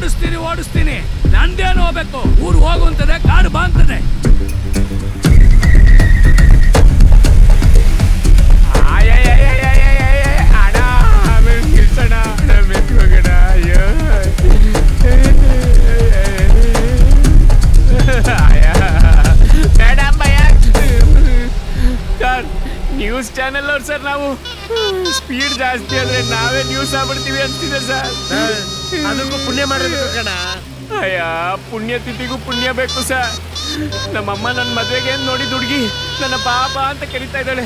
ಓಡಿಸ್ತೀನಿ ನಂದೇನು ಹೋಗ್ಬೇಕು ಊರು ಹೋಗುವಂತದೆ ಕಾಡು ಬಾಂತದೆ ನ್ಯೂಸ್ ಚಾನೆಲ್ ಅವ್ರು ಸರ್ ನಾವು ಸ್ಪೀಡ್ ಜಾಸ್ತಿ ಆದ್ರೆ ನಾವೇ ನ್ಯೂಸ್ ಆಗ್ಬಿಡ್ತೀವಿ ಅಂತಿದೆ ಸರ್. ಅದಕ್ಕೂ ಪುಣ್ಯ ಮಾಡಬೇಕು ಕಣ. ಅಯ್ಯ ಪುಣ್ಯ ತಿಥಿಗೂ ಪುಣ್ಯ ಬೇಕು ಸರ್. ನಮ್ಮಮ್ಮ ನನ್ನ ಮದುವೆಗೆ ನೋಡಿದ ಹುಡುಗಿ ನನ್ನ ಬಾಬಾ ಅಂತ ಕರಿತಾ ಇದ್ದಾಳೆ.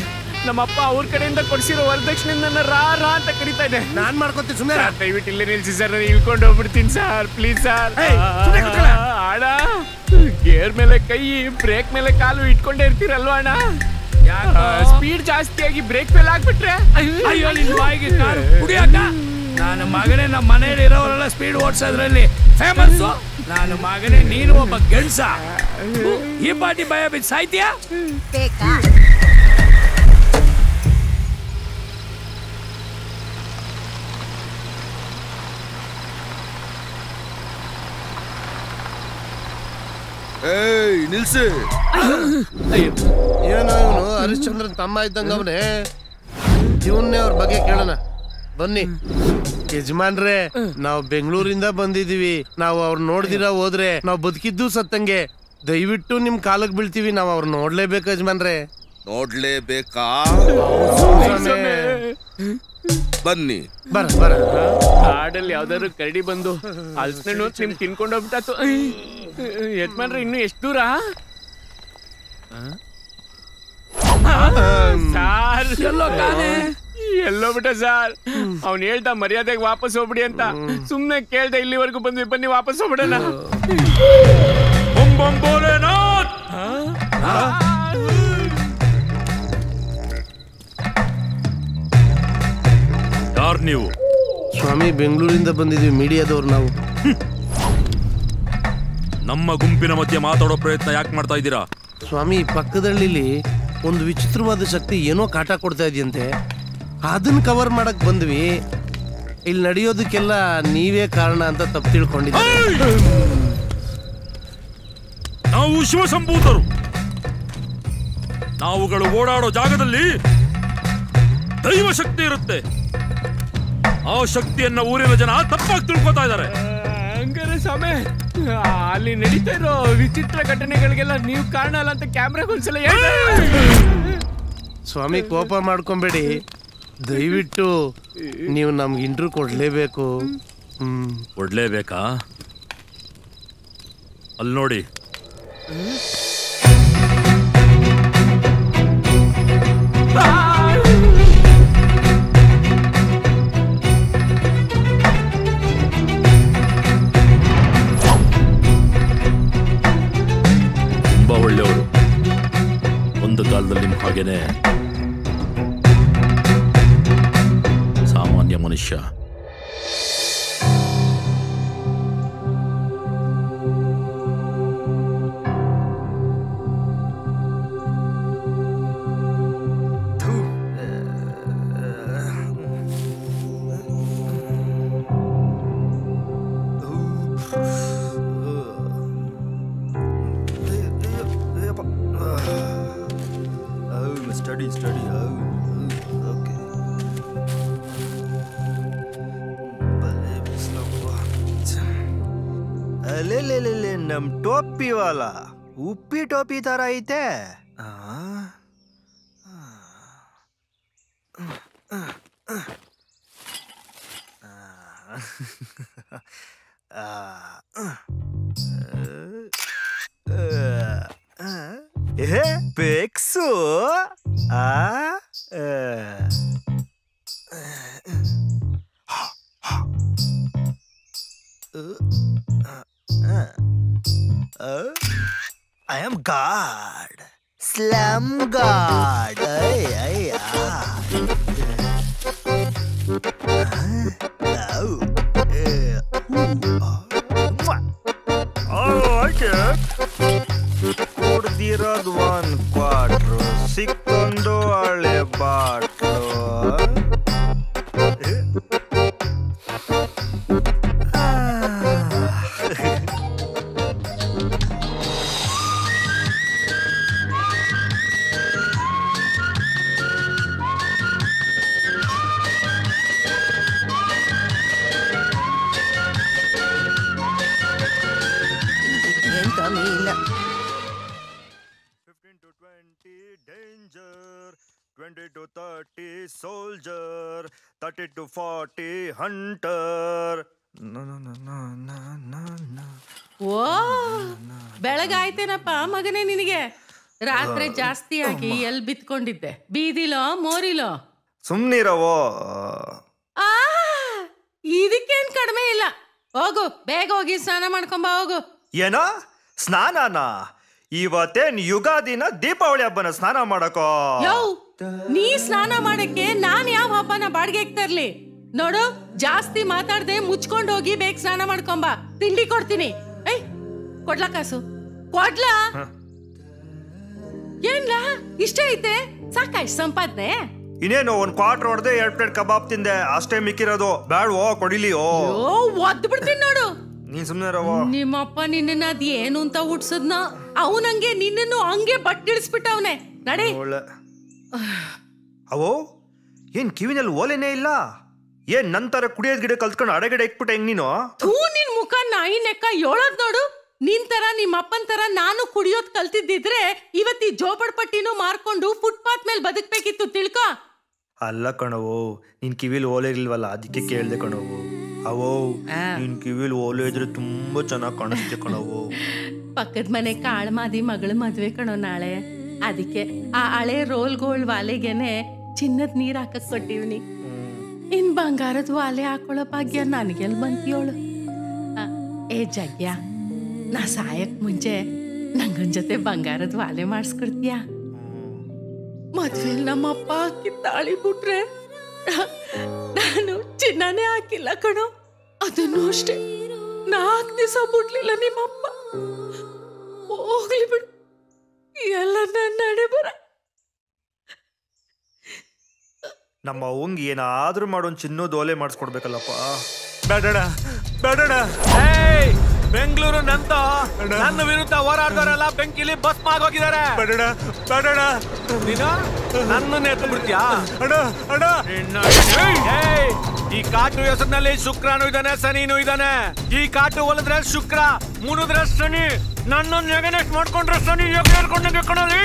ನಮ್ಮಪ್ಪ ಅವ್ರ ಕಡೆಯಿಂದ ಕೊಡ್ಸಿರೋ ವರದಕ್ಷಿಣೆ ನನ್ನ ರಾ ಅಂತ ಕರಿತಾ ಇದೆ. ನಾನ್ ಮಾಡ್ಕೊತೀನಿ ಸುಮ್ಮನೆ. ದಯವಿಟ್ಟು ಇಲ್ಲೇ ನಿಲ್ಸಿ ಸರ್, ನಾನು ಇಳ್ಕೊಂಡು ಹೋಗ್ಬಿಡ್ತೀನಿ ಸರ್ ಪ್ಲೀಸ್ ಸರ್. ಅಣ್ಣ ಗೇರ್ ಮೇಲೆ ಕೈ ಬ್ರೇಕ್ ಮೇಲೆ ಕಾಲು ಇಟ್ಕೊಂಡೇ ಇರ್ತೀರಲ್ವಾ ಅಣ್ಣ? ಸ್ಪೀಡ್ ಜಾಸ್ತಿ ಆಗಿ ಬ್ರೇಕ್ ಫೇಲ್ ಆಗ್ಬಿಟ್ರೆ ಅಯ್ಯೋ ನಿನ್ ಬಾಯಿಗೆ ಕುಡಿಯಕ್ಕ. ನಾನು ಮಗನೇ ನಮ್ಮ ಮನೇಲಿ ಇರೋರೆಲ್ಲ ಸ್ಪೀಡ್ ಓಡಿಸೋದ್ರಲ್ಲಿ ಫೇಮಸ್. ನಾನು ಮಗನೇ ನೀನು ಒಬ್ಬ ಗಂಡ್ಸ. ಈ ಪಾಟಿ ಭಯ ಬಿದ್ದು ಸಾಯ್ತೀಯಾ? ನಿಲ್ಸಿ. ಏನೋ ಇವನು ಹರಿಶ್ಚಂದ್ರನ್ ತಮ್ಮ ಇದ್ದಂಗ ಅವನೇ. ಇವನ್ನೇ ಅವ್ರ ಬಗ್ಗೆ ಕೇಳೋಣ ಬನ್ನಿ. ಯಜಮಾನ್ರೆ, ನಾವು ಬೆಂಗಳೂರಿಂದ ಬಂದಿದೀವಿ. ನಾವು ಅವ್ರ ನೋಡ್ದಿರ ಹೋದ್ರೆ ನಾವು ಬದುಕಿದ್ದು ಸತ್ತಂಗೆ. ದಯವಿಟ್ಟು ನಿಮ್ ಕಾಲಕ್ ಬೀಳ್ತೀವಿ. ನಾವು ಅವ್ರ ನೋಡ್ಲೇಬೇಕು ಯಜಮಾನ್ರೆ. ನೋಡ್ಲೇಬೇಕಾ? ಬನ್ನಿ. ಬರ ಕಾಡಲ್ಲಿ ಯಾವ್ದಾದ್ರು ಕರಡಿ ಬಂದು ಅಲ್ಸ್ನಣ್ಣು ನಿಮ್ ತಿನ್ಕೊಂಡು ಹೋಗ್ಬಿಟ್ಟಾತು. ಯಜಮಾನ್ರೆ ಇನ್ನು ಎಷ್ಟು ದೂರ? ಸಾರ್ ಎಲ್ಲೋ ಬಿಟ್ಟ ಸಾರ್. ಅವ್ನು ಹೇಳ್ದ ಮರ್ಯಾದೆಗೆ ವಾಪಸ್ ಹೋಗ್ಬಿಡಿ ಅಂತ. ಸುಮ್ನೆ ಕೇಳ್ದೆ ಇಲ್ಲಿವರೆಗೂ ಬಂದ್ವಿ. ಬನ್ನಿ ವಾಪಸ್ ಹೋಗ್ಬಿಡೋಣ. ಯಾರು ನೀವು? ಸ್ವಾಮಿ, ಬೆಂಗಳೂರಿಂದ ಬಂದಿದ್ವಿ, ಮೀಡಿಯಾದವ್ರು ನಾವು. ನಮ್ಮ ಗುಂಪಿನ ಮಧ್ಯೆ ಮಾತಾಡೋ ಪ್ರಯತ್ನ ಯಾಕೆ ಮಾಡ್ತಾ ಇದ್ದೀರಾ? ಸ್ವಾಮಿ, ಪಕ್ಕದಳ್ಳಿಲಿ ಒಂದು ವಿಚಿತ್ರವಾದ ಶಕ್ತಿ ಏನೋ ಕಾಟ ಕೊಡ್ತಾ ಇದೆಯಂತೆ. ಅದನ್ನ ಕವರ್ ಮಾಡಕ್ ಬಂದ್ವಿ. ಇಲ್ಲಿ ನಡೆಯೋದಕ್ಕೆಲ್ಲ ನೀವೇ ಕಾರಣ ಅಂತ ತಪ್ಪು ತಿಳ್ಕೊಂಡಿದ್ದೀವಿ. ನಾವು ಶಿವಸಂಭೂತರು. ನಾವುಗಳು ಓಡಾಡೋ ಜಾಗದಲ್ಲಿ ದೈವ ಶಕ್ತಿ ಇರುತ್ತೆ. ಆ ಶಕ್ತಿಯನ್ನ ಊರಿನ ಜನ ತಪ್ಪಾಗಿ ತಿಳ್ಕೊತಾ ಇದ್ದಾರೆ. ಹಂಗಾರೆ ಸ್ವಾಮಿ, ಅಲ್ಲಿ ನಡೀತಾ ಇರೋ ವಿಚಿತ್ರ ಘಟನೆಗಳಿಗೆಲ್ಲ ನೀವು ಕಾರಣ ಅಲ್ಲ ಅಂತ ಕ್ಯಾಮ್ರಾಗ ಒಂದ್ಸಲ ಸ್ವಾಮಿ, ಕೋಪ ಮಾಡ್ಕೊಂಬೇಡಿ. ದಯವಿಟ್ಟು ನೀವು ನಮ್ಗೆ ಇಂಟ್ರ್ಯೂ ಕೊಡ್ಲೇಬೇಕು. ಕೊಡ್ಲೇಬೇಕಾ? ಅಲ್ಲಿ ನೋಡಿ. ತುಂಬಾ ಒಳ್ಳೆಯವರು. ಒಂದು ಕಾಲದಲ್ಲಿ ನಿಮ್ಮ ಹಾಗೇನೆ ಸಾಮಾನ್ಯ ಮನುಷ್ಯ. ನಮ್ ಟೋಪಿ ವಾಲ ಉಪ್ಪಿ ಟೋಪಿ ತರ ಐತೆ. ಪೆಕ್ಸು I am God, Slam God. ಕೊಡ್ದಿರೋದು ಒಂದು ಕ್ವಾಟ್ರು, ಸಿಕ್ಕೊಂದು ಹಳೆ bottle. 20 danger, 20 to 30 soldier, 30 to 40 hunter. ಓ ಬೆಳಗಾಯ್ತೇನಪ್ಪ ಮಗನೇ ನಿನಗೆ. ರಾತ್ರಿ ಜಾಸ್ತಿ ಆಗಿ ಎಲ್ಲಿ ಬಿತ್ಕೊಂಡಿದ್ದೆ? ಬೀದಿಲೋ ಮೋರಿಲೋ? ಸುಮ್ನಿರವೋ. ಇದಕ್ಕೇನ್ ಕಡಿಮೆ ಇಲ್ಲ. ಹೋಗು, ಬೇಗ ಹೋಗಿ ಸ್ನಾನ ಮಾಡ್ಕೊಂಬ ಹೋಗು. ಏನೋ ಸ್ನಾನನ? ಇವತ್ತೇನ್ ಯುಗಾದಿನ ದೀಪಾವಳಿ ಹಬ್ಬನ ಸ್ನಾನ ಮಾಡಕೋ? ನೀ ಸ್ನಾನ ಮಾಡಕ್ಕೆ ನಾನ್ ಯಾವ ಹಬ್ಬನ ಬಾಡಿಗೆ ತರ್ಲಿ? ನೋಡು, ಜಾಸ್ತಿ ಮಾತಾಡ್ದೆ ಮುಚ್ಕೊಂಡ್ ಹೋಗಿ ಬೇಗ ಸ್ನಾನ ಮಾಡ್ಕೊಂಬ. ತಿಂಡಿ ಕೊಡ್ತೀನಿ. ಕೊಡ್ಲಾ ಕಾಸು? ಕೊಡ್ಲಾ? ಏನ್ಲಾ ಇಷ್ಟ ಐತೆ? ಸಾಕಾಯ್ತು ಸಂಪಾದನೆ? ಇನ್ನೇನು ಒಂದ್ ಕ್ವಾರ್ಟರ್ ಹೊಡೆದೆ 2 ಪ್ಲೇಟ್ ಕಬಾಬ್ ತಿಂದೆ ಅಷ್ಟೇ, ಮಿಕ್ಕಿರೋದು ಬ್ಯಾಡ್ವೋ ಕೊಡಿಲಿಯೋ? ಒದ್ದು ಬಿಡ್ತೀನಿ ನೋಡು. ನೀನ್ ಸುಮ್ನೆ ಇರವೋ. ನಿಮ್ಮಪ್ಪ ನಿನ್ನ ಅದ್ ಏನು ಅಂತ ಹುಟ್ಸದ್ನ, ಅವನಂಗೆ ನಿನ್ನನ್ನು ಹಂಗೆ ಬಟ್ಟಿಳಿಸ್ಬಿಟ್ಟವನೆ. ನಡಿ. ಅವೋ ಏನ್ ಕಿವಿನಲ್ಲಿ ಓಲೆನೇ ಇಲ್ಲ? ಏನ್ ನಂತರ ಕುಡಿಯೋದ್ ಗಿಡ ಕಲ್ತ್ಕೊಂಡು ಅಡಗಡೆ ಇಕ್ಬಿಟ್ಟೆ ಹೆಂಗ್ ನೀನು? ನಿನ್ ಮುಖ ನಾಯಿ ನೆಕ್ಕ ಹೇಳೋದ್ ನೋಡು. ನಿನ್ ತರ ನಿಮ್ಮ ಅಪ್ಪನ್ ತರ ನಾನು ಕುಡಿಯೋದ್ ಕಲ್ತಿದ್ದಿದ್ರೆ ಇವತ್ತಿ ಜೋಪಡ್ಪಟ್ಟಿನೂ ಮಾರ್ಕೊಂಡು ಫುಟ್ಪಾತ್ ಮೇಲೆ ಬದುಕ್ಬೇಕಿತ್ತು, ತಿಳ್ಕೊ. ಅಲ್ಲ ಕಣವು, ನಿನ್ ಕಿವಿಲ್ ಓಲೆ ಇಲ್ವಲ್ಲ ಅದಕ್ಕೆ ಕೇಳ್ದೆ ಕಣವು. ಅವೋ ನಿನ್ ಕಿವಿಲ್ ಓಲೆ ಇದ್ರೆ ತುಂಬಾ ಚೆನ್ನಾಗ್ ಕಾಣಿಸ್ತೆ ಕಣವು. ಪಕ್ಕದ ಮನೆ ಕಾಳು ಮಾದಿ ಮಗಳ ಮದ್ವೆ ಕಣೋ ನಾಳೆ. ಅದಕ್ಕೆ ಆ ಹಳೆ ರೋಲ್ ಗೋಲ್ಡ್ ವಾಲೆಗೆನೆ ಚಿನ್ನದ ನೀರ್ ಹಾಕಕ್ ಕೊಟ್ಟಿವ್ನಿ. ಇನ್ ಬಂಗಾರದ ವಾಲೆ ಹಾಕೊಳ್ಳೋ ಭಾಗ್ಯ ನನಗೆಲ್ ಬಂತಿಯೋಳು. ಏ ಜಗ್ಯ, ನಾ ಸಾಯಕ್ ಮುಂಚೆ ನಂಗನ್ ಜೊತೆ ಬಂಗಾರದ ವಾಲೆ ಮಾಡಿಸ್ಕೊಡ್ತೀಯ? ಮದ್ವೆಲ್ ನಮ್ಮಪ್ಪ ಹಾಕಿದ ತಾಳಿ ಬಿಟ್ರೆ ನಾನು ಚಿನ್ನನೇ ಹಾಕಿಲ್ಲ ಕಣೋ. ಅದನ್ನು ಅಷ್ಟೇ 4 ದಿವಸ ಬಿಡ್ಲಿಲ್ಲ ನಿಮ್ಮಪ್ಪ. ಹೋಗ್ಲಿ ಬಿಡು, ಎಲ್ಲ ನನ್ನ ನಡೆ ಬರ. ನಮ್ಮ ಅವಂಗ್ ಏನಾದ್ರೂ ಮಾಡೋನ್ ಚಿನ್ನದ ಓಲೆ ಮಾಡಿಸ್ಕೊಡ್ಬೇಕಲ್ಲಪ್ಪ. ಬೇಡಣ ಬೇಡಣ. ಬೆಂಗಳೂರು ನಂತ ನನ್ನ ವಿರುದ್ಧ ಹೋರಾಡ್ದವರೆಲ್ಲ ಬೆಂಕಿಲಿ ಭಸ್ಮ ಆಗೋಗಿದ್ದಾರೆ. ಬೇಡಣ ಬೇಡಣ. ನೀನು ನನ್ನನ್ನು ಎತ್ತು ಬಿಡ್ತೀಯಾ? ಅಣ್ಣ ಅಣ್ಣ. ಈ ಕಾಟು ಹೆಸರಿನಲ್ಲಿ ಶುಕ್ರನು ಇದ್ದಾನೆ, ಶನಿನೂ ಇದ್ದಾನೆ. ಈ ಕಾಟು ಒಲಿದ್ರೆ ಶುಕ್ರ, ಮುನಿದ್ರೆ ಶನಿ. ನನ್ನ ನೆಗನೆಸ್ಟ್ ಮಾಡ್ಕೊಂಡ್ರೆ ಶನಿ ಹೇಳ್ಕೊಂಡಂಗೆ ಕಣಲಿ.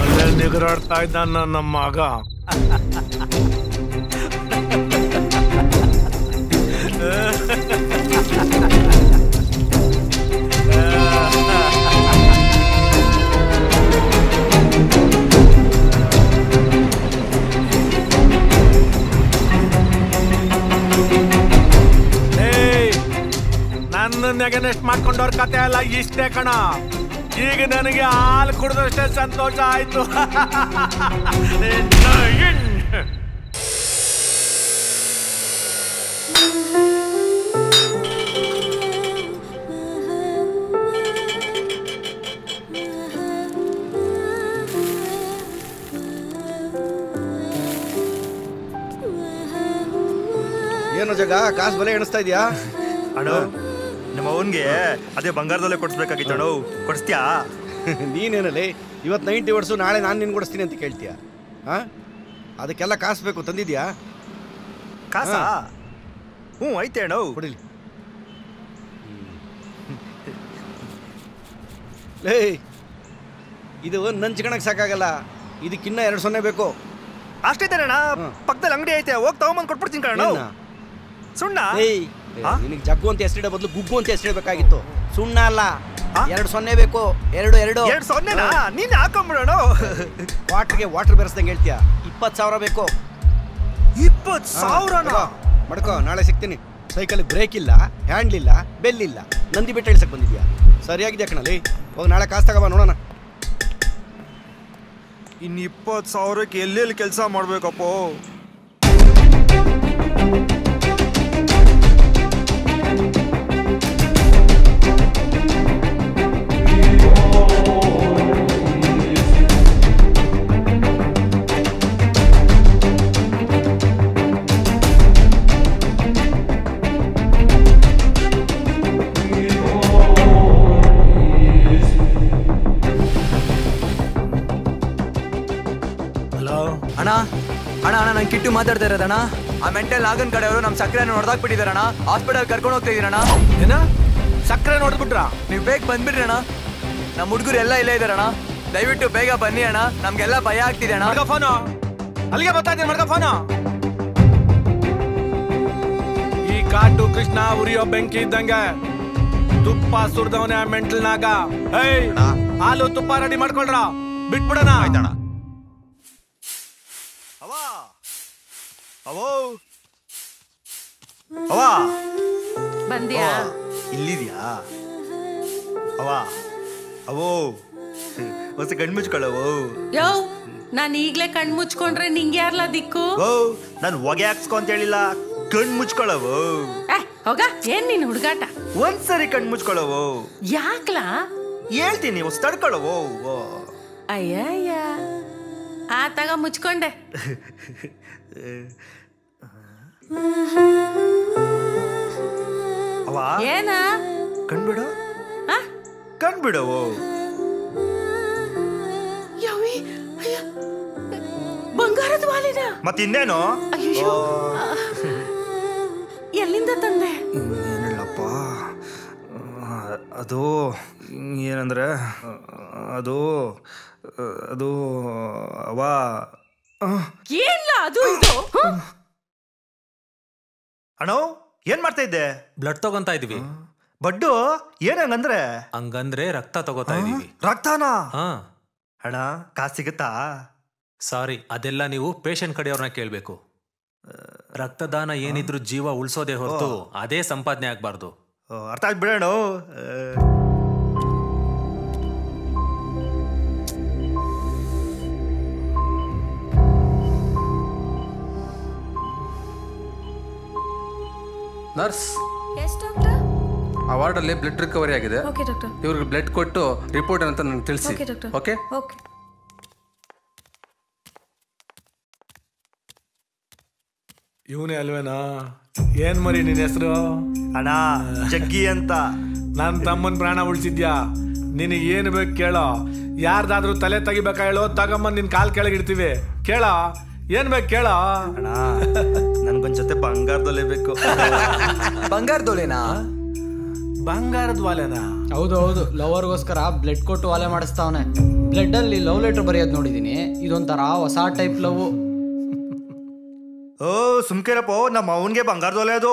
ಒಳ್ಳೆ ನಿಗರಾಡ್ತಾ ಇದ್ದಾನ ನಮ್ಮ ಮಗ. ನನ್ನ ನೆಗನೆಸ್ಟ್ ಮಾಡ್ಕೊಂಡವ್ರ ಕತೆ ಎಲ್ಲ ಇಷ್ಟೇ ಕಣ. ಈಗ ನನಗೆ ಹಾಲು ಕುಡಿದಷ್ಟೇ ಸಂತೋಷ ಆಯ್ತು. ಏನು ಜಗ ಕಾಸು ಬಲೆ ಎಣಿಸ್ತಾ ಇದೆಯಾ? ಅಣ್ಣ ನಮ್ಮ ಅವನ್ಗೆ ಅದೇ ಬಂಗಾರದಲ್ಲೇ ಕೊಡ್ಸ್ಬೇಕಾಗಿತ್ತು ಅಣ್ಣ, ಕೊಡಿಸ್ತೀಯಾ? ನೀನೇನಲ್ಲಿ ಇವತ್ತು 90 ವರ್ಷ ನಾಳೆ ನಾನು ನಿನ್ ಕೊಡಿಸ್ತೀನಿ ಅಂತ ಕೇಳ್ತೀಯ? ಅದಕ್ಕೆಲ್ಲ ಕಾಸು ಬೇಕು, ತಂದಿದ್ಯಾ? ಕಾಸ? ಹ್ಞೂ ಐತೆ ಅಣ್ಣ, ಕೊಡಿಲಿ. ಲೇ, ಇದು ನಂಚ್ಕಣಕ್ಕೆ ಸಾಕಾಗಲ್ಲ, ಇದಕ್ಕಿನ್ನ 2 ಬೇಕು. ಅಷ್ಟೇ ಅಣ್ಣ, ಪಕ್ಕದಲ್ಲಿ ಅಂಗಡಿ ಐತೆ, ಹೋಗಿ ತಗೊಂಬಂದು ಕೊಟ್ಬಿಡ್ತೀನಿ ಕಣ. ಸುಣ್ಣ? ನಿನಗೆ ಜಗ್ಗು ಅಂತ ಹೆಸರಿಡ ಬದಲು ಗುಗ್ಗು ಅಂತ ಹೆಸರಿಡಬೇಕಾಗಿತ್ತು. ಸುಣ್ಣ ಅಲ್ಲ, 2 ಬೇಕು. 2 ನೀನ್ ಹಾಕೊಂಡ್ಬಿಡೋಣ. ವಾಟರ್ಗೆ ವಾಟರ್ ಬೆರೆಸ್ದಂಗೆ ಹೇಳ್ತೀಯ? 20,000 ಬೇಕು. 20,000? ಮಡ್ಕೋ, ನಾಳೆ ಸಿಗ್ತೀನಿ. ಸೈಕಲ್ ಬ್ರೇಕ್ ಇಲ್ಲ, ಹ್ಯಾಂಡ್ಲ್ ಇಲ್ಲ, ಬೆಲ್ ಇಲ್ಲ, ನಂದಿ ಬೆಟ್ಟ ಇಳಿಸಕ್ ಬಂದಿದ್ಯಾ? ಸರಿಯಾಗಿದ್ಯಾ ಕಣಲ್ಲಿ. ಹೋಗಿ ನಾಳೆ ಕಾಸು ತಗೋಬಾ, ನೋಡೋಣ. ಇನ್ನು 20,000ಕ್ಕೆ ಎಲ್ಲೆಲ್ಲಿ ಕೆಲಸ ಮಾಡ್ಬೇಕಪ್ಪ? ಅಣ್ಣ ನಾನು ಕಿಟ್ಟು ಮಾತಾಡ್ತಾ ಇರೋದಣ್ಣ. ಆ ಮೆಂಟಲ್ ನಾಗನ್ ಕಡೆಯವರು ನಮ್ಮ ಸಕ್ಕರೆಯನ್ನು ಹೊಡೆದಾಕ್ಬಿಟ್ಟಿದಾರಣ್ಣ. ಹಾಸ್ಪಿಟಲ್ ಕರ್ಕೊಂಡು ಹೋಗ್ತಾ ಇದೀರಣ್ಣ. ಏನ ಸಕ್ಕರೆ ನೋಡ್ಬಿಟ್ರ? ನೀವು ಬೇಗ ಬಂದ್ಬಿಡ್ರಿ ಅಣ್ಣ. ನಮ್ಮ ಹುಡುಗರು ಎಲ್ಲ ಇಲ್ಲೇ ಇದಾರಣ್ಣ. ದಯವಿಟ್ಟು ಬೇಗ ಬನ್ನಿ ಅಣ್ಣ, ನಮ್ಗೆಲ್ಲ ಭಯ ಆಗ್ತಿದೆ ಅಣ್ಣ. ಫೋನು ಅಲ್ಲಿಗೆ ಬರ್ತಾ ಇದ್ದೀನಿ, ಮಡ್ಕ ಫೋನು. ಈ ಕಾಟು ಕೃಷ್ಣ ಉರಿಯೋ ಬೆಂಕಿ ಇದ್ದಂಗೆ ತುಪ್ಪ ಸುರಿದವನೇ ಮೆಂಟಲ್ ನಾಗ. ಏಯ್ ಹಾಲು ತುಪ್ಪ ರೆಡಿ ಮಾಡ್ಕೊಳ್ರ, ಬಿಟ್ಬಿಡೋಣ. ಆಯ್ತಣ್ಣ. ಅವೋ ಅವೋ ಅವೋ ಬಂದ್ಯಾ? ಇಲ್ಲಿದ್ಯಾ ಅವ ಅವೋ ಹೊಸ ಕಣ್ ಮುಚ್ಕೊಳ್ಳವು. ಯೋ ನಾನು ಈಗ್ಲೇ ಕಣ್ ಮುಚ್ಕೊಂಡ್ರೆ ನಿಂಗೆ ಯಾರ್ಲ ದಿಕ್ಕು? ಓ ನಾನು ಹೊಗೆ ಹಾಕ್ಸ್ಕೊ ಅಂತ ಹೇಳಿಲ್ಲ, ಕಣ್ ಮುಚ್ಕೊಳ್ಳವು. ಹೋಗ, ಏನ್ ನೀನ್ ಹುಡುಗಾಟ? ಒಂದ್ಸರಿ ಕಣ್ ಮುಚ್ಕೊಳ್ಳವು. ಯಾಕ್ಲಾ? ಹೇಳ್ತೀನಿ, ಹೊಸ ತಡ್ಕೊಳ್ಳವು. ಅಯ್ಯ ಆ ತಗ ಮುಚ್ಕೊಂಡೆ. ಅವ ಏನ ಕಣ್ಬಿಡು, ಕಣ್ಬಿಡವು. ಬಂಗಾರದ ವಾಲಿನ ಮತ್ತಿನ್ನೇನು? ಅಯ್ಯೋ, ಎಲ್ಲಿಂದ ತಂದೆ? ಏನಿಲ್ಲಪ್ಪ, ಅದು ಏನಂದ್ರೆ ಅದು ಅದು ಅವ ಏನ್ಲ ಅದು ಇದು? ಅಣ್ಣ ಏನ್ ಮಾಡ್ತಾ ಇದ್ದೆ? ಬ್ಲಡ್ ತಗೊಂತಾ ಇದೀವಿ. ಬಡ್ಡು ಏನಂಗಂದ್ರೆ? ಹಂಗಂದ್ರೆ ರಕ್ತ ತಗೋತಾ ಇದೀವಿ. ರಕ್ತನ? ಹಾ. ಹಣ ಕಾಸು ಸಿಗುತ್ತಾ? ಸಾರಿ, ಅದೆಲ್ಲ ನೀವು ಪೇಷಂಟ್ ಕಡೆಯವ್ರನ್ನ ಕೇಳ್ಬೇಕು. ರಕ್ತದಾನ ಏನಿದ್ರು ಜೀವ ಉಳಿಸೋದೇ ಹೊರತು ಅದೇ ಸಂಪಾದನೆ ಆಗ್ಬಾರ್ದು. ಅರ್ಥ ಆಗ್ಬಿಡೋಣ. Nurse, yes doctor? ಆ ವಾರ್ಡಲ್ಲಿ ಬ್ಲಡ್ ರಿಕವರಿ ಆಗಿದೆ. Okay doctor. ಇವ್ರಿಗೆ ಬ್ಲಡ್ ಕೊಟ್ಟು ರಿಪೋರ್ಟ್ ಅಂತ ನನಗೆ ತಿಳಿಸಿ. Okay doctor. Okay okay. ಇವನೇ ಅಲ್ವೇನಾ? ಏನ್ ಮರಿ ನಿನ್ನ ಹೆಸರು? ಅಣ್ಣ ಜಗ್ಗಿ ಅಂತ. ನನ್ನ ತಮ್ಮನ ಪ್ರಾಣ ಉಳಿಸಿದ್ಯಾ? ನಿನಗೆ ಏನು ಬೇಕು ಕೇಳೋ. ಯಾರ್ದಾದ್ರೂ ತಲೆ ತೆಗಿಬೇಕಾ ಹೇಳೋ, ತಗೊಂಬಂದು ನಿನ್ ಕಾಲ್ ಕೆಳಗಿಡ್ತೀವಿ. ಕೇಳೋ, ಏನ್ ಬೇಕು ಕೇಳೋ. ಅಣ್ಣ ನನ್ಗೊಂದ್ ಜೊತೆ ಬಂಗಾರದೊಲೆ ಬೇಕು. ಬಂಗಾರದೊಲೆನಾ? ಬಂಗಾರದ ವಾಲೆನಾ? ಹೌದು ಹೌದು, ಲವರ್ಗೋಸ್ಕರ ಬ್ಲಡ್ ಕೊಟ್ಟು ವಾಲೆ ಮಾಡಿಸ್ತಾವನೆ. ಬ್ಲಡ್ ಅಲ್ಲಿ ಲವ್ ಲೆಟರ್ ಬರೆಯೋದು ನೋಡಿದೀನಿ. ಇದೊಂಥರ ಹೊಸ ಟೈಪ್ ಲವ್. ಓ ಸುಮ್ಕಿರಪ್ಪ, ನಮ್ಮ ಅವನ್ಗೆ ಬಂಗಾರದೊಲೆ ಅದು.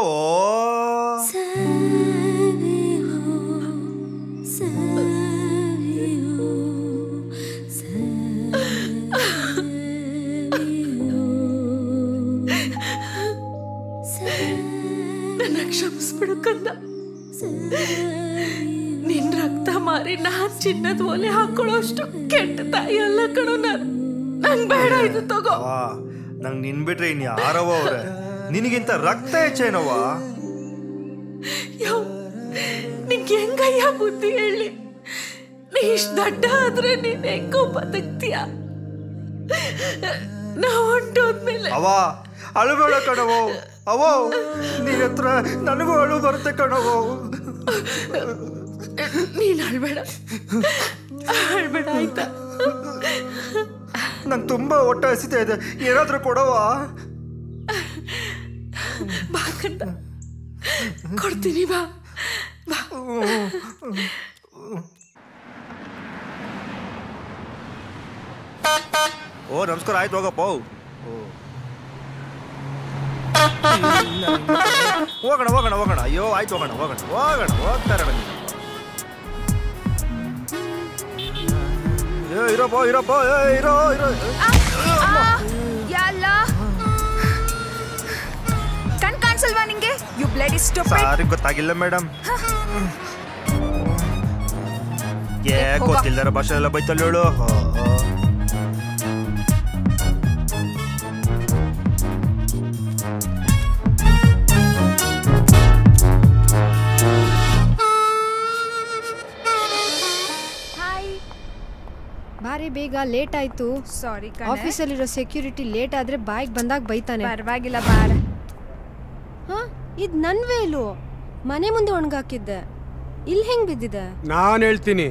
ನನ್ನ ಕ್ಷಮಿಸ್ಬಿಡು ಕಂದ. ನಿನ್ ರಕ್ತ ಮಾರಿ ನಾನ್ ಚಿನ್ನದ ಒಲೆ ಹಾಕೊಳ್ಳೋ ಅಷ್ಟು ಕೆಟ್ಟ ತಾಯಿ ಅಲ್ಲ ಕಣೋ ನಾನು. ನಂಗ್ ಬೇಡ ಇದು ತಗೋ. ನಂಗ್ ನಿನ್ ಬಿಟ್ರೆ ಇನ್ ಯಾರವ ಅವ್ರೆ? ನಿನಗಿಂತ ರಕ್ತ ಹೆಚ್ಚೇನವ? ನಿಂಗೆ ಹೆಂಗಯ್ಯ ಬುದ್ಧಿ ಹೇಳಿ? ನೀ ಇಷ್ಟ ದಡ್ಡ ಆದ್ರೆ ನೀನ್ ಹೆಂಗೋ ಬದುಕ್ತೀಯ? ನಾ ಹೊಂಟೋದ್ಮೇಲೆ ಅವ ಅಳುಬೇಡ ಕಣವೋ. ಅವೋ ನೀನ್ ಹತ್ರ ನನಗೂ ಅಳು ಬರುತ್ತೆ ಕಣವೋ. ನೀನ್ ಅಳ್ಬೇಡ, ಅಳ್ಬೇಡ ಆಯ್ತಾ? ನಂಗೆ ತುಂಬಾ ಹೊಟ್ಟೆ ಹಸಿತಾ ಇದೆ, ಏನಾದ್ರೂ ಕೊಡವ? ಬಾ ಕಂದ, ಕೊಡ್ತೀನಿ ಬಾ ಬಾ. ಓ ನಮಸ್ಕಾರ, ಆಯ್ತು ಹೋಗಪ್ಪ. ಹೋಗೋಣ ಹೋಗೋಣ ಹೋಗೋಣ. ಅಯ್ಯೋ ಆಯ್ತು, ಹೋಗೋಣ ಹೋಗೋಣ ಹೋಗೋಣ. ಹೋಗ್ತಾರೆ ಇರೋಪ್ಪ ಇರೋಪ್ಪ ಇರೋ ಇರೋ. ಕಣ್ ಕಾಣಿಸಲ್ವಾ ನಿಂಗೆ? You blood is stupid. Sorry, ಗೊತ್ತಾಗಿಲ್ಲ ಮೇಡಮ್. ಗೊತ್ತಿಲ್ಲರ ಭಾಷೆ ಎಲ್ಲ ಬೈತಲ್ಲ ಹೇಳು. ಬಾರಿ ಬೇಗ, ಲೇಟ್ ಆಯ್ತು. ಸಾರಿ, ಆಫೀಸಲ್ಲಿರೋ ಸೆಕ್ಯೂರಿಟಿ ಲೇಟ್ ಆದ್ರೆ ಬಾಯಿಗೆ ಬಂದಾಗ ಬೈತಾನೆ. ಪರವಾಗಿಲ್ಲ ಬಾರ. ಹಾ, ಇದು ನನ್ ವೇಲು. ಮನೆ ಮುಂದೆ ಒಣಗಾಕಿದ್ದೆ, ಇಲ್ಲಿ ಹೆಂಗ್ ಬಿದ್ದಿದೆ? ನಾನು ಹೇಳ್ತೀನಿ.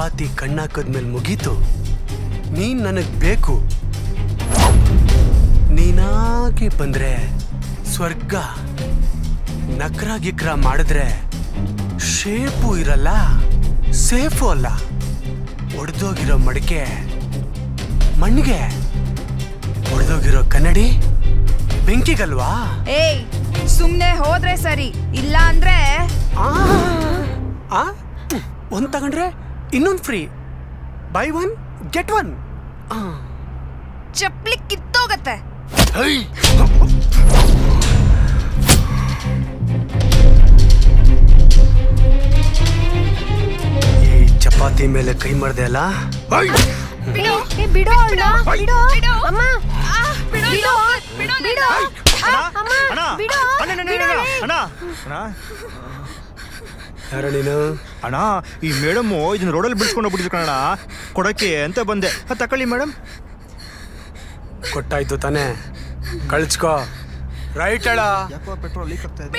ಚಪಾತಿ ಕಣ್ಣಾಕದ್ಮೇಲೆ ಮುಗೀತು. ನೀನ್ ನನಗ್ ಬೇಕು. ನೀನಾಗೆ ಬಂದ್ರೆ ಸ್ವರ್ಗ. ನಕ್ರ ಗಿಕ್ರ ಮಾಡಿದ್ರೆ ಶೇಪು ಇರಲ್ಲ, ಸೇಫು ಅಲ್ಲ. ಒಡೆದೋಗಿರೋ ಮಡಿಕೆ ಮಣ್ಣಿಗೆ, ಒಡೆದೋಗಿರೋ ಕನ್ನಡಿ ಬೆಂಕಿಗಲ್ವಾ? ಏಯ್, ಸುಮ್ನೆ ಹೋದ್ರೆ ಸರಿ, ಇಲ್ಲ ಅಂದ್ರೆ ಒಂದ್ ತಗೊಂಡ್ರೆ ಇನ್ನೊಂದು free. Buy one get one. ಚಪ್ಲಿ ಕಿತ್ತೋಗತ್ತೆ. ಈ ಚಪಾತಿ ಮೇಲೆ ಕೈ ಮಾಡ್ದೆ ಅಲ್ಲ? ಬಿಡೋ ಅಣ್ಣ, ಬಿಡೋ ಅಮ್ಮ, ಬಿಡೋ ಬಿಡೋ ಯಾರ ನೀನು? ಅಣ್ಣ, ಈ ಮೇಡಮ್ ಇದನ್ನ ರೋಡಲ್ಲಿ ಬಿಡಿಸ್ಕೊಂಡು ಹೋಗ್ಬಿಟ್ಟಿದ್ರು ಕಣ, ಕೊಡಕ್ಕೆ ಅಂತ ಬಂದೆ. ತಕೊಳ್ಳಿ ಮೇಡಮ್. ಕೊಟ್ಟಾಯ್ತು ತಾನೆ, ಕಳ್ಸ್ಕೋ. ರೈಟ್ ಅಣ್ಣ. ಪೆಟ್ರೋಲ್ ಲೀಕ್ ಆಗ್ತಾ ಇದೆ.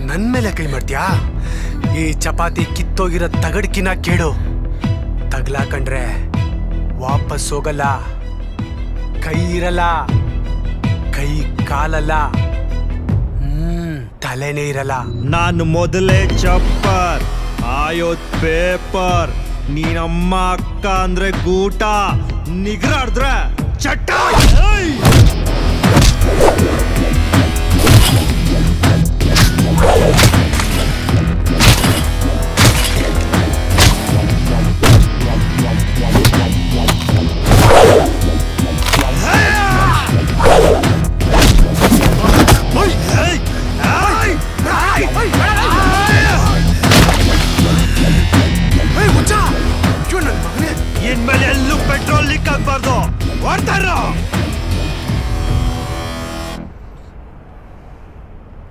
ನನ್ ಮೇಲೆ ಕೈ ಮಾಡ್ತೀಯಾ? ಈ ಚಪಾತಿ ಕಿತ್ತೋಗಿರೋ ತಗಡ್ಕಿನ ಕೇಳು. ತಗ್ಲಾಕಂಡ್ರೆ ವಾಪಸ್ ಹೋಗಲ್ಲ. ಕೈ ಇರಲ್ಲ, ಕೈ ಕಾಲಲ್ಲ, ತಲೆನೇ ಇರಲ್ಲ. ನಾನು ಮೊದಲೇ ಚಪ್ಪರ್, ಆಯೋದ್ ಪೇಪರ್. ನೀನಮ್ಮ ಅಕ್ಕ ಅಂದ್ರೆ ಗೂಟ, ನಿಗ್ರಾಡ್ದ್ರೆ ಚಟ್ಟ. ಇನ್ಮೇಲೆ ಎಲ್ಲೂ ಪೆಟ್ರೋಲ್ ಲೀಕ್ ಆಗ್ಬಾರ್ದು.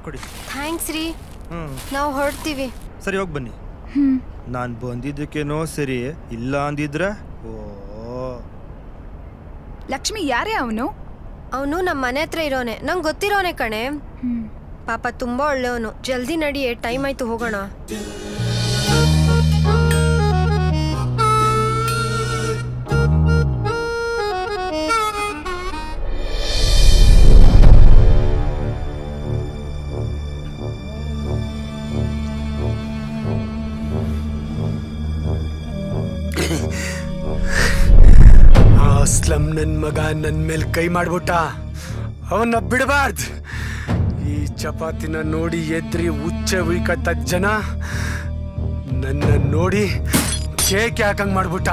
ಕೊಡಿ. ಥ್ಯಾಂಕ್ಸ್ ರೀ, ನಾವು ಹೊರಡ್ತೀವಿ. ಸರಿ, ಹೋಗಿ ಬನ್ನಿ. ನಾನು ಬಂದಿದ್ದಕ್ಕೇನೋ ಸರಿ, ಇಲ್ಲ ಅಂದಿದ್ರೆ ಲಕ್ಷ್ಮಿ ಯಾರೇ ಅವನು? ಅವನು ನಮ್ಮ ಮನೆ ಹತ್ರ ಇರೋನೆ, ನಂಗೆ ಗೊತ್ತಿರೋನೆ ಕಣೆ. ಪಾಪ ತುಂಬಾ ಒಳ್ಳೆಯವನು. ಜಲ್ದಿ ನಡಿಯೇ, ಟೈಮ್ ಆಯ್ತು, ಹೋಗೋಣ. ಸ್ಲಮ್ ನನ್ ಮಗ ನನ್ ಮೇಲೆ ಕೈ ಮಾಡ್ಬಿಟ್ಟ. ಅವನ್ನ ಬಿಡಬಾರ್ದು. ಈ ಚಪಾತಿನ ನೋಡಿ ಎದ್ರಿ ಉಚ್ಚೆ ಉಯ್ಕತ್ತ ಜನ ನನ್ನ ನೋಡಿ ಕೇಕ್ ಯಾಕಂಗ್ ಮಾಡ್ಬಿಟ್ಟ.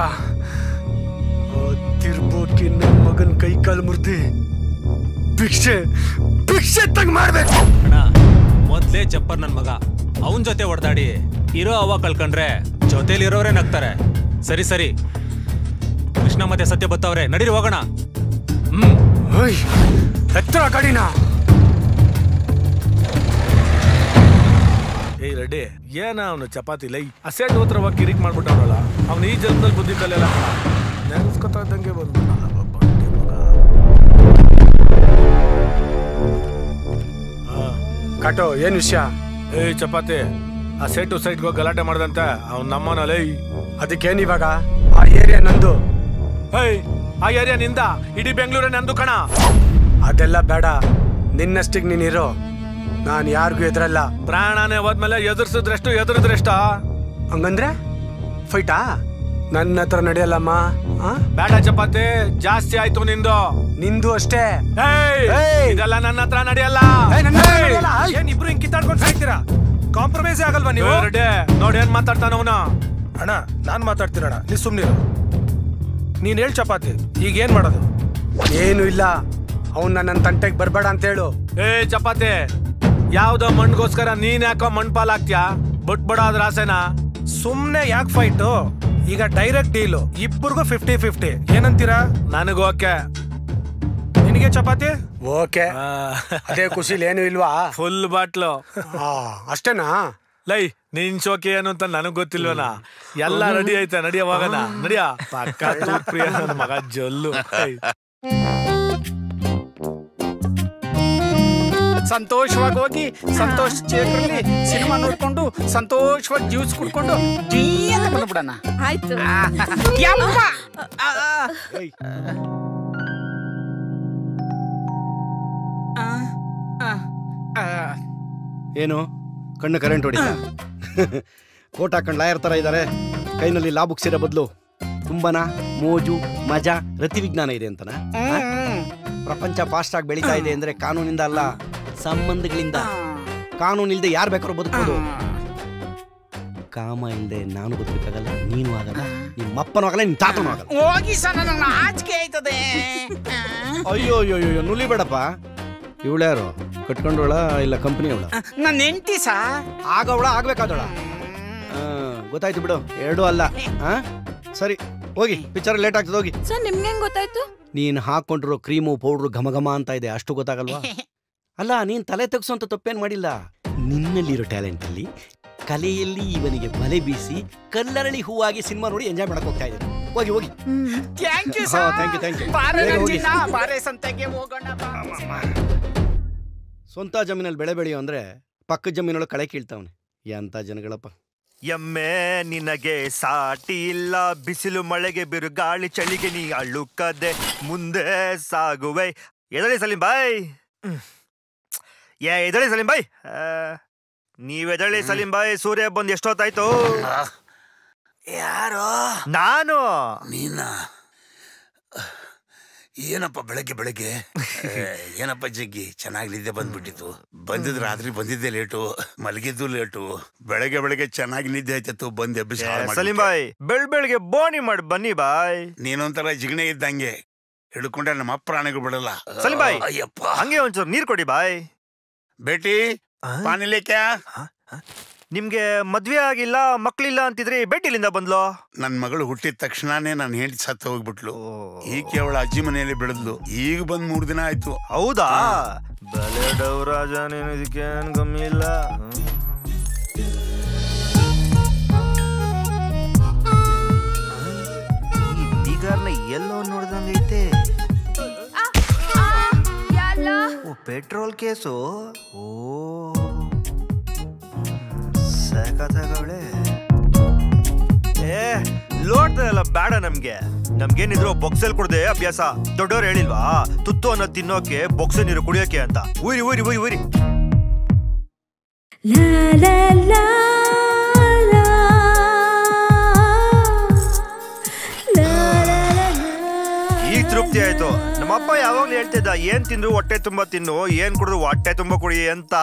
ತಿರ್ಬೋಕಿ ನನ್ ಮಗನ್ ಕೈ ಕಾಲು ಮುರ್ದಿ ಭಿಕ್ಷೆ ಭಿಕ್ಷೆ ತಂಗ್ ಮಾಡ್ಬೇಕು. ಮೊದ್ಲೇ ಚಪ್ಪರ್ ನನ್ ಮಗ, ಅವನ್ ಜೊತೆ ಹೊಡೆದಾಡಿ ಇರೋ ಅವ ಕಳ್ಕೊಂಡ್ರೆ ಜೊತೆಲಿರೋರೇ ನಗ್ತಾರೆ. ಸರಿ ಸರಿ, ಕೃಷ್ಣ ಮತ್ತೆ ಸತ್ಯ ಬತ್ತವ್ರೆ, ನಡೀರಿ ಹೋಗೋಣ. ಎತ್ತರ ಗಾಡಿನ. ಏಯ್ ರೆಡ್ಡಿ, ಏನ ಅವನು ಚಪಾತಿ ಲೈ ಅಸೆಟ್ ಹೋತ್ರವ ಕಿರಿಕ್ ಮಾಡ್ಬಿಟ್ಟವನಲ್ಲ. ಅವ್ನು ಈ ಜನ್ಮದಲ್ಲಿ ಬುದ್ಧಿ ಕಲಿಯಲ್ಲ, ನೆನೆಸ್ಕೊತಾ ಇದ್ದಂಗೆ ಬಂದ. ಕಾಟೋ, ಏನ್ ವಿಷಯ? ಏಯ್ ಚಪಾತಿ, ಆ ಸೈಟು ಸೈಟ್ಗೆ ಹೋಗಿ ಗಲಾಟೆ ಮಾಡ್ದಂತೆ ಅವ್ನು ನಮ್ಮನಲ್ಲ. ಅದಕ್ಕೇನ್ ಇವಾಗ? ಆ ಏರಿಯಾ ನಂದು. ಏಯ್, ಆ ಏರಿಯಾ ನಿಂದ, ಇಡೀ ಬೆಂಗಳೂರೇ ನಂದು ಕಣ. ಅದೆಲ್ಲ ಬೇಡ, ನಿನ್ನಷ್ಟಿಗೆ ನೀನಿರೋ. ನಾನು ಯಾರಿಗೂ ಎದುರಲ್ಲ. ಪ್ರಾಣನೇ ಹೋದ್ಮೇಲೆ ಎದುರಿಸಿದ್ರೆಷ್ಟು ಎದುರಿದ್ರೆಷ್ಟ? ಹಂಗಂದ್ರೆ ಫೈಟಾ? ನನ್ನ ಹತ್ರ ನಡೆಯಲ್ಲಮ್ಮ. ಬೇಡ ಚಪಾತಿ, ಜಾಸ್ತಿ ಆಯ್ತು ನಿಂದು. ನಿಂದು ಅಷ್ಟೇ. ಇದೆಲ್ಲ ನನ್ನ ಹತ್ರ ನಡೆಯಲ್ಲ. ಏನ್ ಇಬ್ರು ಹಿಂಗ್ ಕಿತ್ತಾಡ್ಕೊಂಡು ಸಾಯ್ತೀರಾ? ಕಾಂಪ್ರಮೈಸ್ ಆಗಲ್ವಾ ನೀವು? ನೋಡಿ ಏನ್ ಮಾತಾಡ್ತಾನ ಅವನ. ಅಣ್ಣ, ನಾನ್ ಮಾತಾಡ್ತೀನಣ್ಣ, ನೀ ಸುಮ್ನಿರು. ನೀನ್ ಹೇಳ್ ಚಪಾತಿ, ಈಗ ಏನ್ ಮಾಡೋದು? ಏನು ಇಲ್ಲ, ಅವ್ನ ನನ್ನ ತಂಟೆಗೆ ಬರ್ಬೇಡ ಅಂತ ಹೇಳು. ಏ ಚಪಾತಿ, ಯಾವ್ದೋ ಮಣ್ಗೋಸ್ಕರ ನೀನ್ ಯಾಕೋ ಮಣ್ಪಾಲ್ ಆಗ್ತೀಯಾ? ಬಿಟ್ಬಿಡ ಅದ್ರ ಆಸೆನಾ? ಸುಮ್ನೆ ಯಾಕೆ ಫೈಟು? ಈಗ ಡೈರೆಕ್ಟ್ ಡೀಲು, ಇಬ್ಬರಿಗೂ 50-50. ಏನಂತೀರಾ? ನನಗ್ ಓಕೆ. ನಿನಗೆ ಚಪಾತಿ? ಓಕೆ. ಅದೇ ಖುಷಿಲಿ ಏನು ಇಲ್ವಾ? Full bottle. ಅಷ್ಟೇನಾ? ಲೈ, ನಿನ್ ಶೋಕಿ ಏನು ಅಂತ ನನಗ್ ಗೊತ್ತಿಲ್ವನಾ? ಎಲ್ಲ ರೆಡಿ ಐತೆ, ನಡಿಯ ಹೋಗೋಣ. ನಡಿಯ ಪಕ್ಕ ಪ್ರಿಯ ನನ್ನ ಮಗ ಜಲ್ಲು. ಸಂತೋಷವಾಗಿ ಹೋಗಿ ಸಂತೋಷ್ ಥಿಯೇಟ್ರಲ್ಲಿ ಸಿನಿಮಾ ನೋಡ್ಕೊಂಡು ಸಂತೋಷವಾಗಿ ಜ್ಯೂಸ್ ಕುಡ್ಕೊಂಡು ಜೀ ಅಂತ ಬಂದ್ಬಿಡಣ. ಆಯ್ತು. ಏನು ಕಣ್ಣು ಕರೆಂಟ್ ಹೊಡಿತ ಕೋಟ್ ಹಾಕೊಂಡು ಲಾಯರ್ ತರ ಇದ್ದಾರೆ, ಕೈನಲ್ಲಿ ಲಾ ಬುಕ್ಸ್ ಇರೋ ಬದಲು ತುಂಬಾನ ಮೋಜು ಮಜಾ ರತಿ ವಿಜ್ಞಾನ ಇದೆ ಅಂತನ. ಪ್ರಪಂಚ ಫಾಸ್ಟ್ ಆಗಿ ಬೆಳೀತಾ ಇದೆ ಅಂದ್ರೆ ಕಾನೂನಿಂದ ಅಲ್ಲ, ಸಂಬಂಧಗಳಿಂದ. ಕಾನೂನು ಇಲ್ಲದೆ ಯಾರು ಬೇಕಾದ್ರೂ ಬದುಕಬಹುದು. ಕಾಮ ಇಲ್ಲದೆ ನಾನು ಬದುಕಕ್ಕಾಗಲ್ಲ, ನೀನು ಆಗಲ್ಲ, ನಿಮ್ಮಪ್ಪನೂ ಆಗಲ್ಲ, ನಿನ್ನ ತಾತನೂ ಆಗಲ್ಲ. ಹೋಗಿ ಸರ್, ನನ್ನ ಆಚಿಕೆ ಆಯ್ತದೆ. ಅಯ್ಯೋ ಅಯ್ಯೋ ಅಯ್ಯೋ ನುಲಿ ಬೇಡಪ್ಪ. ಇವಳ್ಯಾರು ಕಟ್ಕೊಂಡವಳ ಇಲ್ಲ ಕಂಪನಿ ಅವಳ? ನನ್ನ ಹೆಂಡತಿ ಸಾ. ಆಗವಳ ಆಗ್ಬೇಕಾದವಳ? ಗೊತ್ತಾಯ್ತು ಬಿಡು, ಎರಡೂ ಅಲ್ಲ. ಸರಿ ಹೋಗಿ, ಪಿಕ್ಚರ್ ಲೇಟ್ ಆಗ್ತದೆ ಹೋಗಿ. ಸರ್ ನಿಮ್ಗೆ ಹೆಂಗ್ ಗೊತ್ತಾಯ್ತು? ನೀನ್ ಹಾಕೊಂಡಿರೋ ಕ್ರೀಮು ಪೌಡ್ರು ಘಮ ಘಮ ಅಂತ ಇದೆ, ಅಷ್ಟು ಗೊತ್ತಾಗಲ್ವಾ? ಅಲ್ಲ, ನೀನ್ ತಲೆ ತೆಗ್ಸೋಂತ ತಪ್ಪೇನ್ ಮಾಡಿಲ್ಲ. ನಿನ್ನಲ್ಲಿರೋ ಟ್ಯಾಲೆಂಟ್ ಅಲ್ಲಿ, ಕಲೆಯಲ್ಲಿ ಇವನಿಗೆ ಬಲೆ ಬೀಸಿ ಕಲ್ಲರಳಿ ಹೂವಾಗಿ ಸಿನಿಮಾ ನೋಡಿ ಎಂಜಾಯ್ ಮಾಡಕ್ ಹೋಗ್ತಾ ಇದ್ದೀನಿ. ಹೋಗಿ ಹೋಗಿ. Thank you sir. Thank you. ಬಾರೆ ಸಂತೆಗೆ ಹೋಗೋಣ. ಸ್ವಂತ ಜಮೀನಲ್ಲಿ ಬೆಳೆ ಬೆಳೆಯೋ ಅಂದ್ರೆ ಪಕ್ಕದ ಜಮೀನೊಳಗೆ ಕಳೆ ಕೀಳ್ತಾವನೆ. ಎಂತ ಜನಗಳಪ್ಪ. ಎಮ್ಮೆ ನಿನಗೆ ಸಾಟಿ ಇಲ್ಲ, ಬಿಸಿಲು ಮಳೆಗೆ ಬಿರುಗಾಳಿ ಚಳಿಗೆ ನೀ ಅಳುಕದೆ ಮುಂದೆ ಸಾಗುವೆ. ಎದಳಿ ಸಲೀಂ ಬಾಯ್, ಎದಳಿ ಸಲೀಂ ಬಾಯ್, ನೀವೆದಳಿ ಸಲೀಂ ಬಾಯ್. ಸೂರ್ಯ ಬಂದು ಎಷ್ಟೊತ್ತಾಯ್ತು? ಯಾರೋ? ನಾನು. ನೀನಾ? ಏನಪ್ಪ ಬೆಳಗ್ಗೆ ಬೆಳಗ್ಗೆ ಏನಪ್ಪ ಜಗ್ಗಿ ಚೆನ್ನಾಗಿ ನಿದ್ದೆ ಬಂದ್ಬಿಟ್ಟಿತ್ತು. ಬಂದಿದ್ ರಾತ್ರಿ ಬಂದಿದ್ದೆ ಲೇಟು, ಮಲಗಿದ್ದು ಲೇಟು. ಬೆಳಗ್ಗೆ ಬೆಳಗ್ಗೆ ಚೆನ್ನಾಗಿ ನಿದ್ದೆ ಆಯ್ತು, ಬಂದು ಎಬ್ಬಿಸಿ ಸಲೀಂ ಬಾಯ್ ಬೆಳಗ್ಗೆ ಬೋಣಿ ಮಾಡಿ ಬನ್ನಿ ಬಾಯ್. ನೀನೊಂಥರ ಜಿಗಣೆ ಇದ್ದಂಗೆ ಹಿಡ್ಕೊಂಡ್ರೆ ನಮ್ಮ ಪ್ರಾಣಿಗಳು ಬಿಡಲ್ಲ. ಸಲೀಂ ಬಾಯ್ ಅಯ್ಯಪ್ಪ, ಹಂಗೆ ಒಂಚೂರು ನೀರ್ ಕೊಡಿ ಬಾಯ್. ಬೇಟಿ ಪಾನಿಲೆ ಕ್ಯಾ? ನಿಮ್ಗೆ ಮದ್ವೆ ಆಗಿಲ್ಲ, ಮಕ್ಳಿಲ್ಲ ಅಂತಿದ್ರಿ, ಬೇಟಿಲಿಂದ ಬಂದ್ಲು? ನನ್ ಮಗಳು ಹುಟ್ಟಿದ ತಕ್ಷಣನೇ ನಾನು ಹೆಂಡತಿ ಸತ್ತು ಹೋಗ್ಬಿಟ್ಲು. ಈಕೆ ಅವಳ ಅಜ್ಜಿ ಮನೆಯಲ್ಲಿ ಬೆಳೆದ್ಲು. ಈಗ ಬಂದ್ 3 ದಿನ ಆಯ್ತು. ಹೌದಾ? ಬಲೆ ಡೌರಾಜ, ನೀನು ಇದಕ್ಕೇನ್ ಕಮ್ಮಿ ಇಲ್ಲ. ಈ ಬೀಗಾರ್ನ ಎಲ್ಲೋ ನೋಡ್ದಂಗೈತೆ. ಓ ಪೆಟ್ರೋಲ್ ಕೇಸು. ಓ ಸಾಕಾಗವಳೆ. ಲೋಡ್ತದಲ್ಲ ಬೇಡ ನಮ್ಗೆ. ನಮ್ಗೇನಿದ್ರು ಬೊಕ್ಸಲ್ ಕುಡ್ದೆ ಅಭ್ಯಾಸ. ದೊಡ್ಡವ್ರು ಹೇಳಿಲ್ವಾ, ತುತ್ತು ಅನ್ನೋ ತಿನ್ನೋಕೆ ಬೊಕ್ಸೆ ನೀರು ಕುಡಿಯೋಕೆ ಅಂತ. ಊರಿ ಊರಿ ಊರಿ ಊರಿ. ಈಗ ತೃಪ್ತಿ ಆಯ್ತು. ನಮ್ಮಪ್ಪ ಯಾವಾಗ್ಲೂ ಹೇಳ್ತಿದ್ದ, ಏನ್ ತಿಂದ್ರು ಹೊಟ್ಟೆ ತುಂಬಾ ತಿನ್ನು, ಏನ್ ಕುಡಿದ್ರು ಹೊಟ್ಟೆ ತುಂಬಾ ಕುಡಿ ಅಂತ.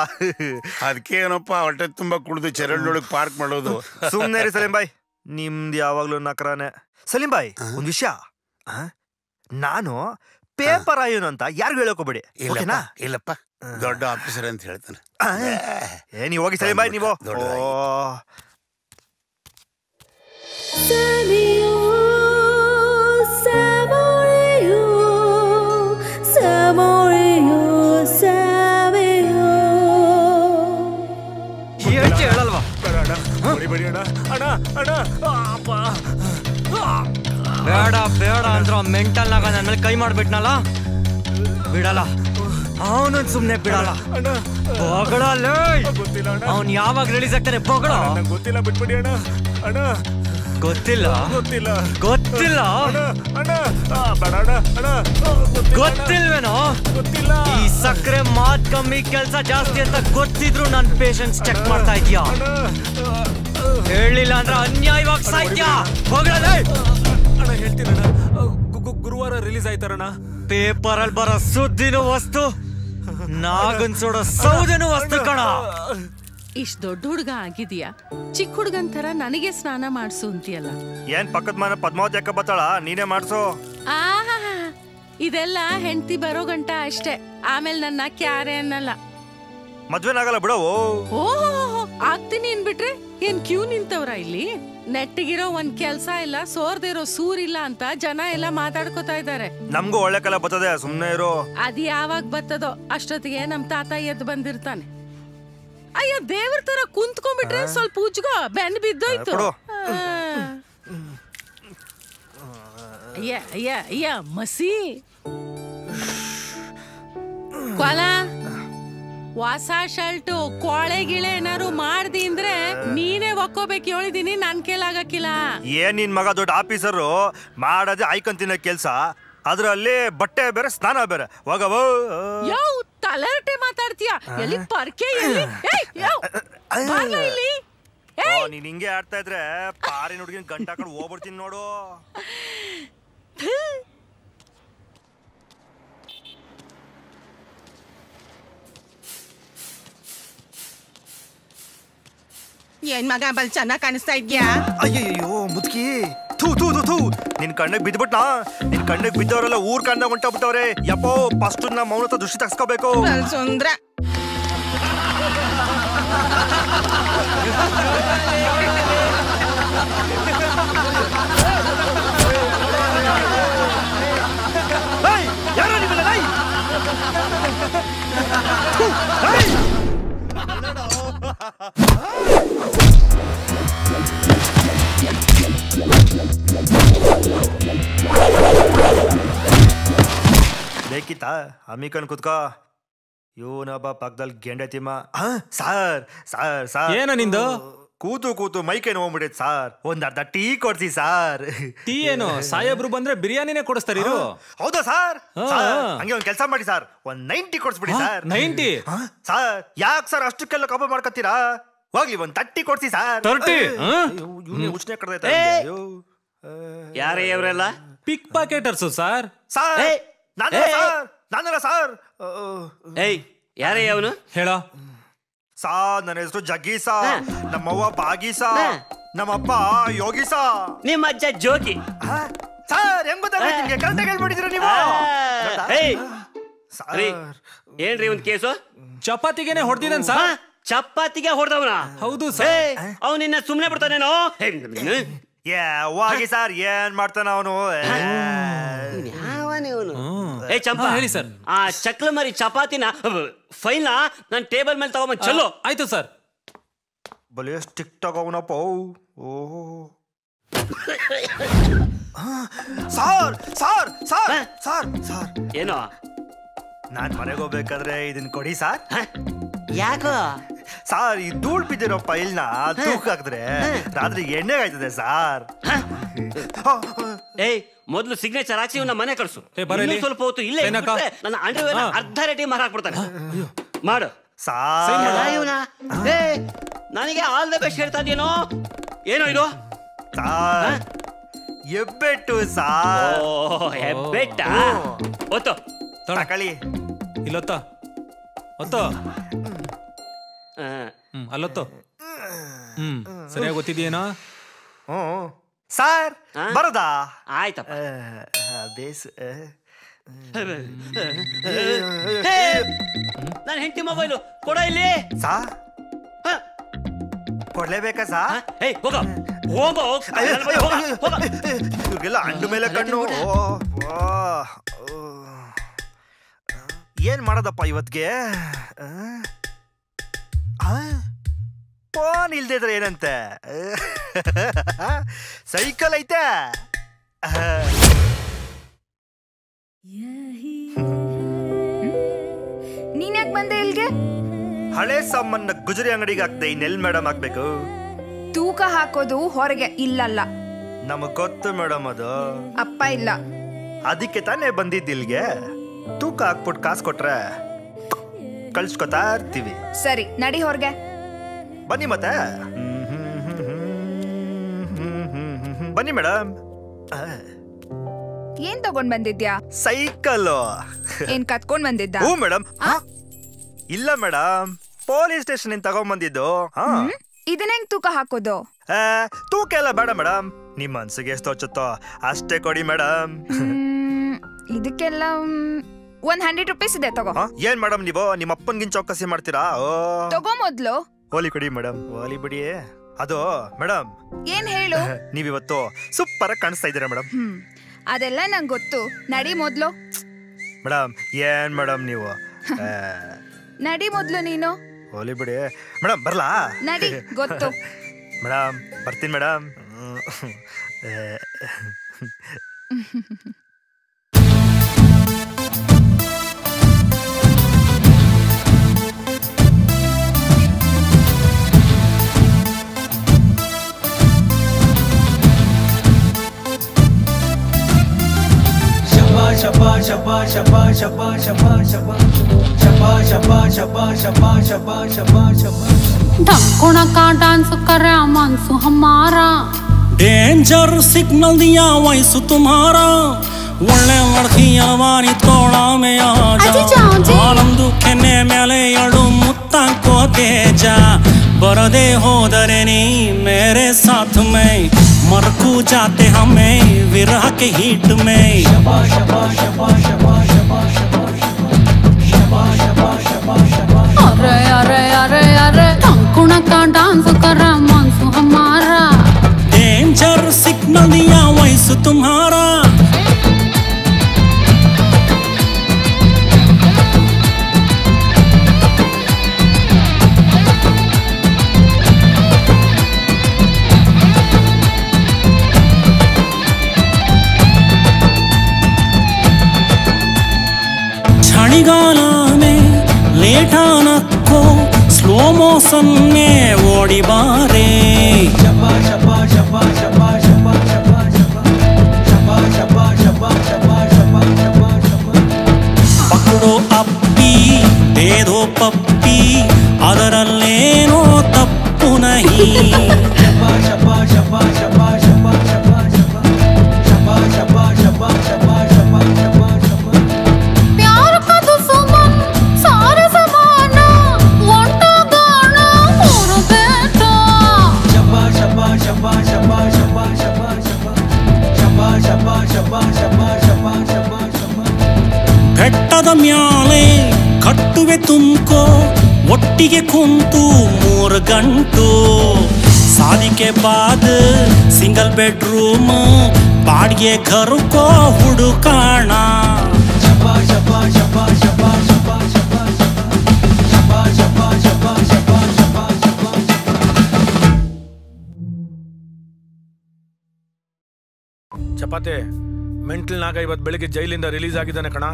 ಅದಕ್ಕೆ ಏನಪ್ಪ ಹೊಟ್ಟೆ ತುಂಬಾ ಕುಡಿದು ಚರಂಡೊಳಗೆ ಪಾರ್ಕ್ ಮಾಡೋದು. ಸುಮ್ನೆ ರೀ ಸಲೀಂ ಬಾಯ್, ನಿಮ್ದು ಯಾವಾಗ್ಲೂ ನಕರಾನೆ. ಸಲೀಂ ಬಾಯ್ ಒಂದ್ ವಿಷಯ, ನಾನು ಪೇಪರ್ ಆಯೋನು ಅಂತ ಯಾರಿಗೂ ಹೇಳೋಕೋಬೇಡಿ. ಇಲ್ಲಪ್ಪ, ದೊಡ್ಡ ಆಫೀಸರ್ ಅಂತ ಹೇಳ್ತಾನೆ. ನೀವು ಹೋಗಿ ಸಲೀಂ ಬಾಯ್. ನೀವು ಹೇಳಲ್ವಾ? ಬೇಡ ಬೇಡ ಅಂದ್ರ ಮೆಂಟಲ್ ನಾಗ ನನ್ನ ಮೇಲೆ ಕೈ ಮಾಡ್ಬಿಟ್ನಲ್ಲ, ಬಿಡಲ್ಲ. ಅವನು ಸುಮ್ನೆ ಬಿಡಲ್ಲ. ಬೊಗಳ ಅವನ್ ಯಾವಾಗ ರಿಲೀಸ್ ಆಗ್ತಾನೆ ಬೊಗಳ. ಗೊತ್ತಿಲ್ಲ, ಬಿಟ್ಬಿಡಿ ಅಣ್ಣ. ಅಣ್ಣ ಗೊತ್ತಿಲ್ಲ ಗೊತ್ತಿಲ್ಲ ಗೊತ್ತಿಲ್ವೇನೋ? ಈ ಸಕ್ಕರೆ ಮಾತ್ ಕಮ್ಮಿ ಕೆಲ್ಸ ಜಾಸ್ತಿ ಅಂತ ಗೊತ್ತಿದ್ರು ನನ್ ಪೇಷನ್ಸ್ ಚೆಕ್ ಮಾಡ್ತಾ ಇದ್ಯಾ? ಹೇಳಿಲ್ಲ ಅಂದ್ರೆ ಅನ್ಯಾಯವಾಗಿ ಸಾಯ್ತ್ಯಾ. ಹೋಗ್ಲೇ ಅಣ್ಣ, ಹೇಳ್ತೀನಣ್ಣ. ಗುರುವಾರ ರಿಲೀಸ್ ಆಯ್ತಾರಣ್ಣ. ಪೇಪರ್ ಅಲ್ಲಿ ಬರೋ ಸುದ್ದಿನೂ ವಸ್ತು, ನಾಗನ್ ಸುಡೋ ಸೌದೆನೂ ವಸ್ತು ಕಣ. ಇಷ್ಟ ದೊಡ್ಡ ಹುಡುಗ ಆಗಿದ್ಯಾ, ಚಿಕ್ಕ ಹುಡುಗನ್ ತರ ನನಗೆ ಸ್ನಾನ ಮಾಡ್ಸು ಅಂತೀಯಲ್ಲ. ಏನ್ ಪಕ್ಕದ ಮನೆ ಪದ್ಮಾವತಿ ಅಕ್ಕ ಬತ್ತಾಳ, ನೀನೇ ಮಾಡ್ಸು. ಇದೆಲ್ಲ ಹೆಂಡತಿ ಬರೋ ಗಂಟ ಅಷ್ಟೇ, ಆಮೇಲೆ ನನ್ನ ಕ್ಯಾರೆ ಅನ್ನಲ್ಲ. ಮದ್ವೆನಾಗಲ್ಲ ಬಿಡವು. ಓಹೋ, ಆಗ್ತೀನಿ ಅನ್ಬಿಟ್ರೆ ಏನ್ ಕ್ಯೂ ನಿಂತವ್ರ ಇಲ್ಲಿ? ನೆಟ್ಟಿಗಿರೋ ಒಂದ್ ಕೆಲ್ಸ ಇಲ್ಲ, ಸೋರ್ದಿರೋ ಸೂರಿಲ್ಲ ಅಂತ ಜನ ಎಲ್ಲ ಮಾತಾಡ್ಕೋತಾ ಇದಾರೆ. ನಮ್ಗೂ ಒಳ್ಳೆ ಕಾಲ ಬರ್ತದೆ, ಸುಮ್ನೆ ಇರು. ಅದ್ ಯಾವಾಗ ಬರ್ತದೋ ಅಷ್ಟೊತ್ತಿಗೆ ನಮ್ ತಾತ ಎದ್ದು ಬಂದಿರ್ತಾನೆ. ಅಯ್ಯೋ, ದೇವ್ರ ತರ ಕುಂತ್ಕೊಂಡ್ಬಿಟ್ರೆ ಸ್ವಲ್ಪ ಉಜ್ಗೋ, ಬೆನ್ ಬಿದ್ದೋಯ್ತು. ಮಸಿ ಕೊಲ ಹೊಸ ಶರ್ಟು ಕೊಳೆ ಗಿಳೆ ಏನಾರು ಮಾಡ್ದಿ ಅಂದ್ರೆ ನೀನೇ ಒಕ್ಕೋಬೇಕು ಹೇಳಿದೀನಿ ನನ್ ಕೇಳಾಗಕ್ಕಿಲ್ಲ. ಏನ್ ನಿನ್ ಮಗ ದೊಡ್ಡ ಆಫೀಸರು ಮಾಡೋದೇ ಆಯ್ಕೊಂಡ್ ತಿನ್ನೋ ಕೆಲ್ಸ, ಅದ್ರಲ್ಲಿ ಬಟ್ಟೆ ಬೇರೆ ಸ್ನಾನ ಬೇರೆ. ಹೋಗವ ಯೋ ತಲರಟೆ ಮಾತಾಡ್ತೀಯ. ಎಲ್ಲಿ ಪರ್ಕೆ ಎಲ್ಲಿ? ನೀನ್ ಹಿಂಗೆ ಆಡ್ತಾ ಇದ್ರೆ ಪಾರಿನ ಹುಡುಗಿನ ಗಂಟ ಹಾಕೊಂಡು ಹೋಗ್ಬಿಡ್ತೀನಿ ನೋಡು. ಏನ್ ಮಗ ಬಲ್ ಚೆನ್ನಾಗ್ ಕಾಣಿಸ್ತಾ ಇದ್ಯಾ? ಅಯ್ಯಯ್ಯೋ ಮುದ್ಕಿ, ಥೂ ಥೂ ಥೂ ಥೂ, ನಿನ್ ಕಣ್ಣಿಗೆ ಬಿದ್ಬಿಟ್ನಾ? ನಿನ್ ಕಣ್ಣಿಗೆ ಬಿದ್ದವರೆಲ್ಲ ಊರ್ ಕಣ್ಣ ಹೊಂಟೋಗ್ಬಿಟ್ಟವ್ರೆ. ಯಪ್ಪೋ ಫಸ್ಟ್ ನಾ ಮೌನತ ದೃಷ್ಟಿ ತಗ್ಸ್ಕೋಬೇಕು. ಸುಂದ್ರ ಯಾರೋ ನಿಮ್ಮಲ್ಲ ನಾಯಿ. ಬೇಕಿತ್ತಾ ಅಮಿಕನ್ ಕುತ್ಕೋ. ಇವನೊಬ್ಬ ಪಕ್ಕದಲ್ಲಿ Gende Timma. Sir sir sir ಏನ ನಿಂದು? ಕೂತು ಕೂತು ಮೈಕೆ ನೋಡ್ಬಿಟ್ಟೈತೆ ಸಾರ್. ಒಂದ್ ಅರ್ಧ ಟೀ ಕೊಡ್ಸಿ ಸಾರ್. ಟೀ ಏನು? ಸಾಹೇಬ್ರು ಬಂದ್ರೆ ಬಿರಿಯಾನಿನೇ ಕೊಡಿಸ್ತಾರೆ. ಹೌದಾ ಸಾರ್? ಹಂಗೆ ಒಂದ್ ಕೆಲಸ ಮಾಡಿ ಸಾರ್, ಒಂದ್ 90 ಕೊಡ್ಸ್ಬಿಡಿ ಸಾರ್. 90? ಸಾರ್ ಯಾಕೆ ಸರ್ ಅಷ್ಟಕ್ಕೆಲ್ಲ ಕಬ್ಬ ಮಾಡ್ಕೊತೀರಾ? ಹೋಗ್ಲಿ ಒಂದ್ 30 ಕೊಡ್ಸಿ ಸಾರ್. 30? ಉಷ್ಣ ಕಡ್ದೈತೆ. ಯಾರೇ ಇವರೆಲ್ಲ? ಪಿಕ್ ಪಾಕೆಟರ್ಸು ಸಾರ್. ಸಾರ್ ನಾನಲ್ಲ ಸಾರ್. ಏಯ್ ಯಾರೇ ಅವನು? ಹೇಳೋ ಸಾರ್. ನನ್ನ ಹೆಸರು ಜಗ್ಗೀಸಾ, ನಮ್ಮವ್ವ ಬಾಗೀಸಾ, ನಮ್ಮಪ್ಪ ಯೋಗಿಸಾ, ನಿಮ್ಮ ಅಜ್ಜ ಜೋಗಿ. ಸಾರ್ ಹೆಂಗ್ ಗೊತ್ತಾಗ್ತದೆ ನಿಮ್ಗೆ? ಕರೆಕ್ಟಾಗಿ ಹೇಳ್ಬಿಟ್ಟಿದ್ದೀರಾ ನೀವು. ಏನ್ರಿ ಒಂದ್ ಕೇಸು? ಚಪಾತಿಗೆನೆ ಹೊಡೆದಿದ್ದಾನೆ ಸಾರ್. ಚಪಾತಿಗೆ ಹೊಡೆದವನ? ಹೌದು ಸರ್. ಅವನಿನ್ನ ಸುಮ್ನೆ ಬಿಡ್ತಾನೇನೋ? ಹೋಗಿ ಸರ್, ಏನ್ ಮಾಡ್ತಾನ ಅವನು? ಏ ಚಂಪಾ ಹೇಳಿ ಸರ್. ಆ ಚಕ್ಲ ಮರಿ ಚಪಾತಿನ ಫೈಲ್ ನನ್ ಟೇಬಲ್ ಮೇಲೆ ತಗೊಂಬಂದ್ ಚಲೋ. ಆಯ್ತು ಸರ್. ಬಲೆ ಸ್ಟಿಕ್ ತಗೋನಪ್ಪ. ಓಹೋ sir sir sir sir sir ಏನೋ? ನಾನ್ ಮನೆಗೆ ಹೋಗ್ಬೇಕಾದ್ರೆ ಇದನ್ ಕೊಡಿ ಸಾರ್. ಯಾಕೋ ಸಾರ್? ಈ ಧೂಳ್ ಬಿದ್ದಿರೋ ಫೈಲ್ನ ತೂಕ ಹಾಕಿದ್ರೆ ರಾತ್ರಿ ಎಣ್ಣೆ ಆಯ್ತದೆ ಸಾರ್. ಏಯ್ ಮೊದ್ಲು ಸಿಗ್ನೇಚರ್ ಹಾಕಿ ಇವನ್ನ ಮನೆ ಕಳ್ಸು. ಸ್ವಲ್ಪ ಹೊತ್ತು ಇಲ್ಲೇ ನನ್ನ ಅಂಡರ್ವೇರ್ ಅರ್ಧ ರೇಟಿ ಮಾರ ಹಾಕ್ಬಿಡ್ತಾನೆ. ಮಾಡು ಸಾರ್. ನನಗೆ ಆಲ್ ದ ಬೆಸ್ಟ್ ಹೇಳ್ತಾ ಇದೇನೋ? ಏನೋ ಇದು? ಸಾರ್ ಹೆಬ್ಬೆಟ್ಟು ಸಾರ್. ಹೆಬ್ಬೆಟ್ಟ ಒತ್ತು ತಕಳಿ. ಇಲ್ಲೊತ್ತ ಒತ್ತು. ಅಲ್ಲೊತ್ತು. ಸರಿಯಾಗಿ ಗೊತ್ತಿದೆಯೇನೋ? ಸಾರ್ ಬರದಾ? ಆಯ್ತಪ್ಪ. ಬೇಸ್. ನನ್ನ ಹೆಂಡತಿ ಮೊಬೈಲು ಕೊಡ ಇಲ್ಲಿ. ಸಾ ಕೊಡ್ಲೇಬೇಕಾ ಸಾ? ಹೋಗ ಹೋಗೋ. ಇವ್ರಿಗೆಲ್ಲ ಅಂಡು ಮೇಲೆ ಕಣ್ಣು. ಏನ್ ಮಾಡೋದಪ್ಪ ಇವತ್ಗೆ? ಫೋನ್ ಇಲ್ದಿದ್ರೆ ಏನಂತೆ? ಸೈಕಲ್ ಐತೆ. ನೀನ್ ಯಾಕೆ ಬಂದೆ ಇಲ್ಗೆ? ಹಳೆ ಸಾಮಾನ ಗುಜರಿ ಅಂಗಡಿಗೆ ಹಾಕ್ದೆ, ಇನ್ನೆಲ್ ಮೇಡಮ್ ಹಾಕ್ಬೇಕು? ತೂಕ ಹಾಕೋದು ಹೊರಗೆ, ಇಲ್ಲಲ್ಲ. ನಮಗ್ ಗೊತ್ತು ಮೇಡಮ್, ಅದು ಅಪ್ಪ ಇಲ್ಲ. ಅದಕ್ಕೆ ತಾನೇ ಬಂದಿದ್ದಿಲ್ಗೆ. ತೂಕ ಹಾಕ್ಬಿಟ್ಟು ಕಾಸು ಕೊಟ್ರೆ ಕಳ್ಸ್ಕೊತಾ ಇರ್ತೀವಿ. ಸರಿ ನಡಿ ಹೊರಗೆ. ಬನ್ನಿ ಮತ್ತೆ. ಬನ್ನಿ ಮೇಡಮ್. ಏನ್ ತಗೊಂಡ್ ಬಂದಿದ್ಯಾ? ಸೈಕಲ್. ಏನ್ ಕತ್ಕೊಂಡ್ ಬಂದಿದ್ದ? ಹ್ಞೂ ಮೇಡಮ್. ಇಲ್ಲ ಮೇಡಮ್, ಪೊಲೀಸ್ ಸ್ಟೇಷನ್ ಇಂದ ತಗೊಂಡ್ ಬಂದಿದ್ದು. ಇದನ್ನ ಹೆಂಗ್ ತೂಕ ಹಾಕೋದು? ತೂಕ ಎಲ್ಲ ಬೇಡ ಮೇಡಮ್, ನಿಮ್ ಮನ್ಸಿಗೆ ಎಷ್ಟು ಹೊಚ್ಚುತ್ತೋ ಅಷ್ಟೇ ಕೊಡಿ ಮೇಡಮ್. ಇದಕ್ಕೆಲ್ಲ 100 ರೂಪೀಸ್ ಇದೆ, ತಗೋ. ಏನ್ ಮೇಡಮ್ ನೀವು ನಿಮ್ಮ ಅಪ್ಪನ್ಗಿನ್ ಚೌಕಸಿ ಮಾಡ್ತೀರಾ? ತಗೋ ಮೊದ್ಲು. ಓಲಿ ಕೊಡಿ ಮೇಡಮ್, ಓಲಿ ಬಿಡಿ. ಅದು ಮೇಡಮ್ ಏನ್ ಹೇಳು? ನೀವಿವತ್ತು ಸೂಪರ್ ಆಗಿ ಕಾಣಿಸ್ತಾ ಇದ್ದೀರಾ ಮೇಡಮ್. ಅದೆಲ್ಲ ನಂಗೆ ಗೊತ್ತು, ನಡಿ ಮೊದ್ಲು. ಮೇಡಮ್ ಏನ್ ಮೇಡಮ್ ನೀವು? ನಡಿ ಮೊದ್ಲು ನೀನು. ಓಲಿ ಬಿಡಿ ಮೇಡಮ್. ಬರ್ಲಾ? ನಡಿ, ಗೊತ್ತು. ಮೇಡಮ್ ಬರ್ತೀನಿ ಮೇಡಮ್. ढकोड़ा का डांस करे मानसू हमारा डेंजर सिग्नल दिया वैसु तुम्हारा ಒಳ್ಳೆ ಲಡ್ಕಿಯವಾನಿ ತೋಳ ಮೇ ಆನಂದು ಕೆನ್ನೆ ಮೇಲೆ ಎಳು ಮುತ್ತಾಕೋ ತೇಜ ಬರದೆ ಹೋದರೆ ನೀ ಮೇರೆ ಸಾಥ್ ಮೇ ಮರ್ಕೂ ಜಾತೆ ಹಮೇ ವಿರಹ के हीट में अरे अरे अरे अरे ढकोड़ा का डांस करे मानसू हमारा डेंजर सिग्नल दिया वैसु तुम्हारा ಚಳಿಗಾಲ में लेटा नक्को स्लो मोशन में ओडी बारे पकड़ो अप्पी दे दो पप्पी ಅದರಲ್ಲೇನೋ ತಪ್ಪು नहीं ಬೆಟ್ಟದ ಮ್ಯಾಲೆ ಕಟ್ಟುವೆ ತುಮ್ಕೋ ಒಟ್ಟಿಗೆ ಕುಂತು 3 ಗಂಟು शादी के बाद सिंगल बेडरूम बाड़िए घर को हुड़काना ಚಪಾತೆ ಮೆಂಟಲ್ ನಾಗ ಇವತ್ತು ಬೆಳಿಗ್ಗೆ ಜೈಲಿಂದ ರಿಲೀಸ್ ಆಗಿದ್ದಾನೆ ಕಣ.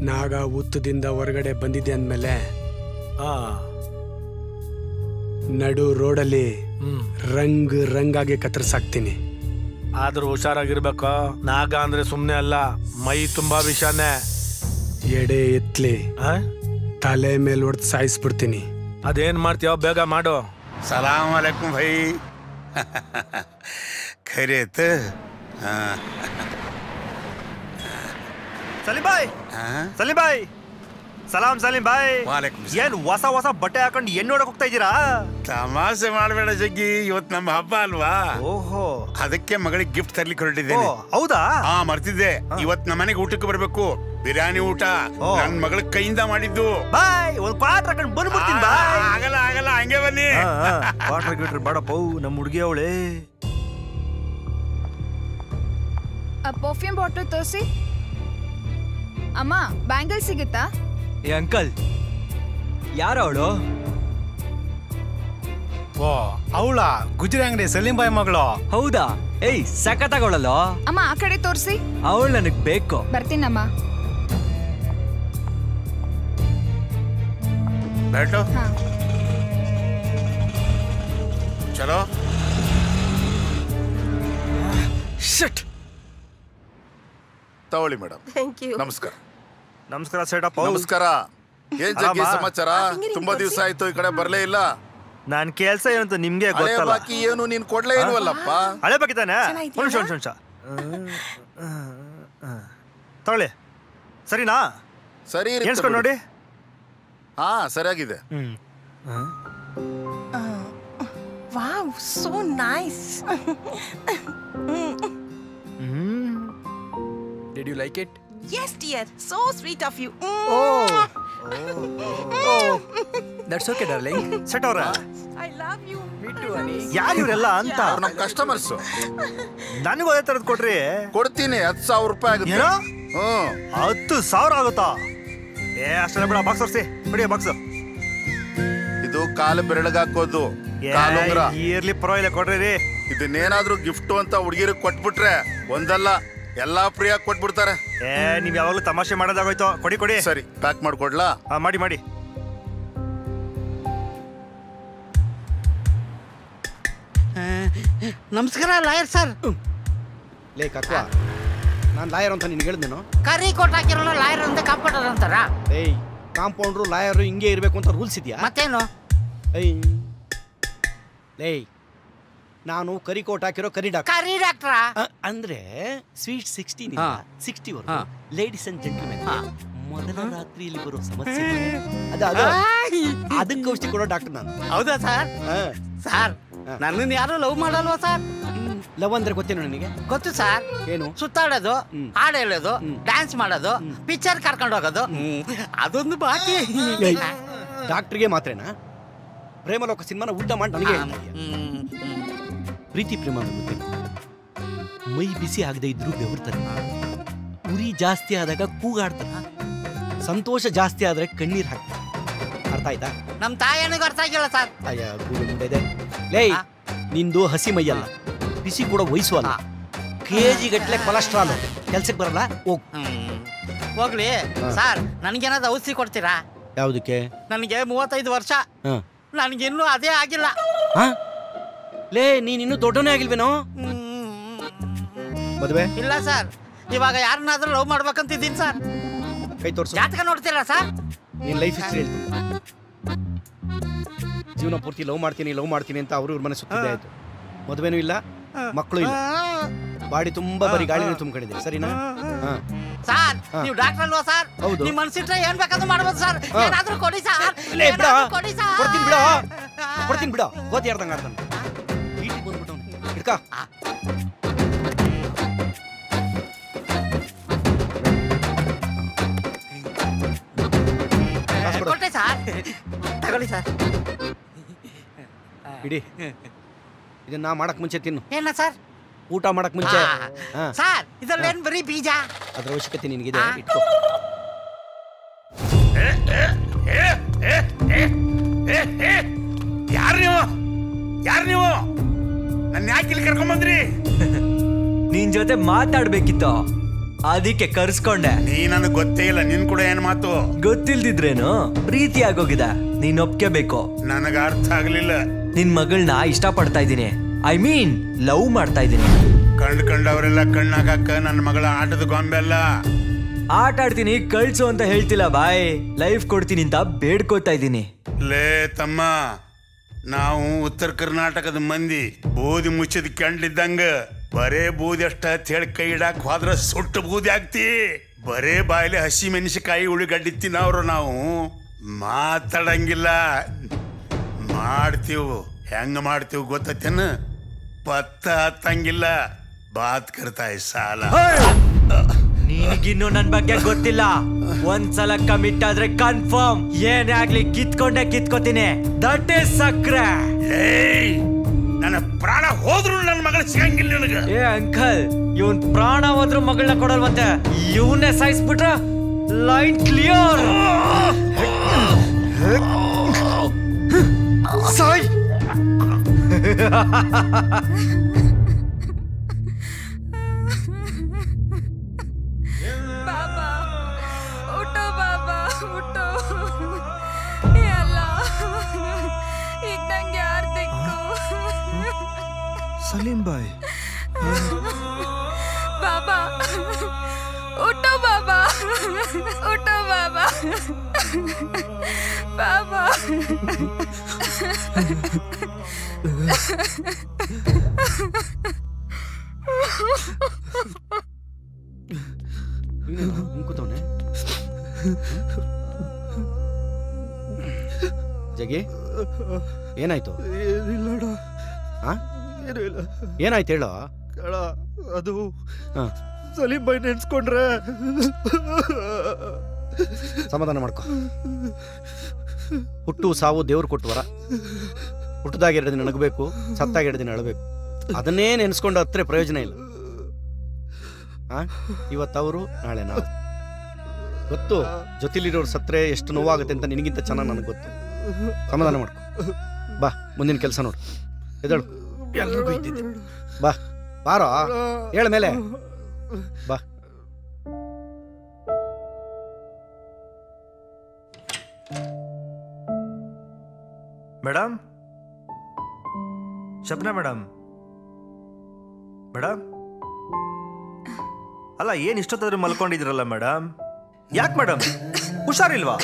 ನಾಗ ಉತ್ತದಿಂದ ಹೊರಗಡೆ ಬಂದಿದೆ ಅಂದ್ಮೇಲೆ ನಡು ರೋಡಲ್ಲಿ ರಂಗ್ ರಂಗಾಗಿ ಕತ್ತರಿಸಾಕ್ತೀನಿ. ಆದ್ರೂ ಹುಷಾರಾಗಿರ್ಬೇಕು. ನಾಗ ಅಂದ್ರೆ ಸುಮ್ನೆ ಅಲ್ಲ, ಮೈ ತುಂಬಾ ವಿಷಾನೆ. ಎಡೆ ಎತ್ಲಿ ತಲೆ ಮೇಲೆ ಹೊಡೆದು ಸಾಯಿಸ್ಬಿಡ್ತೀನಿ. ಅದೇನ್ ಮಾಡ್ತೀಯ ಬೇಗ ಮಾಡು. ಸಲಾಮ್ ಅಲೈಕುಂ ಭೈ. ಖೈರಿಯತ್. ಸಲೀಂ ಬಾಯ್, ಸಲೀಂ ಬಾಯ್, ಸಲಾಂ ಸಲೀಂ ಬಾಯ್. ಏನ್ ಹೊಸ ಹೊಸ ಬಟ್ಟೆ ಹಾಕೊಂಡು ಎಣ್ಣೆ ನೋಡಕ್ ಹೋಗ್ತಾ ಇದ್ದೀರಾ? ತಮಾಷೆ ಮಾಡಬೇಡ ಜಗ್ಗಿ, ಇವತ್ತು ನಮ್ಮ ಹಬ್ಬ ಅಲ್ವಾ. ಓಹೋ, ಅದಕ್ಕೆ ಮಗಳಿಗೆ ಗಿಫ್ಟ್ ತರ್ಲಿಕ್ಕೆ ಹೊರಟಿದ್ದೇನೆ. ಹೌದಾ? ಮರ್ತಿದ್ದೆ, ಇವತ್ತು ನಮ್ಮ ಮನೆಗೆ ಊಟಕ್ಕೆ ಬರ್ಬೇಕು. ಬಿರಿಯಾನಿ ಊಟ ನನ್ ಮಗಳ ಕೈಯಿಂದ ಮಾಡಿದ್ದು. ಬಾಯ್, ಒಂದ್ ಕ್ವಾರ್ಟರ್ ಹಾಕೊಂಡು ಬಂದ್ಬಿಡ್ತೀನಿ. ಬಾಯ್, ಆಗಲ್ಲ ಆಗಲ್ಲ, ಹಂಗೆ ಬನ್ನಿ. ಕ್ವಾರ್ಟರ್ ಗಿಟ್ರ್ ಬೇಡಪ್ಪ, ನಮ್ಮ ಹುಡುಗಿ ಅವಳೆ. ಪರ್ಫ್ಯೂಮ್ ಬಾಟಲ್ ತೋರಿಸಿ. ಅಮ್ಮ, ಬ್ಯಾಂಗಲ್ ಸಿಗುತ್ತಾ? ಏ ಅಂಕಲ್, ಯಾರು ಅವಳು? ಓ, ಅವಳ ಗುಜರಿ ಅಂಗಡಿ ಸಲೀಂ ಬಾಯ್ ಮಗಳು. ಹೌದಾ? ಏಯ್, ಸಖತ್ತಾಗವಳಲ್ಲ. ಅಮ್ಮ, ಆ ಕಡೆ ತೋರಿಸಿ. ಅವಳು ನನಗ್ ಬೇಕು. ಬರ್ತೀನಮ್ಮ. बैठो, चलो. ಶಿಟ್. ತಗೊಳ್ಳಿ ಮೇಡಮ್. Thank you. ನಮಸ್ಕಾರ. ನಮಸ್ಕಾರ ಸೇಟಪ್ಪ. ನಮಸ್ಕಾರ. ಏನ್ ಜಗ್ಗಿ ಸಮಾಚಾರ? ತುಂಬಾ ದಿವಸ ಆಯ್ತು, ಈ ಕಡೆ ಬರ್ಲೇ ಇಲ್ಲ. ನಾನ್ ಕೆಲ್ಸ ಏನಂತ ನಿಮ್ಗೆ ಹಳೆ ಗೊತ್ತಲ್ಲ. ಬಾಕಿ ಏನು ನೀನ್ ಕೊಡ್ಲೇ ಇಲ್ವಲ್ಲಪ್ಪ? ಹಳೆ ಬಾಕಿ ತಾನೆ? ನಿಮಿಷ ತಗೊಳ್ಳಿ. ಸರಿನಾ? ಸರಿ, ಎಣಿಸ್ಕೊಂಡು ನೋಡಿ. ಹಾ, ಸರಿಯಾಗಿದೆ. Wow, so nice. Did you like it? Yes dear, so sweet of you. That's okay darling. Set ಅವ್ರೆ, I love you. Me too honey. ಯಾರು ಇವರೆಲ್ಲ ಅಂತ? ಅವ್ರು ನಮ್ಮ ಕಸ್ಟಮರ್ಸ್. ನನಗೂ ಅದೇ ತರದ್ ಕೊಡ್ರಿ. ಕೊಡ್ತೀನಿ. 10,000 ರೂಪಾಯಿ ಆಗುತ್ತೆ. 10,000 ಆಗುತ್ತಾ? ಅಷ್ಟೆಲ್ಲ ಬಿಡ. ಬಾಕ್ಸ್ ತೋರಿಸಿ, ಬಿಡಿ ಬಾಕ್ಸ್. ಇದು ಕಾಲು ಬೆರಳಿಗೆ ಹಾಕೋದು ಕಾಲುಂಗ್ರ. ಇರ್ಲಿ, ಪರವಾಗಿಲ್ಲ, ಕೊಡ್ರಿ. ಇದನ್ನೇನಾದ್ರೂ ಗಿಫ್ಟ್ ಅಂತ ಹುಡುಗಿರಿಗೆ ಕೊಟ್ಬಿಟ್ರೆ ಒಂದಲ್ಲ ಎಲ್ಲಾ ಫ್ರೀಯಾಗಿ ಕೊಟ್ಬಿಡ್ತಾರೆ. ನೀವ್ ಯಾವಾಗ್ಲೂ ತಮಾಷೆ ಮಾಡೋದಾಗೋಯ್ತು. ಕೊಡಿ ಕೊಡಿ. ಸರಿ, ಪ್ಯಾಕ್ ಮಾಡ್ಕೊಡ್ಲಾ? ಮಾಡಿ ಮಾಡಿ. ನಮಸ್ಕಾರ ಲಾಯರ್ ಸರ್. ಲೇ ಕಕ್ವಾ, ನಾನು ಲಾಯರ್ ಅಂತ ನಿನ್ಗೆ ಹೇಳಿದ್ನೇನು? ಕರಿ ಕೋಟ್ ಹಾಕಿರೋಲ್ಲ ಲಾಯರ್ ಅಂತ ಕಾಂಪೌಂಡರ್ ಅಂತಾರ? ಏಯ್, ಕಾಂಪೌಂಡ್ರು ಲಾಯರು ಹಿಂಗೆ ಇರಬೇಕು ಅಂತ ರೂಲ್ಸ್ ಇದೆಯಾ? ಮತ್ತೇನು? ಏಯ್, ನಾನು ಕರಿ ಕೋಟ್ ಹಾಕಿರೋ ಕರಿ ಡಾಕ್ಟರ್ ಅಂದ್ರೆ ಸ್ವೀಟ್ 16 60 ಲೇಡೀಸ್ ಅಂಡ್ ಜೆಂಟಲ್ಮೆನ್ ಮೊದಲ ರಾತ್ರಿಯಲ್ಲಿ ಬರೋ ಸಮಸ್ಯೆ ಅದಕ್ಕೆ ಔಷಧಿ ಕೊಡೋ ಡಾಕ್ಟರ್ ನಾನು. ಹೌದಾ ಸರ್? ಸರ್ ನನ್ನನ್ನು ಯಾರು ಲವ್ ಮಾಡಲ್ವಾ ಸರ್? ಲವ್ ಅಂದ್ರೆ ಗೊತ್ತೇನು ನನಗೆ? ಗೊತ್ತು ಸರ್. ಏನು? ಸುತ್ತಾಡೋದು, ಹಾಡು ಹೇಳೋದು, ಡ್ಯಾನ್ಸ್ ಮಾಡೋದು, ಪಿಕ್ಚರ್ ಕರ್ಕೊಂಡು ಹೋಗೋದು, ಅದೊಂದು ಬಾಕಿ. ಡಾಕ್ಟರ್ಗೆ ಮಾತ್ರೇನಾ? ಪ್ರೇಮಲೋಕ ಸಿನಿಮಾನ ಊಟ ಮಾಡಿ ನನಗೆ ಪ್ರೀತಿ ಪ್ರೇಮ ಗೊತ್ತೇನು? ಮೈ ಬಿಸಿ ಆಗದೆ ಇದ್ರು ಬೆವರ್ತಾರೆ, ಉರಿ ಜಾಸ್ತಿ ಆದಾಗ ಕೂಗಾಡ್ತಾರೆ, ಸಂತೋಷ ಜಾಸ್ತಿ ಆದ್ರೆ ಕಣ್ಣೀರ್ ಹಾಕ್ತಾರೆ. ಅರ್ಥ ಆಯ್ತಾ? ನಮ್ ತಾಯಿನಿಗೂ ಅರ್ಥ ಆಗಿಲ್ಲ ಸರ್. ಅಯ್ಯ ಇದೆ ಲೇ, ನಿಂದು ಹಸಿ ಮೈಯಲ್ಲ, ಬಿಸಿ ಕೂಡ ವಯಸ್ಸು ಅಲ್ಲ, ಕೆಜಿ ಗಟ್ಲೆ ಕೊಲೆಸ್ಟ್ರಾಲ್. ಕೆಲ್ಸಕ್ಕೆ ಬರಲ್ಲ, ಹೋಗ್ಲಿ ಸರ್. ನನಗೇನಾದ್ರು ಔಷಧಿ ಕೊಡ್ತೀರಾ? ಯಾವುದಕ್ಕೆ? ನನಗೆ 35 ವರ್ಷ, ನನಗಿನ್ನೂ ಅದೇ ಆಗಿಲ್ಲ. ಲೇ, ನೀನಿನ್ನೂ ದೊಡ್ಡನೇ ಆಗಿಲ್ವೇನೋ? ಮದುವೆ ಇಲ್ಲ ಸರ್. ಇವಾಗ ಯಾರನ್ನಾದ್ರೂ ಲವ್ ಮಾಡ್ಬೇಕಂತಿದ್ದೀನಿ ಸರ್. ಕೈ ತೋರ್ಸು. ಜಾತಕ ನೋಡ್ತೀರಾ ಸರ್? ನೀನ್ ಲೈಫ್ ಹಿಸ್ಟ್ರಿ ಹೇಳ್ತೀನಿ. ಜೀವನ ಪೂರ್ತಿ ಲವ್ ಮಾಡ್ತೀನಿ ಅಂತ ಅವ್ರ ಮನೆ ಸುತ್ತಿದ್ದೆ ಆಯ್ತು. ಮದುವೆನೂ ಇಲ್ಲ, ಮಕ್ಕಳು ಇಲ್ಲ, ಬಾಡಿ ತುಂಬಾ ಬರೀ ಗಾಳಿನೂ ತುಂಬಿಕೊಂಡಿದೆ. ಸರಿನಾ? ಸರ್ ನೀವು ಡಾಕ್ಟರ್ ಅಲ್ವಾ ಸರ್? ಹೌದು. ನಿಮ್ಮ ಮನಸ್ಸಿಟ್ರೆ ಏನ್ ಬೇಕಾದ್ರೂ ಮಾಡ್ಬೋದು ಸರ್. ಏನಾದ್ರೂ ಕೊಡಿ ಸರ್. ಕೊಡಿ ಸರ್. ಕೊಡ್ತೀನಿ ಬಿಡ. ಗೊತ್ತಿ ಯಾರ್ದಂಗ ಆಡ್ತಾನೆ. ಈಟಿಗೆ ಬಂದ್ಬಿಟ್ಟು ಹಿಡ್ಕ. ಕೊಟ್ಟೆ ಸರ್. ತಗೊಳ್ಳಿ ಸರ್. ಇಡಿ. ಇದನ್ನ ಮಾಡಕ್ ಮುಂಚೆ ತಿನ್ನು. ಏನ ಸರ್? ಊಟ ಮಾಡಕ್ ಮುಂಚೆ. ಸರ್ ಇದರಲ್ಲೇನು ಬರೀ ಬೀಜ? ಅದ್ರ ಅವಶ್ಯಕತೆ ನಿನಗಿದೆ, ಇಟ್ಕೋ. ಯಾರು ನೀವು? ನನ್ನ ಯಾಕೆ ಇಲ್ಲಿ ಕರ್ಕೊಂಡ್ ನಿನ್ ಜೊತೆ ಮಾತಾಡ್ಬೇಕಿತ್ತು, ಅದಕ್ಕೆ ಕರ್ಸ್ಕೊಂಡೆ. ನೀ ನನಗೆ ಗೊತ್ತೇ ಇಲ್ಲ, ನಿನ್ ಕೂಡ ಏನ್ ಮಾತು ಗೊತ್ತಿಲ್ದಿದ್ರೇನು? ಪ್ರೀತಿ ಆಗೋಗಿದ, ನೀನ್ ಒಪ್ಕೋಬೇಕು. ನನಗ ಅರ್ಥ ಆಗ್ಲಿಲ್ಲ. ನಿನ್ ಮಗಳನ್ನ ಇಷ್ಟ ಪಡ್ತಾ ಇದ್ದೀನಿ, ಐ ಮೀನ್ ಲವ್ ಮಾಡ್ತಾ ಇದ್ದೀನಿ. ಕಂಡವರೆಲ್ಲ ಕಣ್ಣಾಗಕ್ಕ ನನ್ನ ಮಗಳ ಆಟದ ಗೊಂಬೆ ಅಲ್ಲ. ಆಟ ಆಡ್ತೀನಿ ಕಳ್ಸು ಅಂತ ಹೇಳ್ತಿಲ್ಲ ಬಾಯ್, ಲೈಫ್ ಕೊಡ್ತೀನಿ ಅಂತ ಬೇಡ್ಕೋತಾ ಇದ್ದೀನಿ. ಲೇ ತಮ್ಮ, ನಾವು ಉತ್ತರ ಕರ್ನಾಟಕದ ಮಂದಿ ಬೂದಿ ಮುಚ್ಚಿದ ಕೆಂಡ್ಲಿದ್ದಂಗ ಬರೇ ಬೂದಿ ಅಷ್ಟ ಹೇಳಿ ಕೈ ಇಡಾಕ್ ಹೋದ್ರ ಸುಟ್ಟು ಬೂದಿ ಆಗ್ತಿ. ಬರೇ ಬಾಯಲ್ಲಿ ಹಸಿ ಮೆಣಸಿನಕಾಯಿ ಉಳಿಗಡ್ಡಿ ತಿನ್ನವ್ರು ನಾವು. ಮಾತಾಡಂಗಿಲ್ಲ, ಮಾಡ್ತೀವ್. ಹೆಂಗ ಮಾಡ್ತೀವ್ ಗೊತ್ತೇನು? ಪತ್ತ ಹತ್ತಂಗಿಲ್ಲ, ಬಾತ್ ಕರ್ತಾಯ ಸಾಲ. ನಿನಗಿನ್ನು ನನ್ ಬಗ್ಗೆ ಗೊತ್ತಿಲ್ಲ. ಒಂದ್ಸಲ ಕಮಿಟ್ ಆದ್ರೆ ಕನ್ಫರ್ಮ್, ಏನೇ ಆಗ್ಲಿ ಕಿತ್ಕೊಂಡೆ ಕಿತ್ಕೋತೀನಿ. ದಟ್ ಇಸ್ ಸಕ್ರೆ. ನನ್ನ ಪ್ರಾಣ ಹೋದ್ರು ನನ್ನ ಮಗಳ ಸಿಗಂಗಿಲ್ಲ ನನಗ. ಏ ಅಂಕಲ್, ಇವನ್ ಪ್ರಾಣ ಹೋದ್ರು ಮಗಳನ್ನ ಕೊಡಲ್ವಂತೆ. ಇವನ್ನೇ ಸಾಯಿಸ್ಬಿಟ್ರ ಲೈನ್ ಕ್ಲಿಯರ್. ಸಾಯ್. सलीम भाई बाबा उठो बाबा उठो बाबा बाबा ಜಗಿ ಏನಾಯ್ತು? ಏನಾಯ್ತು ಹೇಳೋ? ಅದು ಸಲೀಂ ಬಾಯ್ ನೆನ್ಸ್ಕೊಂಡ್ರೆ ಸಮಾಧಾನ ಮಾಡ್ಕೊ. ಹುಟ್ಟು ಸಾವು ದೇವ್ರು ಕೊಟ್ಟವರ. ಹುಟ್ಟದಾಗ 2 ದಿನ ನಗಬೇಕು, ಸತ್ತಾಗ 2 ದಿನ ಅಳಬೇಕು. ಅದನ್ನೇ ನೆನ್ಸ್ಕೊಂಡು ಹತ್ರ ಪ್ರಯೋಜನ ಇಲ್ಲ. ಇವತ್ತವರು ನಾಳೆ ನಾವು. ಗೊತ್ತು, ಜೊತೆಲಿರೋರು ಸತ್ರೆ ಎಷ್ಟು ನೋವಾಗುತ್ತೆ ಅಂತ ನಿನಗಿಂತ ಚೆನ್ನಾಗಿ ನನಗೆ ಗೊತ್ತು. ಸಮಾಧಾನ ಮಾಡ್ಕೊ. ಬಾ, ಮುಂದಿನ ಕೆಲಸ ನೋಡು. ಎದಳು, ಎಲ್ರಿಗೂ ಇದ್ದಿದ್ದೆ. ಬಾ ಬಾರೋ, ಹೇಳ ಮೇಲೆ ಬಾ. ಮೇಡಮ್, ಶಬ್ನಾ ಮೇಡಮ್, ಮೇಡಮ್ ಅಲ್ಲ ಏನ್ ಇಷ್ಟೊತ್ತಾದ್ರೂ ಮಲ್ಕೊಂಡಿದ್ರಲ್ಲ ಮೇಡಮ್? ಯಾಕೆ ಮೇಡಮ್ ಹುಷಾರಿಲ್ವಾ?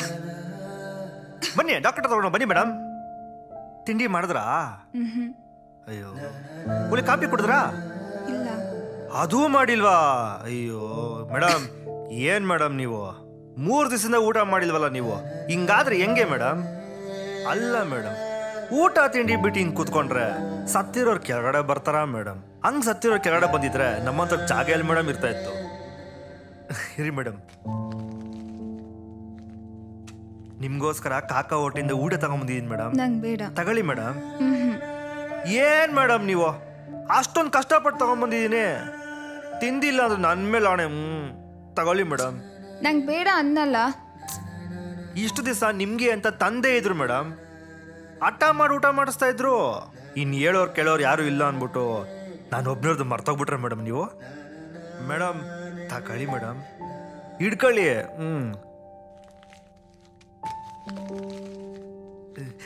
ಬನ್ನಿ ಡಾಕ್ಟರ್ ತಗೊಂಡು ಬನ್ನಿ ಮೇಡಮ್. ತಿಂಡಿ ಮಾಡಿದ್ರಾ? ಅಯ್ಯೋ ಒಳ್ಳೆ ಕಾಫಿ ಕುಡಿದ್ರಾ? ಅದೂ ಮಾಡಿಲ್ವಾ? ಅಯ್ಯೋ ಮೇಡಮ್ ಏನ್ ಮೇಡಮ್ ನೀವು 3 ದಿವಸದಿಂದ ಊಟ ಮಾಡಿಲ್ವಲ್ಲ ನೀವು? ಹಿಂಗಾದ್ರೆ ಹೆಂಗೆ ಮೇಡಮ್? ಅಲ್ಲ ಮೇಡಮ್, ಊಟ ತಿಂಡಿ ಬಿಟ್ಟು ಹಿಂಗ್ ಕೂತ್ಕೊಂಡ್ರೆ ಸತ್ತಿರೋರ್ ಕೆಳಗಡೆ ಬರ್ತಾರ ಮೇಡಮ್? ಹಂಗ್ ಸತ್ತಿರೋರ್ ಕೆಳಗಡೆ ಬಂದಿದ್ರೆ ನಮ್ಮಂತ ಜಾಗ ಎಲ್ಲಿ ಮೇಡಮ್ ಇರ್ತಾ ಇತ್ತು? ಇರಿ ಮೇಡಮ್, ನಿಮ್ಗೋಸ್ಕರ ಕಾಕಾ ಹೋಟೆಲಿಂದ ಊಟ ತಗೊಂಡ್ಬಂದಿದ್ದೀನಿ ಮೇಡಮ್. ನಂಗೆ ಬೇಡ. ತಗೊಳ್ಳಿ ಮೇಡಮ್. ಏನ್ ಮೇಡಮ್ ನೀವು ಅಷ್ಟೊಂದು ಕಷ್ಟಪಟ್ಟು ತಗೊಂಡ್ಬಂದಿದ್ದೀನಿ, ತಿಂದಿಲ್ಲ ಅಂದ್ರೆ ನನ್ನ ಮೇಲೆ ಆಣೆ. ತಗೊಳ್ಳಿ ಮೇಡಮ್. ನಂಗೆ ಬೇಡ ಅನ್ನಲ್ಲ. ಇಷ್ಟು ದಿವಸ ನಿಮ್ಗೆ ಅಂತ ತಂದೆ ಇದ್ರು ಮೇಡಮ್, ಹಠ ಮಾಡಿ ಊಟ ಮಾಡಿಸ್ತಾ ಇದ್ರು. ಇನ್ ಹೇಳೋರು ಕೇಳೋರು ಯಾರು ಇಲ್ಲ ಅನ್ಬಿಟ್ಟು ನಾನು ಒಬ್ನವ್ರದ್ದು ಮರ್ತೋಗ್ಬಿಟ್ರೆ ಮೇಡಮ್ ನೀವು? ಮೇಡಮ್ ತಗೊಳ್ಳಿ ಮೇಡಮ್, ಹಿಡ್ಕೊಳ್ಳಿ.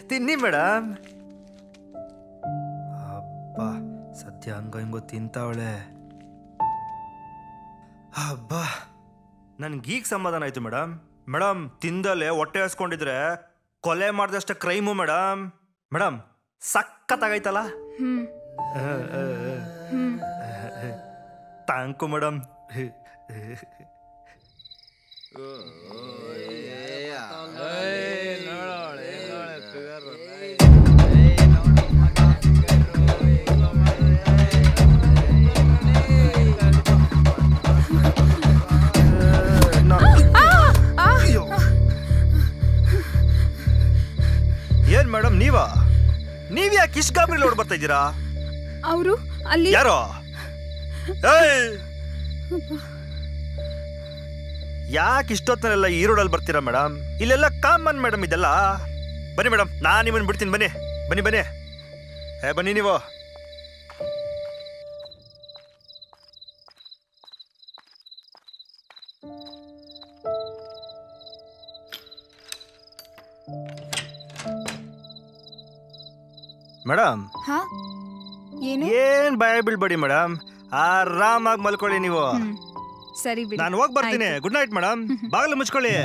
ತಿನ್ನಿ ಮೇಡಮ್. ಅಪ್ಪ ಸದ್ಯ ಹಂಗ ಹಿಂಗೋ ತಿಂತಾವಳೆ. ಹಬ್ಬಾ ನನ್ಗೀಗ ಸಮಾಧಾನ ಆಯ್ತು ಮೇಡಮ್. ಮೇಡಮ್ ತಿಂದಲೆ ಹೊಟ್ಟೆ ಹಸ್ಕೊಂಡಿದ್ರೆ ಕೊಲೆ ಮಾಡಿದಷ್ಟೇ ಕ್ರೈಮು ಮೇಡಮ್. ಮೇಡಮ್ ಸಖತ್ತಾಗೈತಲ್ಲ? Thank you madam. ಏನ್ ಮೇಡಮ್ ನೀವ್ ಯಾಕೆ ಇಷ್ಟು ಗಾಬರಿಲಿ ಓಡ್ ಬರ್ತಾ ಇದ್ದೀರಾ? ಅವರು ಅಲ್ಲಿ ಯಾರೋ? ಯಾಕೆ ಇಷ್ಟೊತ್ತನೆಲ್ಲ ಈ ರೋಡಲ್ಲಿ ಬರ್ತೀರಾ ಮೇಡಮ್? ಇಲ್ಲೆಲ್ಲ ಕಾಮನ್ ಮೇಡಮ್ ಇದೆಲ್ಲ. ಬನ್ನಿ ಮೇಡಮ್, ನಾನು ನಿಮ್ಮನ್ನು ಬಿಡ್ತೀನಿ. ಬನ್ನಿ ಬನ್ನಿ ಬನ್ನಿ. ಬನ್ನಿ ನೀವು. ಮೇಡಮ್ ಏನ್ ಭಯ ಬೀಳ್ಬೇಡಿ ಮೇಡಮ್, ಆರಾಮಾಗಿ ಮಲ್ಕೊಳ್ಳಿ ನೀವು. ಸರಿ ಬಿಡಿ, ನಾನು ಹೋಗಿ ಬರ್ತೀನಿ. Good night madam. ಬಾಗಿಲು ಮುಚ್ಕೊಳ್ಳಿ.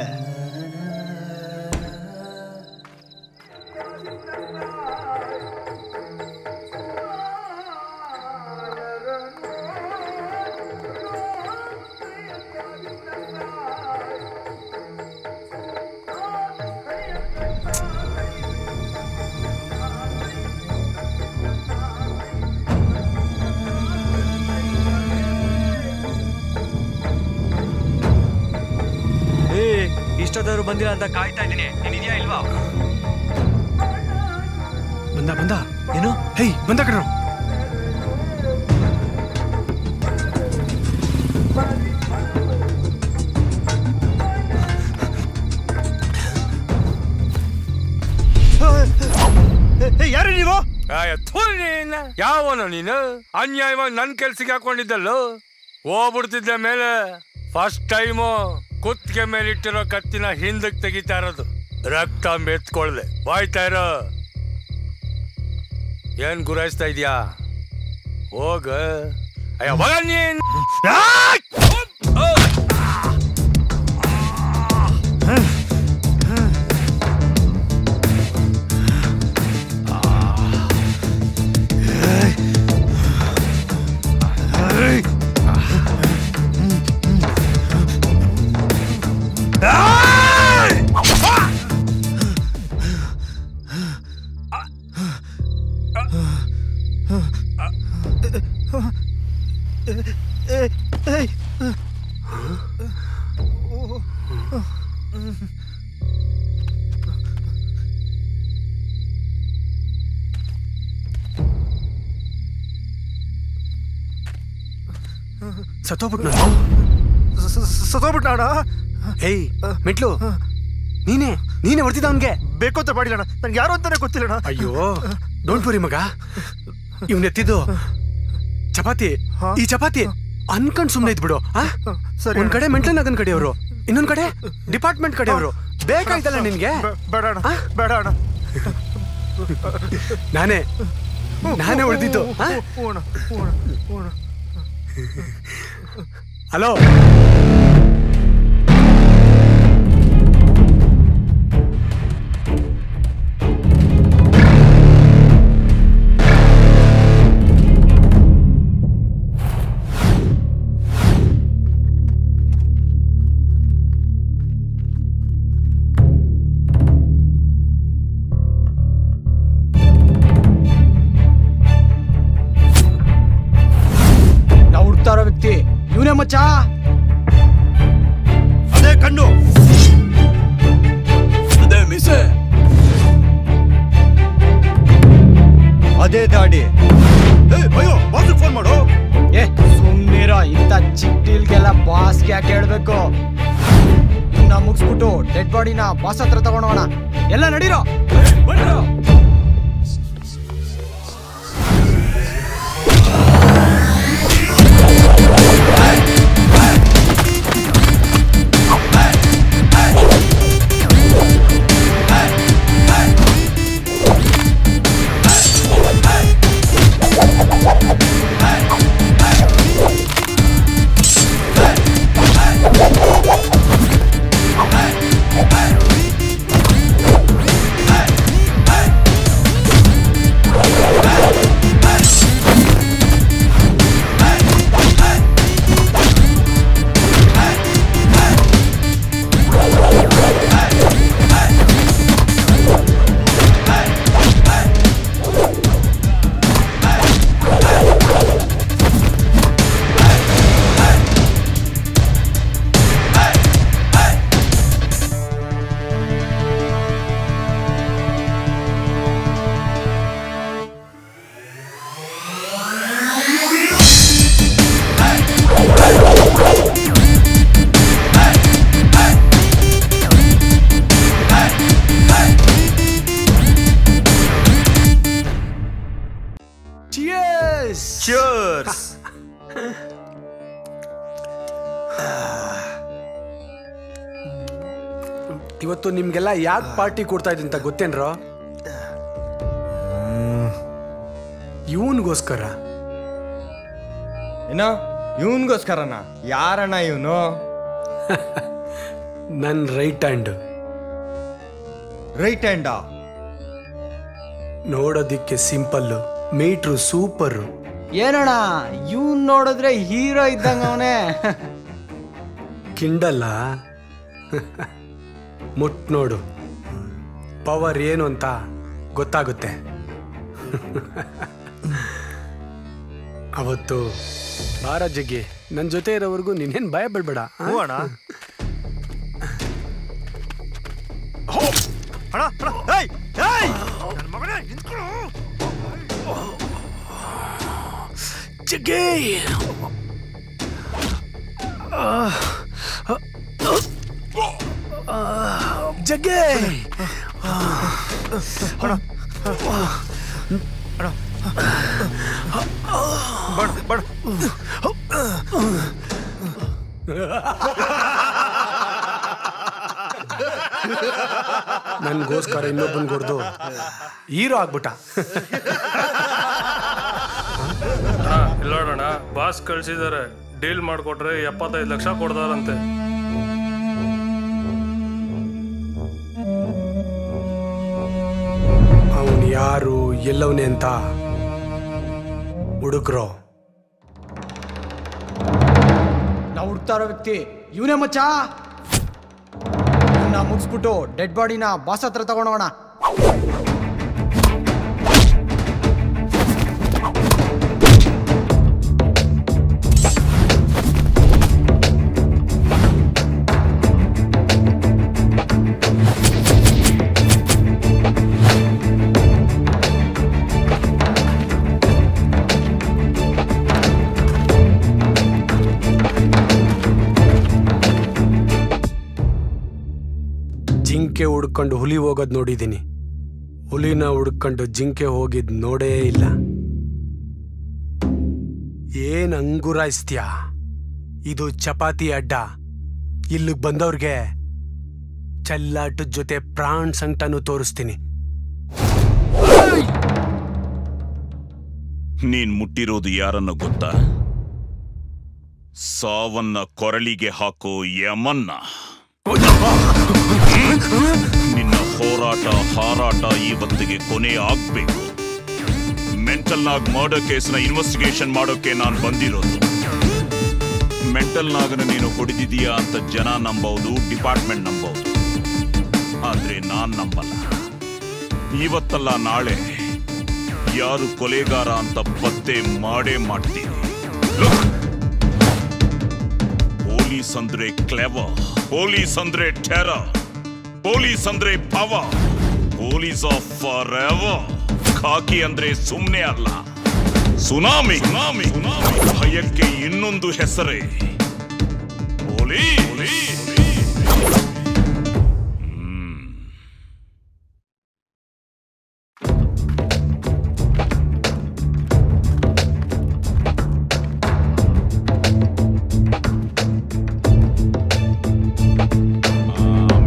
ಇಷ್ಟೊತ್ತಾದ್ರು ಬಂದಿಲ್ಲ ಅಂತ ಕಾಯ್ತಾ ಇದ್ದೀನಿ. ನೀನಿದ್ಯಾ ಇಲ್ವಾ? ಬಂದ ಏನು? ಹೇ ಬಂದ ಕಡ್ರು. ಯಾರು ನೀವು? ಯಾವನು ನೀನು? ಅನ್ಯಾಯವಾಗಿ ನನ್ ಕೆಲ್ಸಕ್ಕೆ ಹಾಕೊಂಡಿದ್ದಲ್ಲೋ. ಹೋಗ್ಬಿಡ್ತಿದ್ದ ಮೇಲೆ ಫಸ್ಟ್ ಟೈಮು ಕುತ್ತಿಗೆ ಮೇಲೆ ಇಟ್ಟಿರೋ ಕತ್ತಿನ ಹಿಂದಕ್ಕೆ ತೆಗಿತಾ ಇರೋದು. ರಕ್ತ ಮೆತ್ಕೊಳ್ದೆ ಬಾಯ್ತಾ ಇರೋ. ಏನ್ ಗುರಾಯಿಸ್ತಾ ಇದೀಯಾ? ಹೋಗ. ಅಯ್ಯ ಮಗ ನೀನ್. ಸತ್ತೋಗ್ಬಿಟ್ಟ. ಏಯ್ ಮೆಟ್ಲು, ನೀನೇ ಹೊಡ್ತಿದ್ದ ಅವನ್ಗೆ. ಬೇಕು ಅಂತ ಮಾಡಿಲ್ಲ ನನ್ಗೆ ಯಾರು ಅಂತಾನೆ ಗೊತ್ತಿಲ್ಲ. ಅಯ್ಯೋ ಡೋಂಟ್ ವರಿ ಮಗ, ಇವ್ನ ಎತ್ತಿದ್ದು ಚಪಾತಿ. ಈ ಚಪಾತಿ ಅನ್ಕೊಂಡ್ ಸುಮ್ನೆ ಇದ್ಬಿಡು. ಒಂದ್ ಕಡೆ ಮೆಂಟಲ್ ನಗನ್ ಕಡೆಯವರು, ಇನ್ನೊಂದ್ ಕಡೆ ಡಿಪಾರ್ಟ್ಮೆಂಟ್ ಕಡೆಯವರು. ಬೇಕಾಯ್ತಲ್ಲ ನಿನ್ಗೆ? ಬೇಡ ಅಣ್ಣ, ನಾನೇ ಹೊಡೆದಿದ್ದು. ಹಲೋ ವ್ಯಕ್ತಿ ಇವನೇ ಮಚ್ಚ. ಅದೇ ಕಣ್ಣು, ಅದೇ ಮೀಸೆ, ಅದೇ ದಾಡಿ. ಫೋನ್ ಮಾಡು. ಸುಮ್ನಿರ, ಇಂಥ ಚಿಕ್ಕ ಡೀಲ್ಗೆಲ್ಲ ಬಾಸ್ಗೆ ಯಾಕೆ ಹೇಳ್ಬೇಕು? ಇನ್ನ ಮುಗಿಸ್ಬಿಟ್ಟು ಡೆಡ್ ಬಾಡಿನ ಬಾಸ್ ಹತ್ರ ತಗೊಂಡೋಣ. ಎಲ್ಲ ನಡೀರೋ. Cheers! ಇವತ್ತು ನಿಮ್ಗೆಲ್ಲ ಯಾಕೆ ಪಾರ್ಟಿ ಕೊಡ್ತಾ ಇದ್ದೀನಿ ಅಂತ ಗೊತ್ತೇನ್ರೋ? ಇವನ್ಗೋಸ್ಕರ. ಏನೋ ಇವನ್ಗೋಸ್ಕರನ? ಯಾರಣ್ಣ ಇವನು? ನನ್ ರೈಟ್ ಹ್ಯಾಂಡ್. Right hand? ನೋಡೋದಿಕ್ಕೆ ಸಿಂಪಲ್, ಮೀಟ್ರು ಸೂಪರ್. ಏನಣ್ಣ ಇವನ್ ನೋಡಿದ್ರೆ ಹೀರೋ ಇದ್ದಂಗ ಅವನೇ. ಕಿಂಡಲ್ಲ, ಮುಟ್ ನೋಡು, ಪವರ್ ಏನು ಅಂತ ಗೊತ್ತಾಗುತ್ತೆ. ಅವತ್ತು ಬಾರ ಜಗ್ಗಿ, ನನ್ನ ಜೊತೆ ಇರೋವರೆಗೂ ನೀನೇನು ಭಯ ಬೀಳ್ಬೇಡ. ಅಣ್ಣ ಜಗ್ಗಿ, ಜಗ್ಗಿ, ನನ್ಗೋಸ್ಕರ ಇನ್ನೊಬ್ಬನ್ ಕೊಡ್ದು ಹೀರೋ ಆಗ್ಬಿಟ್ಟ. ಇಲ್ಲೋಡೋಣ, ಬಾಸ್ ಕಳ್ಸಿದಾರೆ, ಡೀಲ್ ಮಾಡ್ಕೊಟ್ರೆ 75 ಲಕ್ಷ ಕೊಡ್ತಾರಂತೆ. ಅವನು ಯಾರು, ಎಲ್ಲವನೇ ಅಂತ ಹುಡುಕ್ರೋ. ನಾವು ಹುಡುಕ್ತಾ ಇರೋ ವ್ಯಕ್ತಿ ಇವನೇ ಮಚ್ಚ. ಇವನ್ನ ಮುಗಿಸ್ಬಿಟ್ಟು ಡೆಡ್ ಬಾಡಿನ ಬಾಸ್ ಹತ್ರ ತಗೊಂಡೋಣ. ಜಿಂಕೆ ಹುಡ್ಕೊಂಡು ಹುಲಿ ಹೋಗೋದು ನೋಡಿದ್ದೀನಿ, ಹುಲಿನ ಹುಡ್ಕೊಂಡು ಜಿಂಕೆ ಹೋಗಿದ್ ನೋಡೇ ಇಲ್ಲ. ಏನ್ ಅಂಗುರಾಯಿಸ್ತೀಯ? ಇದು ಚಪಾತಿ ಅಡ್ಡ. ಇಲ್ಲಿಗೆ ಬಂದವ್ರಿಗೆ ಚಲ್ಲಾಟದ ಜೊತೆ ಪ್ರಾಣ್ ಸಂಕಟನೂ ತೋರಿಸ್ತೀನಿ. ನೀನ್ ಮುಟ್ಟಿರೋದು ಯಾರನ್ನ ಗೊತ್ತಾ? ಸಾವನ್ನ ಕೊರಳಿಗೆ ಹಾಕೋ ಯಮನ್ನ. ನಿನ್ನ ಹೋರಾಟ ಹಾರಾಟ ಇವತ್ತಿಗೆ ಕೊನೆ ಆಗ್ಬೇಕು. ಮೆಂಟಲ್ನಾಗ್ ಮರ್ಡರ್ ಕೇಸ್ನ ಇನ್ವೆಸ್ಟಿಗೇಷನ್ ಮಾಡೋಕೆ ನಾನು ಬಂದಿರೋದು. ಮೆಂಟಲ್ನಾಗನ ನೀನು ಹೊಡೆದಿದೀಯಾ ಅಂತ ಜನ ನಂಬಹುದು, ಡಿಪಾರ್ಟ್ಮೆಂಟ್ ನಂಬಹುದು. ಆದ್ರೆ ನಾನ್ ನಂಬಲ್ಲ. ಇವತ್ತಲ್ಲ ನಾಳೆ ಯಾರು ಕೊಲೆಗಾರ ಅಂತ ಪತ್ತೆ ಮಾಡೇ ಮಾಡ್ತೀನಿ. ಪೊಲೀಸ್ ಅಂದ್ರೆ ಕ್ಲೆವರ್, ಪೊಲೀಸ್ ಅಂದ್ರೆ ಟೆರರ್, ಪೊಲೀಸ್ ಅಂದ್ರೆ power, police of forever. ಖಾಕಿ ಅಂದ್ರೆ ಸುಮ್ನೆ ಅಲ್ಲ, ಸುನಾಮಿ. ಭಯಕ್ಕೆ ಇನ್ನೊಂದು ಹೆಸರೇ ಪೊಲೀಸ್.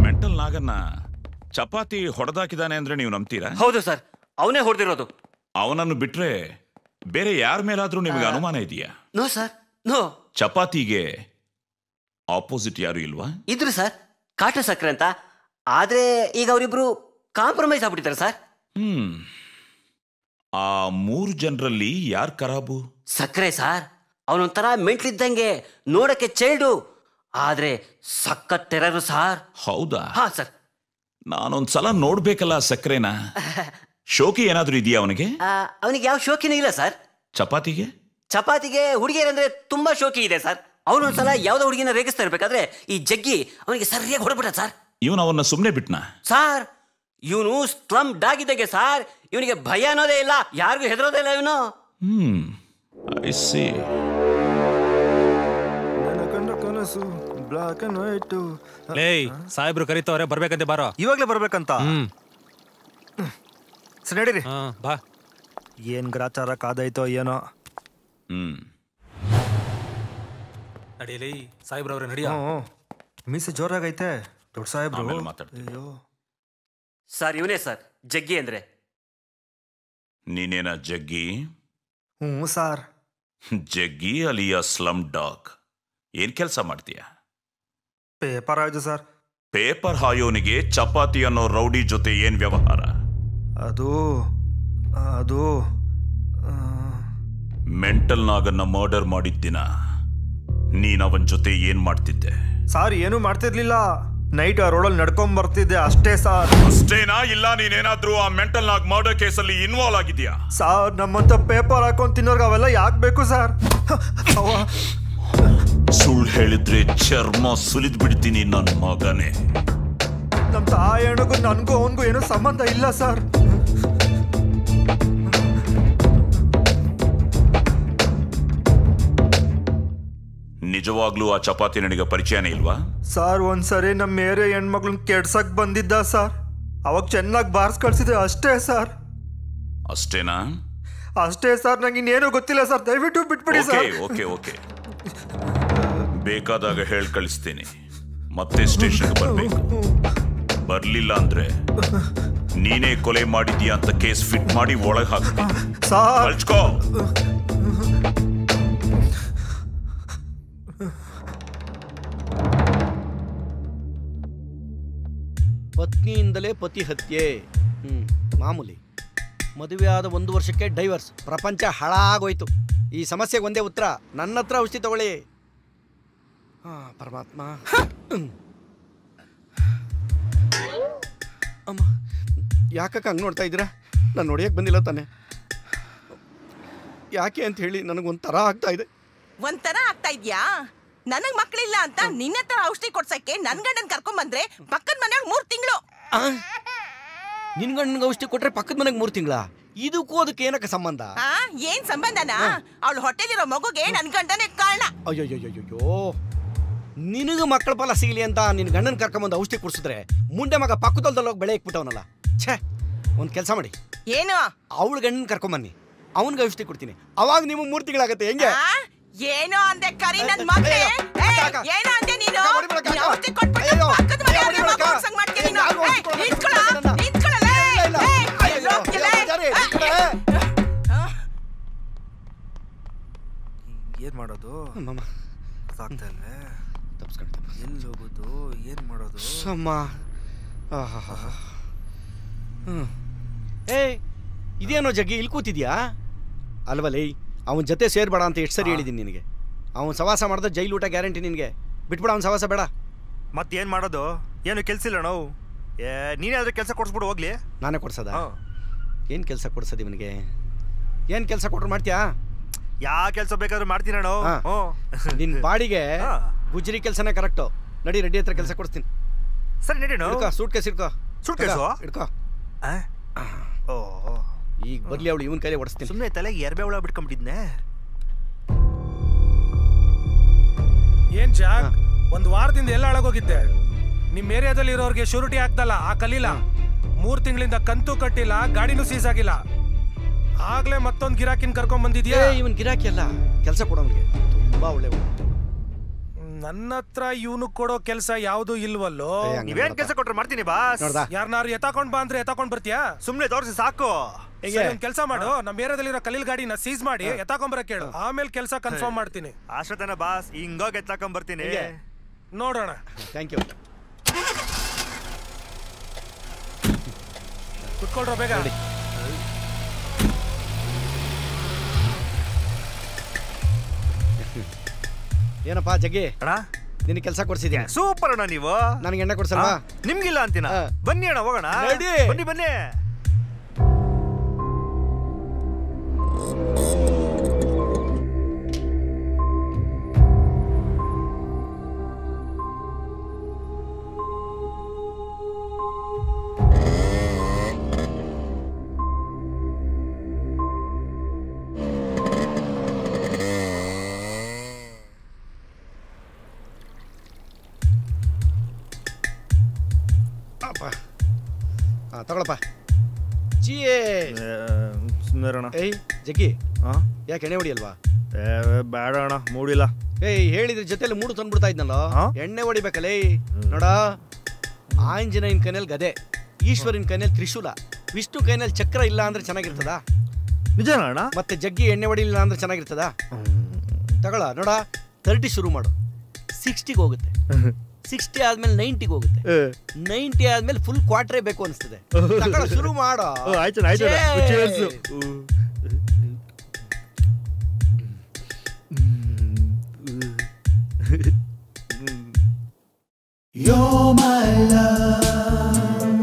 ಮೆಂಟಲ್ ನಾಗನ್ನ ಚಪಾತಿ ಹೊಡೆದಾಕಿದಾನೆ ಅಂದ್ರೆ ನೀವು ನಂಬ್ತೀರಾ? ಹೌದು ಸರ್, ಅವನೇ ಹೊಡೆದಿರೋದು. ಅವನನ್ನು ಬಿಟ್ರೆ ಬೇರೆ ಯಾರ ಮೇಲಾದ್ರೂ ನಿಮಗೆ ಅನುಮಾನ ಇದೆಯಾ? No sir, no. ಚಪಾತಿಗೆ ಆಪೋಸಿಟ್ ಯಾರು ಇಲ್ವಾ? ಇದ್ರು ಸರ್, ಕಾಟ ಸಕ್ರೆ ಅಂತ. ಆದ್ರೆ ಈಗ ಅವರಿಬ್ರು ಕಾಂಪ್ರಮೈಸ್ ಆಗ್ಬಿಟ್ಟಿದ್ದಾರೆ ಸರ್. ಆ 3 ಜನರಲ್ಲಿ ಯಾರು ಖರಾಬು? ಸಕ್ರೆ ಸರ್, ಅವನೊಂಥರ ಮೆಂಟ್ಲಿದ್ದಂಗೆ, ನೋಡಕ್ಕೆ ಚೈಲ್ಡು, ಆದ್ರೆ ಸಖತ್ ಟೆರರು ಸಾರ್. ಹೌದಾ? ಹಾ ಸರ್. ನಾನೊಂದ್ಸಲ ನೋಡ್ಬೇಕಲ್ಲ ಸಕ್ರೆನ. ಶೋಕಿ ಏನಾದ್ರೂ ಇದೆಯಾ ಅವನಿಗೆ? ಅವನಿಗೆ ಯಾವ ಶೋಕಿನೂ ಇಲ್ಲ ಸರ್. ಚಪಾತಿಗೆ? ಚಪಾತಿಗೆ ಹುಡುಗಿಯರಂದ್ರೆ ತುಂಬಾ ಶೋಕಿ ಇದೆ ಸರ್. ಅವನೊಂದ್ಸಲ ಯಾವ್ದೋ ಹುಡುಗಿನ ರೇಗಿಸ್ತಾ ಇರ್ಬೇಕಾದ್ರೆ ಈ ಜಗ್ಗಿ ಅವನಿಗೆ ಸರಿಯಾಗಿ ಹೊಡೆದ್ಬಿಟ್ಟ ಸರ್. ಇವನು ಅವನ್ನ ಸುಮ್ನೆ ಬಿಟ್ನಾ? ಸಾರ್, ಇವನು ಸ್ಲಮ್ ಡಾಗ್ ಇದ್ದಾಗೆ ಸಾರ್. ಇವನಿಗೆ ಭಯ ಅನ್ನೋದೇ ಇಲ್ಲ, ಯಾರಿಗೂ ಹೆದರೋದೇ ಇಲ್ಲ ಇವನು. I see. Black and white. ಲೇಯ್, ಸಾಹೇಬ್ರು ಕರೀತವ್ರೆ, ಬರ್ಬೇಕಂತೆ. ಬಾರೋ. ಇವಾಗ್ಲೇ ಬರ್ಬೇಕಂತ? ಸರಿ ನಡೀರಿ. ಬಾ. ಏನ್ ಗ್ರಾಚಾರ ಕಾದಾಯ್ತೋ ಏನೋ. ನಡೀಲಿ ಸಾಹೇಬ್ರವ್ರೆ, ನಡಿಯ. ಮೀಸೆ ಜೋರಾಗೈತೆ ದೊಡ್ಡ ಸಾಹೇಬ್ರು. ಮಾತಾಡ್ತೀವಿ ಸರ್, ಇವನೇ ಸರ್ ಜಗ್ಗಿ ಅಂದ್ರೆ. ನೀನೇನ ಜಗ್ಗಿ? ಸಾರ್. ಜಗ್ಗಿ ಅಲಿಯ ಸ್ಲಮ್ ಡಾಗ್. ಏನ್ ಕೆಲಸ ಮಾಡ್ತೀಯ? ಪೇಪರ್ ಆಯ್ತು ಸರ್. ಪೇಪರ್ ಹಾಯೋನಿಗೆ ಚಪಾತಿ ಅನ್ನೋ ರೌಡಿ ಜೊತೆ ಏನ್ ವ್ಯವಹಾರ? ಅದು ಮೆಂಟಲ್ ನಾಗನ್ನ ಮರ್ಡರ್ ಮಾಡಿದ್ದಿನ ನೀನ್ ಅವನ್ ಜೊತೆ ಏನ್ ಮಾಡ್ತಿದ್ದೆ? ಸಾರ್, ಏನು ಮಾಡ್ತಿರ್ಲಿಲ್ಲ. ನೈಟ್ ಆ ರೋಡಲ್ಲಿ ನಡ್ಕೊಂಡ್ ಬರ್ತಿದ್ದೆ ಅಷ್ಟೇ ಸಾರ್. ಅಷ್ಟೇನಾ? ಇಲ್ಲ ನೀನೇನಾದ್ರೂ ಆ ಮೆಂಟಲ್ ನಾಗ್ ಮರ್ಡರ್ ಕೇಸಲ್ಲಿ ಇನ್ವಾಲ್ವ್ ಆಗಿದ್ಯಾ? ಸಾರ್, ನಮ್ಮಂತ ಪೇಪರ್ ಹಾಕೊಂಡ್ ತಿನ್ನೋರ್ಗ ಅವೆಲ್ಲ ಯಾಕೆ ಬೇಕು ಸಾರ್? ಸುಳ್ಳು ಹೇಳಿದ್ರೆ ಚರ್ಮ ಸುಲಿದ್ ಬಿಡ್ತೀನಿ ನನ್ ಮಗನೇ. ನಮ್ ತಾಯಣ್ಣಗೂ ನನ್ಗೂ ಅವನ್ಗೂ ಏನೋ ಸಂಬಂಧ ಇಲ್ಲ ಸರ್. ನಿಜವಾಗ್ಲೂ ಆ ಚಪಾತಿ ನನಗೆ ಪರಿಚಯನೇ ಇಲ್ವಾ? ಸಾರ್, ಒಂದ್ಸರಿ ನಮ್ಮ ಏರಿಯಾ ಹೆಣ್ಮಕ್ಳನ್ನ ಕೆಡ್ಸಕ್ ಬಂದಿದ್ದ ಸರ್. ಅವಾಗ ಚೆನ್ನಾಗಿ ಬಾರ್ಸ್ ಕಳ್ಸಿದೆ ಅಷ್ಟೇ ಸರ್. ಅಷ್ಟೇನಾ? ಅಷ್ಟೇ ಸರ್, ನಂಗೆ ಇನ್ನೇನು ಗೊತ್ತಿಲ್ಲ ಸರ್. ದಯವಿಟ್ಟು ಬಿಟ್ಬಿಡಿ ಸರ್. ಓಕೆ ಓಕೆ, ಬೇಕಾದಾಗ ಹೇಳಿ ಕಳಿಸ್ತೀನಿ. ಮತ್ತೆ ಸ್ಟೇಷನ್ಗೆ ಬರ್ಬೇಕು. ಬರ್ಲಿಲ್ಲ ಅಂದ್ರೆ ನೀನೇ ಕೊಲೆ ಮಾಡಿದ್ಯಾ ಅಂತ ಕೇಸ್ ಫಿಟ್ ಮಾಡಿ ಒಳಗೆ ಹಾಕ್ತೀನಿ. ಕಳ್ಸ್ಕೋ. ಪತ್ನಿಯಿಂದಲೇ ಪತಿ ಹತ್ಯೆ ಮಾಮೂಲಿ. ಮದುವೆ ಆದ 1 ವರ್ಷಕ್ಕೆ ಡೈವರ್ಸ್. ಪ್ರಪಂಚ ಹಾಳಾಗೋಯ್ತು. ಈ ಸಮಸ್ಯೆಗೆ ಒಂದೇ ಉತ್ತರ, ನನ್ನ ಹತ್ರ ಔಷಧಿ ತಗೊಳ್ಳಿ. ಪರಮಾತ್ಮ. ಅಮ್ಮ, ಯಾಕಕ್ಕ ಹಂಗೆ ನೋಡ್ತಾ ಇದ್ದೀರಾ? ನಾನು ನೋಡಿಯಕ್ಕೆ ಬಂದಿಲ್ಲ ತಾನೆ. ಯಾಕೆ ಅಂತ ಹೇಳಿ ನನಗೊಂಥರ ಆಗ್ತಾ ಇದೆ. ಒಂಥರ ಆಗ್ತಾ ಇದ್ಯಾ? ನನಗ್ ಮಕ್ಳಿಲ್ಲ ಅಂತ ನಿನ್ನ ಹತ್ರ ಔಷಧಿ ಕೊಡ್ಸಕ್ಕೆ ನನ್ ಗಂಡನ್ ಕರ್ಕೊಂಡ್ ಬಂದ್ರೆ ಪಕ್ಕದ ಮನೆಯಾಗ 3 ತಿಂಗಳು. ನಿನ್ ಗಂಡನ್ಗೆ ಔಷಧಿ ಕೊಟ್ರೆ ಪಕ್ಕದ ಮನೆಗೆ 3 ತಿಂಗಳ? ಇದಕ್ಕೂ ಅದಕ್ಕೆ ಏನಕ್ಕೆ ಸಂಬಂಧ? ಏನ್ ಸಂಬಂಧನಾ? ಅವಳು ಹೊಟ್ಟೆಲಿರೋ ಮಗುಗೆ ನನ್ ಗಂಡನೇ ಕಾರಣ. ಅಯ್ಯೋ, ನಿನಗೆ ಮಕ್ಕಳ ಫಲ ಸಿಗಲಿ ಅಂತ ನಿನ್ ಗಂಡನ್ ಕರ್ಕೊಂಬಂದು ಔಷಧಿ ಕುಡಿಸಿದ್ರೆ ಮುಂದೆ ಮಗ ಪಕ್ಕದಲ್ದಲ್ಲಿ ಹೋಗಿ ಬೆಳೆ ಇಕ್ಬಿಟ್ಟವನಲ್ಲ. ಛೇ, ಒಂದ್ ಕೆಲಸ ಮಾಡಿ. ಏನು? ಅವಳ ಗಂಡನ್ ಕರ್ಕೊಂಬನ್ನಿ, ಅವನ್ಗೆ ಔಷಧಿ ಕೊಡ್ತೀನಿ. ಅವಾಗ ನೀವು 3 ತಿಂಗಳಾಗತ್ತೆ. ಹೆಂಗೆ? ಏನೋ ಅಂದೆ ಕರಿ ನನ್ ಮಗ್ಳೆ. ಏನೋ ಅಂದೆ ನೀನು? ಔಷಧಿ ಕೊಟ್ಬಿಟ್ಟು ಪಕ್ಕದ ಮನೆಯಾಗ ಮಗು ಹೊಡ್ಸಂಗ್ ಮಾಡ್ತೀನಿ ನೀನು. ನಿಂತ್ಕೊಳ್ಳಲೇ. ಏನ್ ಮಾಡೋದು? ಅರ್ಥ ಆಗ್ತಾ ಇಲ್ವೇ ಎಲ್ಲಿ ಹೋಗೋದು ಏನ್ ಮಾಡೋದು ಸಮ್ಮ ಏಯ್ ಇದೇನೋ ಜಗ್ಗಿ ಇಲ್ಲಿ ಕೂತಿದ್ಯಾ ಅಲ್ವಲೇ ಅವನ ಜೊತೆ ಸೇರ್ಬೇಡ ಅಂತ ಎಷ್ಟು ಸರಿ ಹೇಳಿದ್ದೀನಿ ನಿನಗೆ ಅವನು ಸವಾಸ ಮಾಡಿದ್ರೆ ಜೈಲು ಊಟ ಗ್ಯಾರಂಟಿ ನಿನಗೆ ಬಿಟ್ಬಿಡ ಅವ್ನ ಸವಾಸ ಬೇಡ ಮತ್ತೇನು ಮಾಡೋದು ಏನು ಕೆಲಸ ಇಲ್ಲ ನಾವು ನೀನೇ ಆದ್ರೆ ಕೆಲಸ ಕೊಡಿಸ್ಬಿಡು ಹೋಗ್ಲಿ ನಾನೇ ಕೊಡ್ಸೋದ ಏನು ಕೆಲಸ ಕೊಡ್ಸೋದು ಇವನಿಗೆ ಏನು ಕೆಲಸ ಕೊಟ್ರು ಮಾಡ್ತೀಯಾ ಯಾವ ಕೆಲಸ ಬೇಕಾದ್ರೂ ಮಾಡ್ತೀನಿ ನಾನು ನಿನ್ನ ಬಾಡಿಗೆ ಗುಜರಿ ಕೆಲಸನೇ ಕರೆಕ್ಟು ನಡಿ ರೆಡ್ಡಿ ಹತ್ರ ಕೆಲಸ ಕೊಡಿಸ್ತೀನಿ ಸರಿ ನಡಿ ಸೂಟ್ ಕೇಸ್ ಇಡ್ಕೋ ಇಡ್ಕೋ ಓ ಈಗ ಬರ್ಲಿ ಅವಳು ಇವನ್ ಕೈಲಿ ಓಡಿಸ್ತೀನಿ ಸುಮ್ಮನೆ ತಲೆಗೆ ಎರ್ಬೆ ಹುಳ ಬಿಟ್ಕೊಂಡ್ಬಿಟ್ಟಿದ್ನೆ ಏನ್ ಜಾಗ್ ಒಂದ್ ವಾರದಿಂದ ಎಲ್ಲ ಹಾಳಾಗೋಗಿದ್ದೆ ನಿಮ್ ಏರಿಯಾದಲ್ಲಿ ಇರೋರ್ಗೆ ಶೂರಿಟಿ ಆಗ್ತಲ್ಲ ಆ ಕಲೀಲ 3 ತಿಂಗಳಿಂದ ಕಂತು ಕಟ್ಟಿಲ್ಲ ಗಾಡಿನೂ ಸೀಸ್ ಆಗಿಲ್ಲ ಆಗ್ಲೇ ಮತ್ತೊಂದ್ ಗಿರಾಕಿನ್ ಕರ್ಕೊಂಡ್ ಬಂದಿದ್ಯಾ ಇವನ್ ಗಿರಾಕಿ ಅಲ್ಲ ಕೆಲಸ ಕೊಡೋನ್ಗೆ ತುಂಬಾ ಒಳ್ಳೆ ನನ್ನ ಹತ್ರ ಇವನು ಕೊಡೋ ಕೆಲಸ ಯಾವ್ದು ಇಲ್ವಲ್ಲೋ ನೀವೇನ್ ಕೆಲಸ ಕೊಟ್ರೆ ಮಾಡ್ತೀನಿ ಬಾಸ್ ಯಾರನ್ನಾರು ಎತ್ತಾಕೊಂಡ್ ಬಾ ಅಂದ್ರೆ ಎತ್ತಾಕೊಂಡ್ ಬರ್ತೀಯಾ ಸುಮ್ನೆ ತೋರಿಸಿ ಸಾಕು ಒಂದ್ ಕೆಲಸ ಮಾಡು ನಮ್ ಏರಿಯಾದಲ್ಲಿರೋ ಕಲೀಲ್ ಗಾಡಿನ ಸೀಸ್ ಮಾಡಿ ಎತ್ತಾಕೊಂಬರ ಕೇಳು ಆಮೇಲೆ ಕೆಲಸ ಕನ್ಫರ್ಮ್ ಮಾಡ್ತೀನಿ ಅಷ್ಟತನ ಬಾಸ್ ಹಿಂಗೋಗಿ ಎತ್ತಾಕೊಂಡ್ ಬರ್ತೀನಿ ನೋಡೋಣ ಥ್ಯಾಂಕ್ ಯು ಕುತ್ಕೊಳ್ರೋ ಬೇಗ ಏನಪ್ಪಾ ಜಗ್ಗಿ ಅಣ್ಣ ನಿನ್ ಕೆಲಸ ಕೊಡ್ಸಿದ್ಯಾ ಸೂಪರ್ ಅಣ್ಣ ನೀವು ನನಗೆ ಎಣ್ಣೆ ಕೊಡ್ಸಲ್ವಾ ನಿಮ್ಗಿಲ್ಲ ಅಂತೀನ ಬನ್ನಿ ಅಣ್ಣ ಹೋಗೋಣ ಬನ್ನಿ ಬನ್ನಿ ತಗೊಳಪ್ಪ ಏಯ್ ಜಗ್ಗಿ ಯಾಕೆ ಎಣ್ಣೆ ಹೊಡಿಯಲ್ವಾ ಬೇಡ ಅಣ್ಣ ಮೂಡಿಲ್ಲ ಏಯ್ ಹೇಳಿದ್ರೆ ಜೊತೆಲಿ ಮೂಡು ತಂದ್ಬಿಡ್ತಾ ಇದ್ನಲ್ಲ ಎಣ್ಣೆ ಹೊಡಿಬೇಕಲ್ಲೇ ನೋಡ ಆಂಜನೇಯನ ಕೈನಲ್ಲಿ ಗದೆ ಈಶ್ವರನ ಕೈನಲ್ಲಿ ತ್ರಿಶೂಲ ವಿಷ್ಣು ಕೈನಲ್ಲಿ ಚಕ್ರ ಇಲ್ಲ ಅಂದ್ರೆ ಚೆನ್ನಾಗಿರ್ತದ ನಿಜ ಅಣ್ಣ ಮತ್ತೆ ಜಗ್ಗಿ ಎಣ್ಣೆ ಹೊಡಿಲಿಲ್ಲ ಅಂದ್ರೆ ಚೆನ್ನಾಗಿರ್ತದ ತಗೊಳ ನೋಡ 30 ಶುರು ಮಾಡು 60ಗೆ ಹೋಗುತ್ತೆ 60 ಆದ್ಮೇಲೆ 90ಗೆ ಹೋಗುತ್ತೆ 90 ಆದ್ಮೇಲೆ ಫುಲ್ ಕ್ವಾರ್ಟ್ರೇ ಬೇಕು ಅನಿಸ್ತದೆ ಶುರು ಮಾಡೋ You're my love,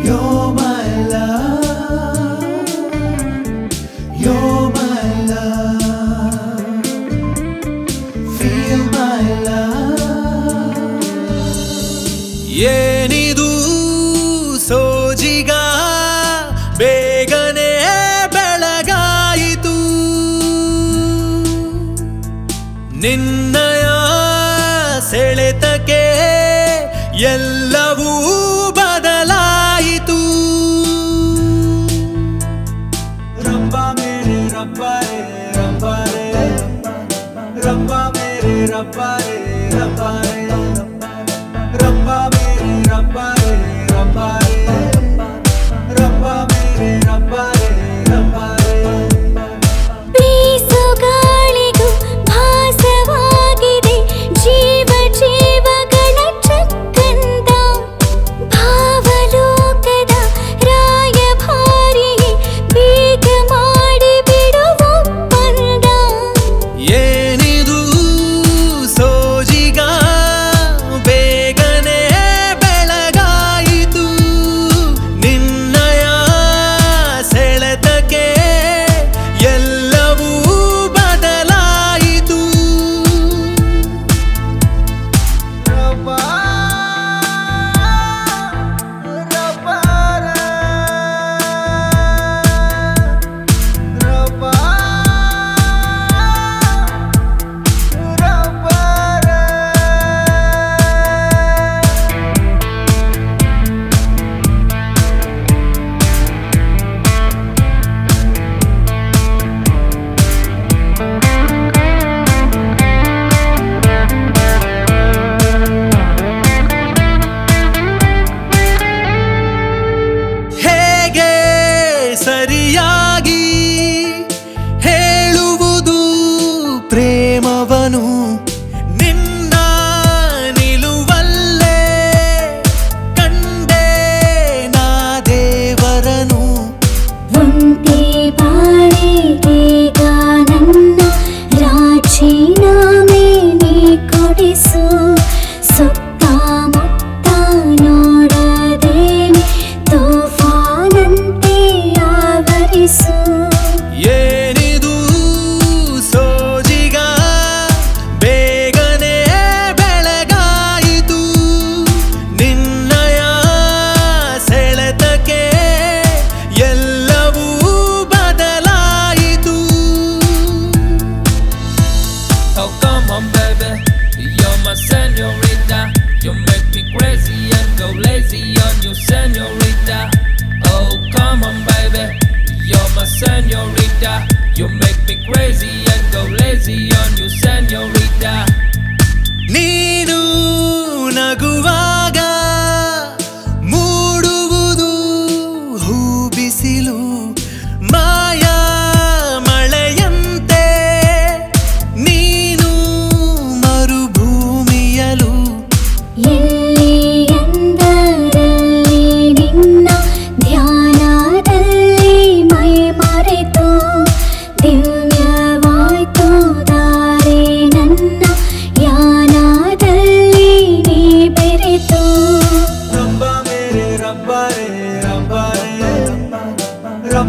you're my love, you're my love, feel my love. ಏನಿದು ಸೋಜಿಗ ಬೇಗನೆ ಬೆಳಗಾಯಿತು ನಿನ್ನಯ ಸೆಳೆತಕ್ಕೆ ಎಲ್ಲವೂ ಬದಲಾಯಿತು ರಂಬಾ ಮೇರೆ ರಂಬಾ ರೇ ರಂಬಾ ರೇ ರಂಬಾ ಮೇರೆ ರಂಬಾ ರೇ ರಂಬಾ ರೇ ರಂಬಾ ಮೇರೆ ರಂಬಾ ರೇ ರಂಬಾ ರೇ ರಂಬಾ ಮೇರೆ ರಂಬಾ ರೇ ರಂಬಾ ರೇ ಬೀಸುಗಾಳಿಗೂ ಭಾಸವಾಗಿದೆ ಜೀವ ಜೀವಗಳ ಚಕ್ಕಂದ ಭಾವಲೋಕದ ರಾಯಭಾರಿ ಬೇಗ ಮಾಡಿ ಬಿಡುವ ಒಪ್ಪಂದ ಏನಿದು ಸೋಜಿಗ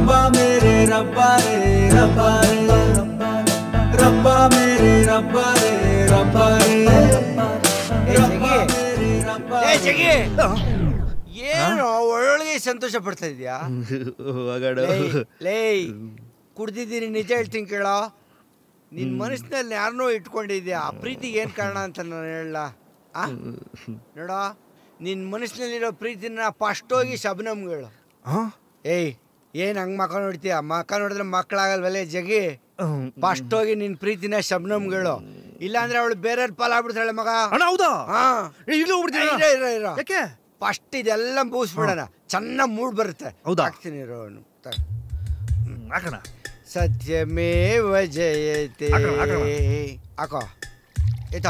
रब्बा मेरे रब्बा रे रब्बा रे रब्बा मेरे रब्बा रे रब्बा रे ಏನು ಒಳಗೆ ಸಂತೋಷ ಪಡ್ತಾ ಇದೀಯಾ? ಲೇ ಕುಡ್ದಿದ್ದೀನಿ, ನಿಜ ಹೇಳ್ತೀನಿ ಕೇಳೋ. ನಿನ್ ಮನಸ್ಸಿನಲ್ಲಿ ಯಾರನ್ನೋ ಇಟ್ಕೊಂಡಿದ್ಯಾ, ಆ ಪ್ರೀತಿಗೆ ಏನ್ ಕಾರಣ ಅಂತ ನಾನು ಹೇಳ ನೋಡ. ನಿನ್ ಮನಸ್ಸಿನಲ್ಲಿರೋ ಪ್ರೀತಿನ ಫಸ್ಟ್ ಹೋಗಿ ಶಬನಮ್ಗಳು. ಏಯ್ ಏನ್ ಹಂಗ್ ಮಕ್ಕ ನೋಡ್ತೀಯ? ಮಕ್ಕ ನೋಡಿದ್ರೆ ಮಕ್ಕಳಾಗಲ್ವಲ್ಲೇ ಜಗಿ. ಫಸ್ಟ್ ಹೋಗಿ ನಿನ್ ಪ್ರೀತಿನ ಶಬನಮ್ಗಳು, ಇಲ್ಲಾಂದ್ರೆ ಅವಳು ಬೇರೆ ಪಾಲಾಗ್ಬಿಡ್ತಾಳೆ ಮಗ. ಹೌದಾ? ಯಾಕೆ ಫಸ್ಟ್ ಇದೆಲ್ಲ ಮುಗಿಸ್ಬಿಡೋಣ, ಚೆನ್ನಾಗಿ ಮೂಡ್ ಬರುತ್ತೆ. ಹೌದಾ? ಹಾಕ್ತೀನಿ ಸತ್ಯಮೇವ ಜಯತೆ. ಹಾಕೋ ಎತ್ತ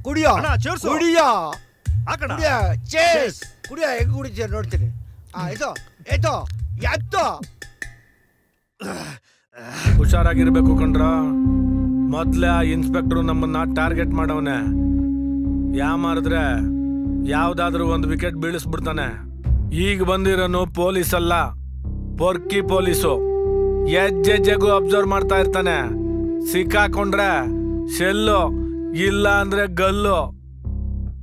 ಕುಡಿಯೋ ಕುಡಿಯೋ ಚೇಸ್ ಕುಡಿಯೋ. ಹೆಂಗ್ ಕುಡಿತೀಯ ನೋಡ್ತೀನಿ. ಎತ್ತೋ ಎತ್ತೋ. ಹುಷಾರಾಗಿರ್ಬೇಕು ಕಣ್ರ. ಮೊದ್ಲೇ ಆ ಇನ್ಸ್ಪೆಕ್ಟರ್ ನಮ್ಮನ್ನ ಟಾರ್ಗೆಟ್ ಮಾಡವನೆ. ಮಾರಿದ್ರೆ ಯಾವ್ದಾದ್ರೂ ಒಂದು ವಿಕೆಟ್ ಬೀಳಿಸ್ಬಿಡ್ತಾನೆ. ಈಗ ಬಂದಿರೋನು ಪೊಲೀಸ್ ಅಲ್ಲ, ಪೊರ್ಕಿ ಪೊಲೀಸು. ಹೆಜ್ಜೆಜ್ಜೆಗೂ ಅಬ್ಸರ್ವ್ ಮಾಡ್ತಾ ಇರ್ತಾನೆ. ಸಿಕ್ಕಾಕೊಂಡ್ರೆ ಶೆಲ್ಲು, ಇಲ್ಲ ಅಂದ್ರೆ ಗಲ್ಲು.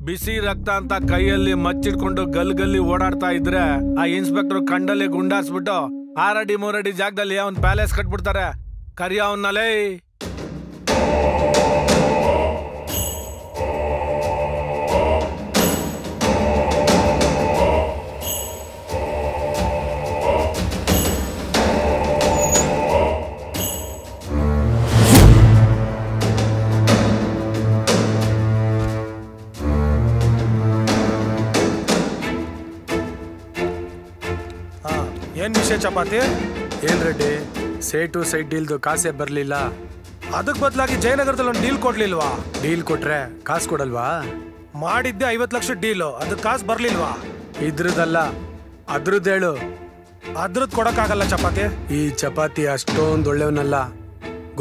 ಬಿಸಿ ರಕ್ತ ಅಂತ ಕೈಯಲ್ಲಿ ಮಚ್ಚಿಡ್ಕೊಂಡು ಗಲ್ಲಿ ಓಡಾಡ್ತಾ ಇದ್ರೆ ಆ ಇನ್ಸ್ಪೆಕ್ಟರ್ ಕಂಡಲ್ಲಿ ಗುಂಡಾರ್ಸ್ಬಿಟ್ಟು 6 ಅಡಿ 3 ಅಡಿ ಜಾಗದಲ್ಲಿ ಅವ್ನ್ ಪ್ಯಾಲೇಸ್ ಕಟ್ಬಿಡ್ತಾರೆ. ಕರಿಯ ಅವನ್ನಲೇ. ಏನ್ ವಿಷಯ ಚಪಾತಿ? ಏನ್ ರೆಡ್ಡಿ, ಸೇಟು ಸೈಡ್ ಡೀಲ್ದು ಕಾಸೇ ಬರ್ಲಿಲ್ಲ. ಅದಕ್ ಬದಲಾಗಿ ಜಯನಗರದಲ್ಲಿ ಒಂದು ಡೀಲ್ ಕೊಡ್ಲಿಲ್ವಾ? ಡೀಲ್ ಕೊಟ್ರೆ ಕಾಸು ಕೊಡಲ್ವಾ? ಮಾಡಿದ್ದೆ 50 ಲಕ್ಷ ಡೀಲು, ಅದಕ್ಕೆ ಕಾಸು ಬರ್ಲಿಲ್ವಾ? ಇದ್ರದಲ್ಲ, ಅದ್ರದ್ದು ಹೇಳು. ಅದ್ರದ್ದು ಕೊಡಕ್ಕಾಗಲ್ಲ ಚಪಾತಿ. ಈ ಚಪಾತಿ ಅಷ್ಟೊಂದು ಒಳ್ಳೆಯವನಲ್ಲ,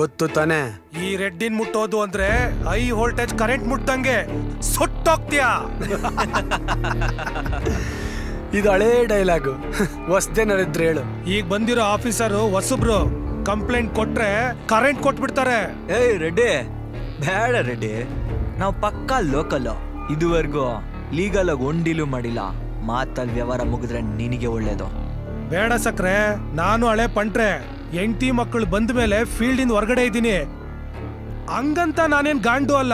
ಗೊತ್ತು ತಾನೆ? ಈ ರೆಡ್ಡಿನ್ ಮುಟ್ಟೋದು ಅಂದ್ರೆ ಹೈ ವೋಲ್ಟೇಜ್ ಕರೆಂಟ್ ಮುಟ್ಟಂಗೆ ಸುಟ್ಟೋಗ್ತೀಯ. ಇದು ಹಳೇ ಡೈಲಾಗು, ಹೊಸದೇನಾರಿದ್ರೆ ಹೇಳು. ಈಗ ಬಂದಿರೋ ಆಫೀಸರು ಹೊಸಬ್ರು, ಕಂಪ್ಲೇಂಟ್ ಕೊಟ್ರೆ ಕರೆಂಟ್ ಕೊಟ್ಬಿಡ್ತಾರೆ. ಏಯ್ ರೆಡ್ಡಿ, ಬೇಡ ರೆಡ್ಡಿ, ನಾವು ಪಕ್ಕಾ ಲೋಕಲ್. ಇದುವರೆಗೂ ಲೀಗಲ್ ಆಗಿ ಒಂದಿಲು ಮಾಡಿಲ್ಲ. ಮಾತಲ್ಲಿ ವ್ಯವಹಾರ ಮುಗಿದ್ರೆ ನಿನಗೆ ಒಳ್ಳೇದು. ಬೇಡ ಸಕ್ರೆ, ನಾನು ಹಳೆ ಪಂಟ್ರೆ. ಹೆಂಡತಿ ಮಕ್ಕಳು ಬಂದ ಮೇಲೆ ಫೀಲ್ಡ್ ಇಂದ ಹೊರಗಡೆ ಇದ್ದೀನಿ. ಹಂಗಂತ ನಾನೇನ್ ಗಾಂಡು ಅಲ್ಲ.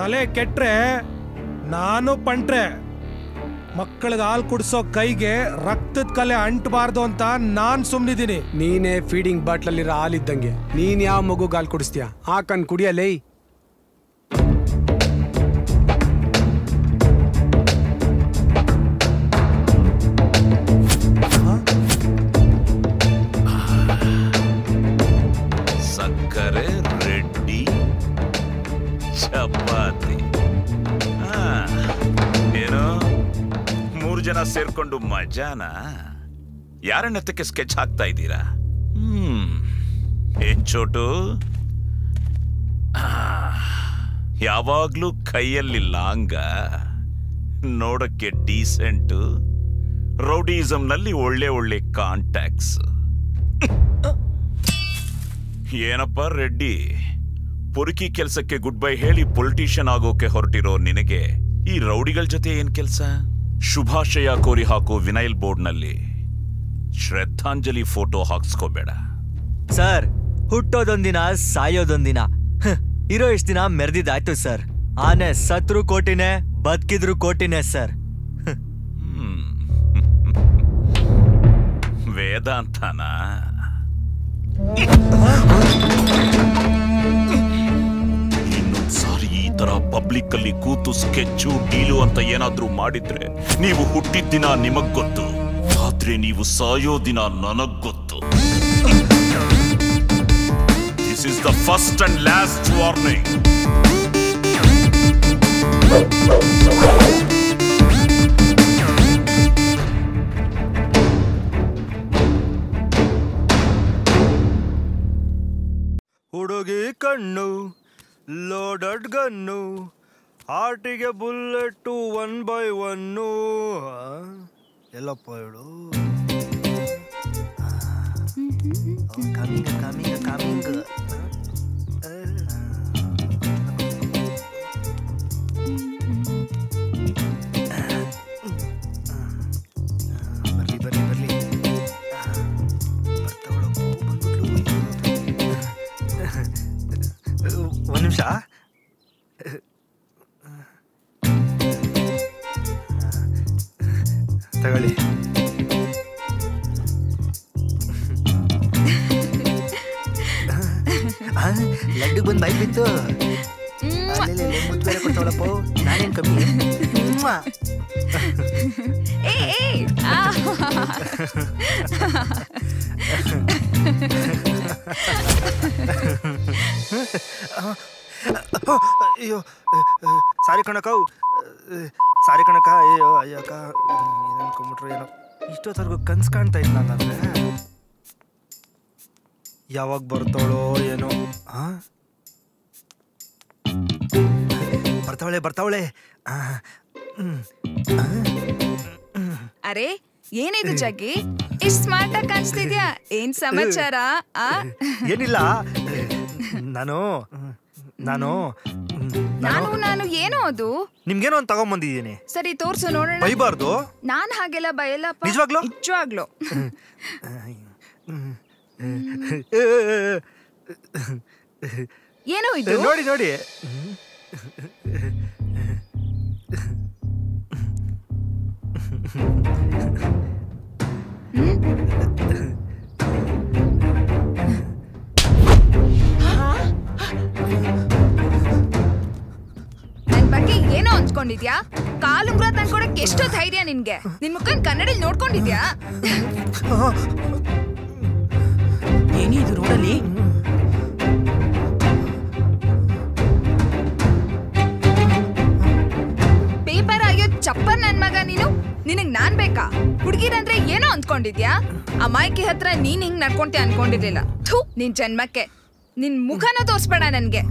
ತಲೆ ಕೆಟ್ರೆ ನಾನು ಪಂಟ್ರೆ. ಮಕ್ಕಳಿಗೆ ಹಾಲು ಕುಡಿಸೋ ಕೈಗೆ ರಕ್ತದ ಕಲೆ ಅಂಟಬಾರ್ದು ಅಂತ ನಾನ್ ಸುಮ್ನಿದ್ದೀನಿ. ನೀನೇ ಫೀಡಿಂಗ್ ಬಾಟ್ಲಲ್ಲಿರೋ ಹಾಲಿದ್ದಂಗೆ, ನೀನ್ ಯಾವ ಮಗುಗೆ ಹಾಲು ಕುಡಿಸ್ತೀಯ? ಹಾಕನ್ ಕುಡಿಯಲೇ. ಸಕ್ಕರೆ, ರೆಡ್ಡಿ, ಚಪಾತಿ. ಏನೋ 3 ಜನ ಸೇರ್ಕೊಂಡು ಮಜಾನ? ಯಾರನ್ನತ್ತಕ್ಕೆ ಸ್ಕೆಚ್ ಹಾಕ್ತಾ ಇದ್ದೀರಾ? ಏನ್ ಚೋಟು, ಯಾವಾಗ್ಲೂ ಕೈಯಲ್ಲಿ ಲಾಂಗ, ನೋಡಕ್ಕೆ ಡೀಸೆಂಟು, ರೌಡಿಸಂನಲ್ಲಿ ಒಳ್ಳೆ ಕಾಂಟ್ಯಾಕ್ಟ್ಸ್. ಏನಪ್ಪ ರೆಡ್ಡಿ, ಪೊರುಕಿ ಕೆಲ್ಸಕ್ಕೆ ಗುಡ್ ಬೈ ಹೇಳಿ ಪೊಲಿಟಿಷಿಯನ್ ಆಗೋಕೆ ಹೊರಟಿರೋ ನಿನಗೆ ಈ ರೌಡಿಗಳ ಜೊತೆ ಏನ್ ಕೆಲ್ಸ? ಶುಭಾಶಯ ಕೋರಿ ಹಾಕೋ ವಿನೈಲ್ ಬೋರ್ಡ್ನಲ್ಲಿ ಶ್ರದ್ಧಾಂಜಲಿ ಫೋಟೋ ಹಾಕ್ಸ್ಕೋಬೇಡ. ಸರ್, ಹುಟ್ಟೋದೊಂದಿನ ಸಾಯೋದೊಂದಿನ. ಇರೋ ಇಷ್ಟ ದಿನ ಮೆರೆದಿದ್ದಾಯ್ತು ಸರ್. ಆನೆ ಸತ್ರು ಕೋಟಿನೇ, ಬದುಕಿದ್ರು ಕೋಟಿನೇ ಸರ್. ವೇದಾಂತನ ಇನ್ನೊಂದ್ಸಾರಿ ಈ ತರ ಪಬ್ಲಿಕ್ ಅಲ್ಲಿ ಕೂತು ಸ್ಕೆಚ್ಚು ಡೀಲು ಅಂತ ಏನಾದ್ರೂ ಮಾಡಿದ್ರೆ ನೀವು ಹುಟ್ಟಿದ ದಿನ ನಿಮಗ್ ಗೊತ್ತು, ಆದ್ರೆ ನೀವು ಸಾಯೋ ದಿನ ನನಗ್ ಗೊತ್ತು. This is the first and last warning. ಹುಡುಗಿ ಕಣ್ಣು, ಲೋಡಡ್ ಗನ್ನು, ಹಾರ್ಟಿಗೆ ಬುಲ್ಲೆಟ್ಟು 1 by 1. ಎಲ್ಲಪ್ಪ ಹೇಳು. ಒಂದು ನಿಮಿಷ. ತಗೊಳ್ಳಿ. ಲಡ್ಡು ಬಂದು ಬಾಯಿ ಬಿತ್ತು. ಮುತ್ತು ಬೇರೆ ಕೊಡ್ತಾವಳಪ್ಪ. ನಾನೇನು ಕಮ್ಮಿ. ಅಯ್ಯೋ ಸಾರಿ ಕಣಕ್ಕ, ಸಾರಿ ಕಣಕ್ಕ. ಅಯ್ಯೋ ಅಯ್ಯಕ್ಕ, ಏನು ಅನ್ಕೊಂಬಿಟ್ರು ಏನೋ. ಇಷ್ಟೊತ್ತರ್ಗು ಕನ್ಸು ಕಾಣ್ತಾ ಇತ್ತು ನಂಗಾದ್ರೆ. ಯಾವಾಗ ಬರ್ತಾಳೋ ಏನೋ. ಬರ್ತಾವಳೆ ಬರ್ತಾವಳೆ. ಅರೆ ಏನಿದು ಜಗ್ಗಿ, ಇಷ್ಟ್ ಸ್ಮಾರ್ಟ್ ಆಗಿ ಕಾಣಿಸ್ತಿದ್ಯಾ? ಏನ್ ಸಮಾಚಾರ? ಏನಿಲ್ಲ, ನಾನು ನಾನು ನಾನು ನಾನು ಏನೋ ಅದು ನಿಮ್ಗೇನೋ ಒಂದು ತಗೊಂಬಂದಿದ್ದೀನಿ. ಸರಿ ತೋರ್ಸು ನೋಡೋಣ. ಬೈಬಾರ್ದು. ನಾನ್ ಹಾಗೆಲ್ಲ ಬಯಲ್ಲಪ್ಪ. ನಿಜವಾಗ್ಲೂ? ನಿಜವಾಗ್ಲೂ. ಏನೋ ಇದು? ನೋಡಿ ನೋಡಿ. ನನ್ ಬಗ್ಗೆ ಏನೋ ಅನ್ಸ್ಕೊಂಡಿದ್ಯಾ? ಕಾಲುಂಗ್ರ ತಂದ್ಕೊಡಕ್ ಎಷ್ಟೋ ಧೈರ್ಯ ನಿನ್ಗೆ? ನಿನ್ ಮುಖನ್ ಕನ್ನಡಲ್ಲಿ ನೋಡ್ಕೊಂಡಿದ್ಯಾ? ಏನಿದು ರೋಡಲ್ಲಿ? ಪೇಪರ್ ಆಗಿಯೋ ಚಪ್ಪರ್ ನನ್ ಮಗ ನೀನು. ನಿನಗ್ ನಾನ್ ಬೇಕಾ? ಹುಡುಗಿರಂದ್ರೆ ಏನೋ ಅನ್ಕೊಂಡಿದ್ಯಾ? ಅಮಾಯಕಿ ಹತ್ರ ನೀನ್ ಹಿಂಗ್ ನಡ್ಕೊಂತೀಯ ಅನ್ಕೊಂಡಿರ್ಲಿಲ್ಲ. ಥೂ ನಿನ್ ಜನ್ಮಕ್ಕೆ. ನಿನ್ ಮುಖನೂ ತೋರ್ಸ್ಬೇಡ ನನ್ಗೆ.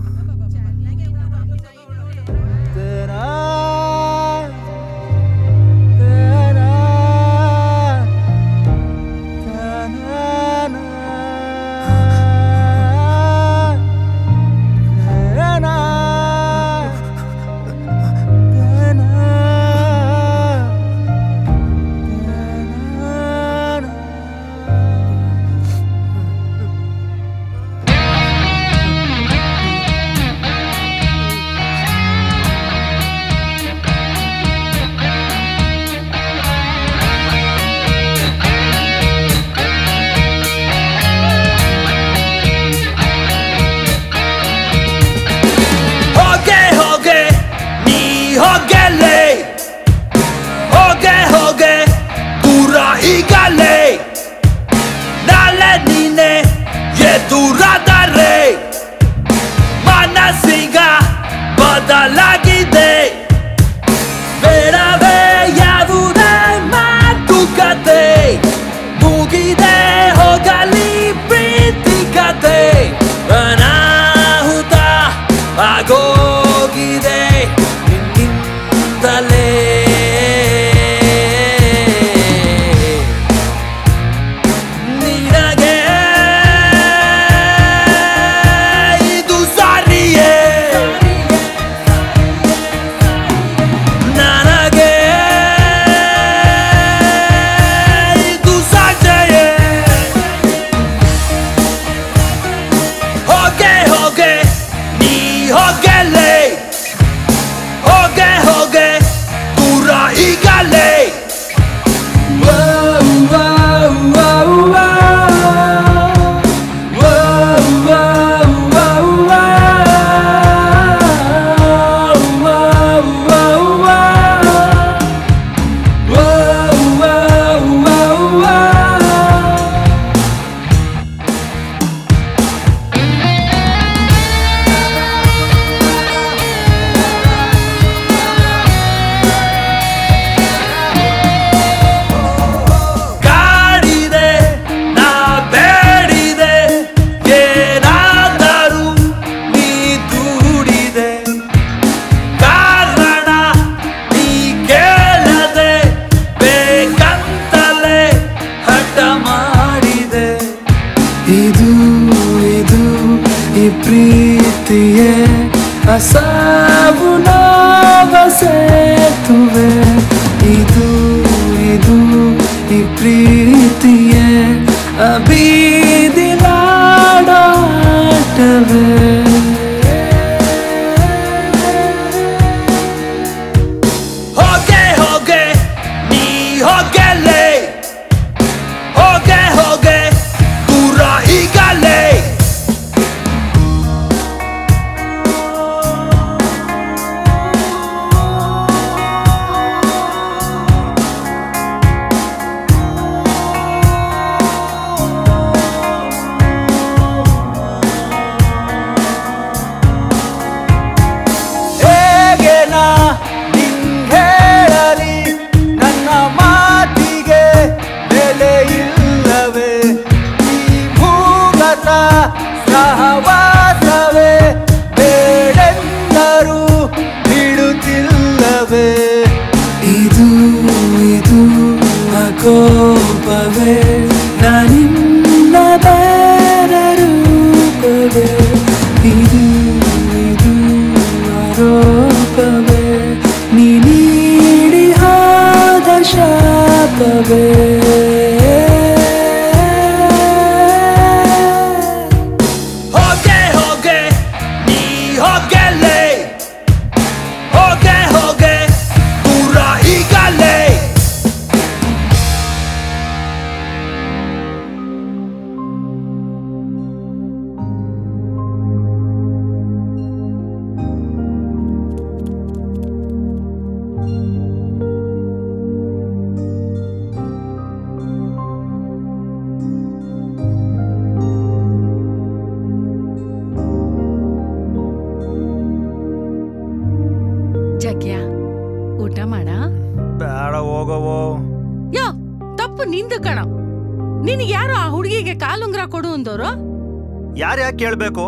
ನನಗೆ ಪ್ರೀತಿಯೇ ಸಾವುನೋವ ಸೇತುವೆ ಇದು ಇದು ಈ ಪ್ರೀತಿಯೇ ಬೀದಿಲಾಡಾಟವೇ ಹೋಗೆ ಹೋಗೆ ನೀ ಹೋಗಲೇ ಹೋಗೆ ಹೋಗೆ ದೂರ ಈಗಲೇ ಸಹವಾಸವೇ ಬೇಡೆಂದರೂ ಬಿಡುತ್ತಿಲ್ಲವೇ ಇದು ಇದು ಅಕೋಪವೇ ನಾನಿನ್ನ ಬೇರೆ ರೂಪವೇ ಇದು ಇದು ಆರೋಪವೇ ನೀ ನೀಡಿ ಹೋದ ಶಾಪವೇ ಜಗ್ಯ ಊಟ ಮಾಡ ಬೇಡ ಹೋಗವೋ. ಯೋ ತಪ್ಪು ನಿಂದು ಕಣ. ನಿನಗೆ ಯಾರು ಆ ಹುಡುಗಿಗೆ ಕಾಲುಂಗ್ರ ಕೊಡು ಅಂದವರು? ಯಾರ್ಯಾಕೆ ಕೇಳ್ಬೇಕು?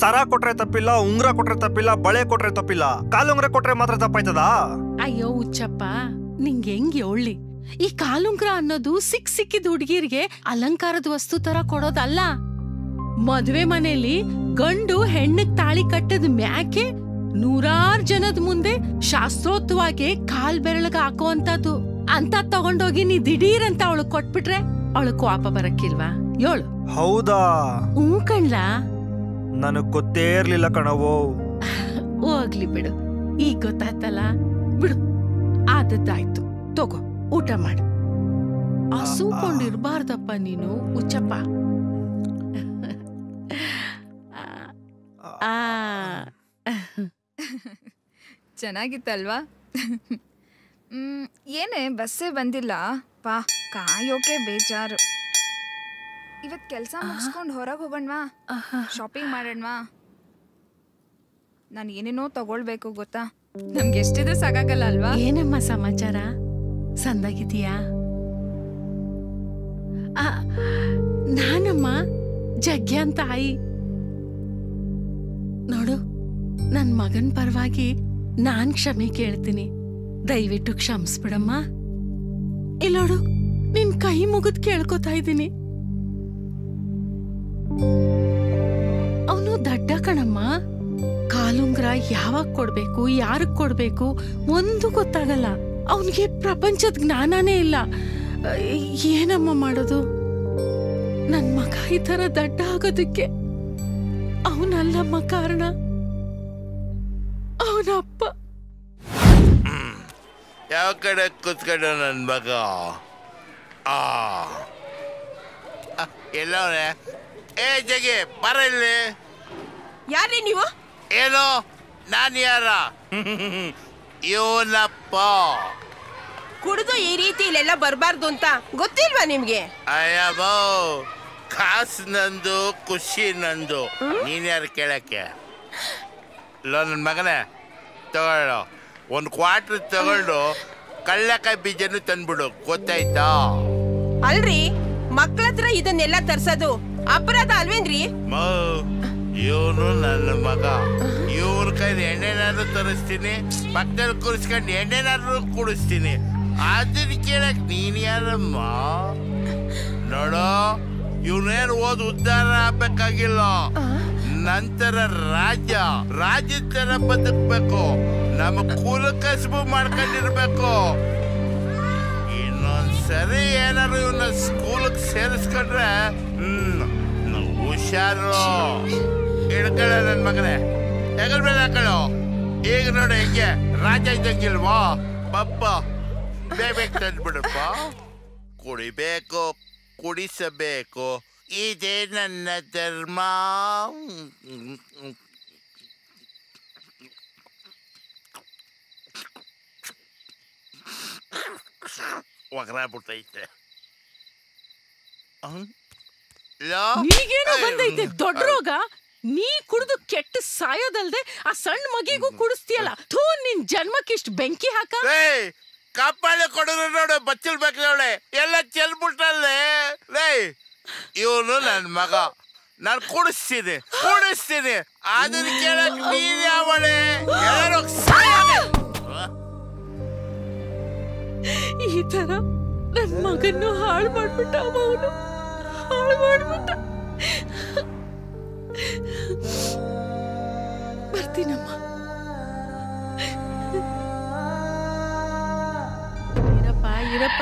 ಸರ ಕೊಟ್ರೆ ತಪ್ಪಿಲ್ಲ, ಉಂಗ್ರ ಕೊಟ್ರೆ ತಪ್ಪಿಲ್ಲ, ಬಳೆ ಕೊಟ್ರೆ ತಪ್ಪಿಲ್ಲ, ಕಾಲುಂಗ್ರ ಕೊಟ್ರೆ ಮಾತ್ರ ತಪ್ಪಾಯ್ತದ? ಅಯ್ಯೋ ಹುಚ್ಚಪ್ಪ, ನಿಂಗೆ ಹೆಂಗೆ ಒಳ್ಳಿ. ಈ ಕಾಲುಂಗ್ರ ಅನ್ನೋದು ಸಿಕ್ಕಿದ ಹುಡುಗಿರಿಗೆ ಅಲಂಕಾರದ ವಸ್ತು ತರ ಕೊಡೋದಲ್ಲ. ಮದುವೆ ಮನೆಯಲ್ಲಿ ಗಂಡು ಹೆಣ್ಣಿಗೆ ತಾಳಿ ಕಟ್ಟದ ಮ್ಯಾಕೆ ನೂರಾರು ಜನದ ಮುಂದೆ ಶಾಸ್ತ್ರೋಕ್ತವಾಗಿ ಕಾಲ್ ಬೆರಳಗ ಹಾಕುವಂತದ್ದು. ಅಂತ ತಗೊಂಡೋಗಿ ನೀ ದಿಢೀರ್ ಅಂತ ಅವಳಗ್ ಕೊಟ್ಬಿಟ್ರೆ ಅವಳಗ್ ಕೋಪ ಬರಕ್ಕಿಲ್ವಾ? ಏಳು. ಹೌದಾ? ಕಣ್ಲಾ, ನನಗ್ ಗೊತ್ತೇ ಇರ್ಲಿಲ್ಲ ಕಣವೋ. ಹೋಗ್ಲಿ ಬಿಡು, ಈಗ ಗೊತ್ತಾಯ್ತಲ್ಲ ಬಿಡು. ಆದದ್ದಾಯ್ತು, ತಗೋ ಊಟ ಮಾಡು. ಹಸುಕೊಂಡಿರ್ಬಾರ್ದಪ್ಪ ನೀನು ಹುಚ್ಚಪ್ಪ. ಚೆನ್ನಾಗಿತ್ತಲ್ವಾ? ಏನೇ ಬಸ್ಸೇ ಬಂದಿಲ್ಲ? ಪಾ ಕಾಯೋಕೆ ಬೇಜಾರು. ಇವತ್ ಕೆಲಸ ಮುಗಿಸ್ಕೊಂಡು ಹೊರಗೆ ಹೋಗೋಣವಾ? ಶಾಪಿಂಗ್ ಮಾಡೋಣವಾ? ನಾನು ಏನೇನೋ ತಗೊಳ್ಬೇಕು ಗೊತ್ತಾ? ನಮ್ಗೆ ಎಷ್ಟಿದ್ರೆ ಸಾಕಾಗಲ್ಲ ಅಲ್ವಾ? ಏನಮ್ಮ ಸಮಾಚಾರ? ಸಂದಾಗಿದೀಯಾ? ನಾನಮ್ಮ ಜಗ್ಯಾನ್ ತಾಯಿ. ನೋಡು, ನನ್ ಮಗನ್ ಪರವಾಗಿ ನಾನ್ ಕ್ಷಮೆ ಕೇಳ್ತೀನಿ. ದಯವಿಟ್ಟು ಕ್ಷಮಿಸ್ಬಿಡಮ್ಮ. ಇಲ್ಲೋಡು, ನಿನ್ ಕೈ ಮುಗಿದ್ ಕೇಳ್ಕೊತಾ ಇದ್ದೀನಿ. ಅವನು ದಡ್ಡ ಕಣಮ್ಮ. ಕಾಲುಂಗ್ರ ಯಾವಾಗ ಕೊಡ್ಬೇಕು, ಯಾರಗ್ ಕೊಡ್ಬೇಕು ಒಂದು ಗೊತ್ತಾಗಲ್ಲ. ಅವನಿಗೆ ಪ್ರಪಂಚದ ಜ್ಞಾನನೇ ಇಲ್ಲ. ಏನಮ್ಮ ಮಾಡೋದು? ನನ್ ಮಗ ಈ ತರ ದಡ್ಡ ಆಗೋದಕ್ಕೆ ಅವನಲ್ಲಮ್ಮ ಕಾರಣ, ಅವನಪ್ಪ. ಯಾವ ಕಡೆ ಕೂತ್ಕೊಂಡು ನನ್ ಮಗ ಎಲ್ಲವನೇ? ಏ ಜಗಿ ಬರ ಇಲ್ಲಿ. ಯಾರೇ ನೀವು? ಏನು ನಾನು ಯಾರ? ಇವನಪ್ಪ. ಕುಡಿದು ಈ ರೀತಿ ಇಲ್ಲೆಲ್ಲ ಬರಬಾರ್ದು ಅಂತ ಗೊತ್ತಿಲ್ವಾ ನಿಮ್ಗೆ? ಅಯ್ಯಬೋ, ಕಾಸು ನಂದು, ಖುಷಿ ನಂದು, ನೀನ್ಯಾರು ಕೇಳಕ್ಕೆ? ಲೋ ನನ್ನ ಮಗನೇ, ತಗೊಳ್ಳೋ ಒಂದು ಕ್ವಾರ್ಟರ್ ತಗೊಂಡು ಕಳ್ಳಕಾಯಿ ಬೀಜನು ತಂದ್ಬಿಡು, ಗೊತ್ತಾಯ್ತಾ? ಅಲ್ರಿ, ಮಕ್ಳ ಹತ್ರ ಇದನ್ನೆಲ್ಲ ತರ್ಸೋದು ಅಪರಾಧ ಅಲ್ವೇನ್ರಿ? ಇವನು ನನ್ನ ಮಗ. ಇವನ ಕೈಲಿ ಎಣ್ಣೆನಾದ್ರು ತರಿಸ್ತೀನಿ, ಪಕ್ಕದಲ್ಲಿ ಕೂರಿಸ್ಕೊಂಡು ಎಣ್ಣೆನಾದ್ರು ಕುಡಿಸ್ತೀನಿ. ಅದನ್ನ ಕೇಳಕ್ ನೀನ್ ಯಾರಮ್ಮ? ನೋಡೋ, ಇವನೇನು ಓದ್ ಉದ್ಧಾರ ಆಗ್ಬೇಕಾಗಿಲ್ಲ, ನಂತರ ರಾಜ್ಯ ತರ ಬದುಕ್ಬೇಕು, ನಮ್ಮ ಕುಲ ಕಸಬು ಮಾಡ್ಕೊಂಡಿರ್ಬೇಕು. ಇನ್ನೊಂದ್ಸರಿ ಏನಾದ್ರು ಇವನ್ನ ಸ್ಕೂಲ್ಗೆ ಸೇರಿಸ್ಕೊಂಡ್ರೆ ಹುಷಾರು. ಹಿಡ್ಕೊಳ್ಳ ನನ್ ಮಗನೇ, ಹೆಗಲ್ ಮೇಲೆ ಹಾಕೊಳ್ಳು. ಈಗ ನೋಡಿ ಹೆಂಗೆ ರಾಜ ಇದ್ದಂಗಿಲ್ವಾ? ಪಪ್ಪ ಬೇಗ ತಂದ್ಬಿಡಪ್ಪ. ಕುಡಿಬೇಕು, ಕುಡಿಸಬೇಕು, ಇದೇ ನನ್ನ ಧರ್ಮ. ಒಗರ ಬಿಟ್ಟೈತೆ. ನಿನಗೇನೋ ಬಂದೈತೆ ದೊಡ್ಡ ರೋಗ. ನೀ ಕುಡಿದು ಕೆಟ್ಟ ಸಾಯೋದಲ್ದೆ ಆ ಸಣ್ಣ ಮಗಿಗೂ ಕುಡಿಸ್ತೀಯಲ್ಲ. ಥೂ, ನಿನ್ ಜನ್ಮಕ್ಕಿಷ್ಟು ಬೆಂಕಿ ಹಾಕ. ಕಪ್ಪಾಳೆ ಕೊಡೋರು ನೋಡು, ಬಚ್ಚಲ್ಬೇಕ್ರಿ ಅವಳೆ ಎಲ್ಲ ಚೆಲ್ಬಿಟ್ಟಲ್ಲೇ. ಇವನು ನನ್ ಮಗ, ನಾನು ಕುಡಿಸ್ತೀನಿ ಅದನ್ನ ಕೇಳಕ್ ನೀನ್ ಯಾವಳೆ? ಈ ತರ ನನ್ ಮಗನ್ನು ಹಾಳು ಮಾಡ್ಬಿಟ್ಟ ಅವನು, ಹಾಳು ಮಾಡ್ಬಿಟ್ಟ. ಬರ್ತೀನಮ್ಮ. ಇರಪ್ಪ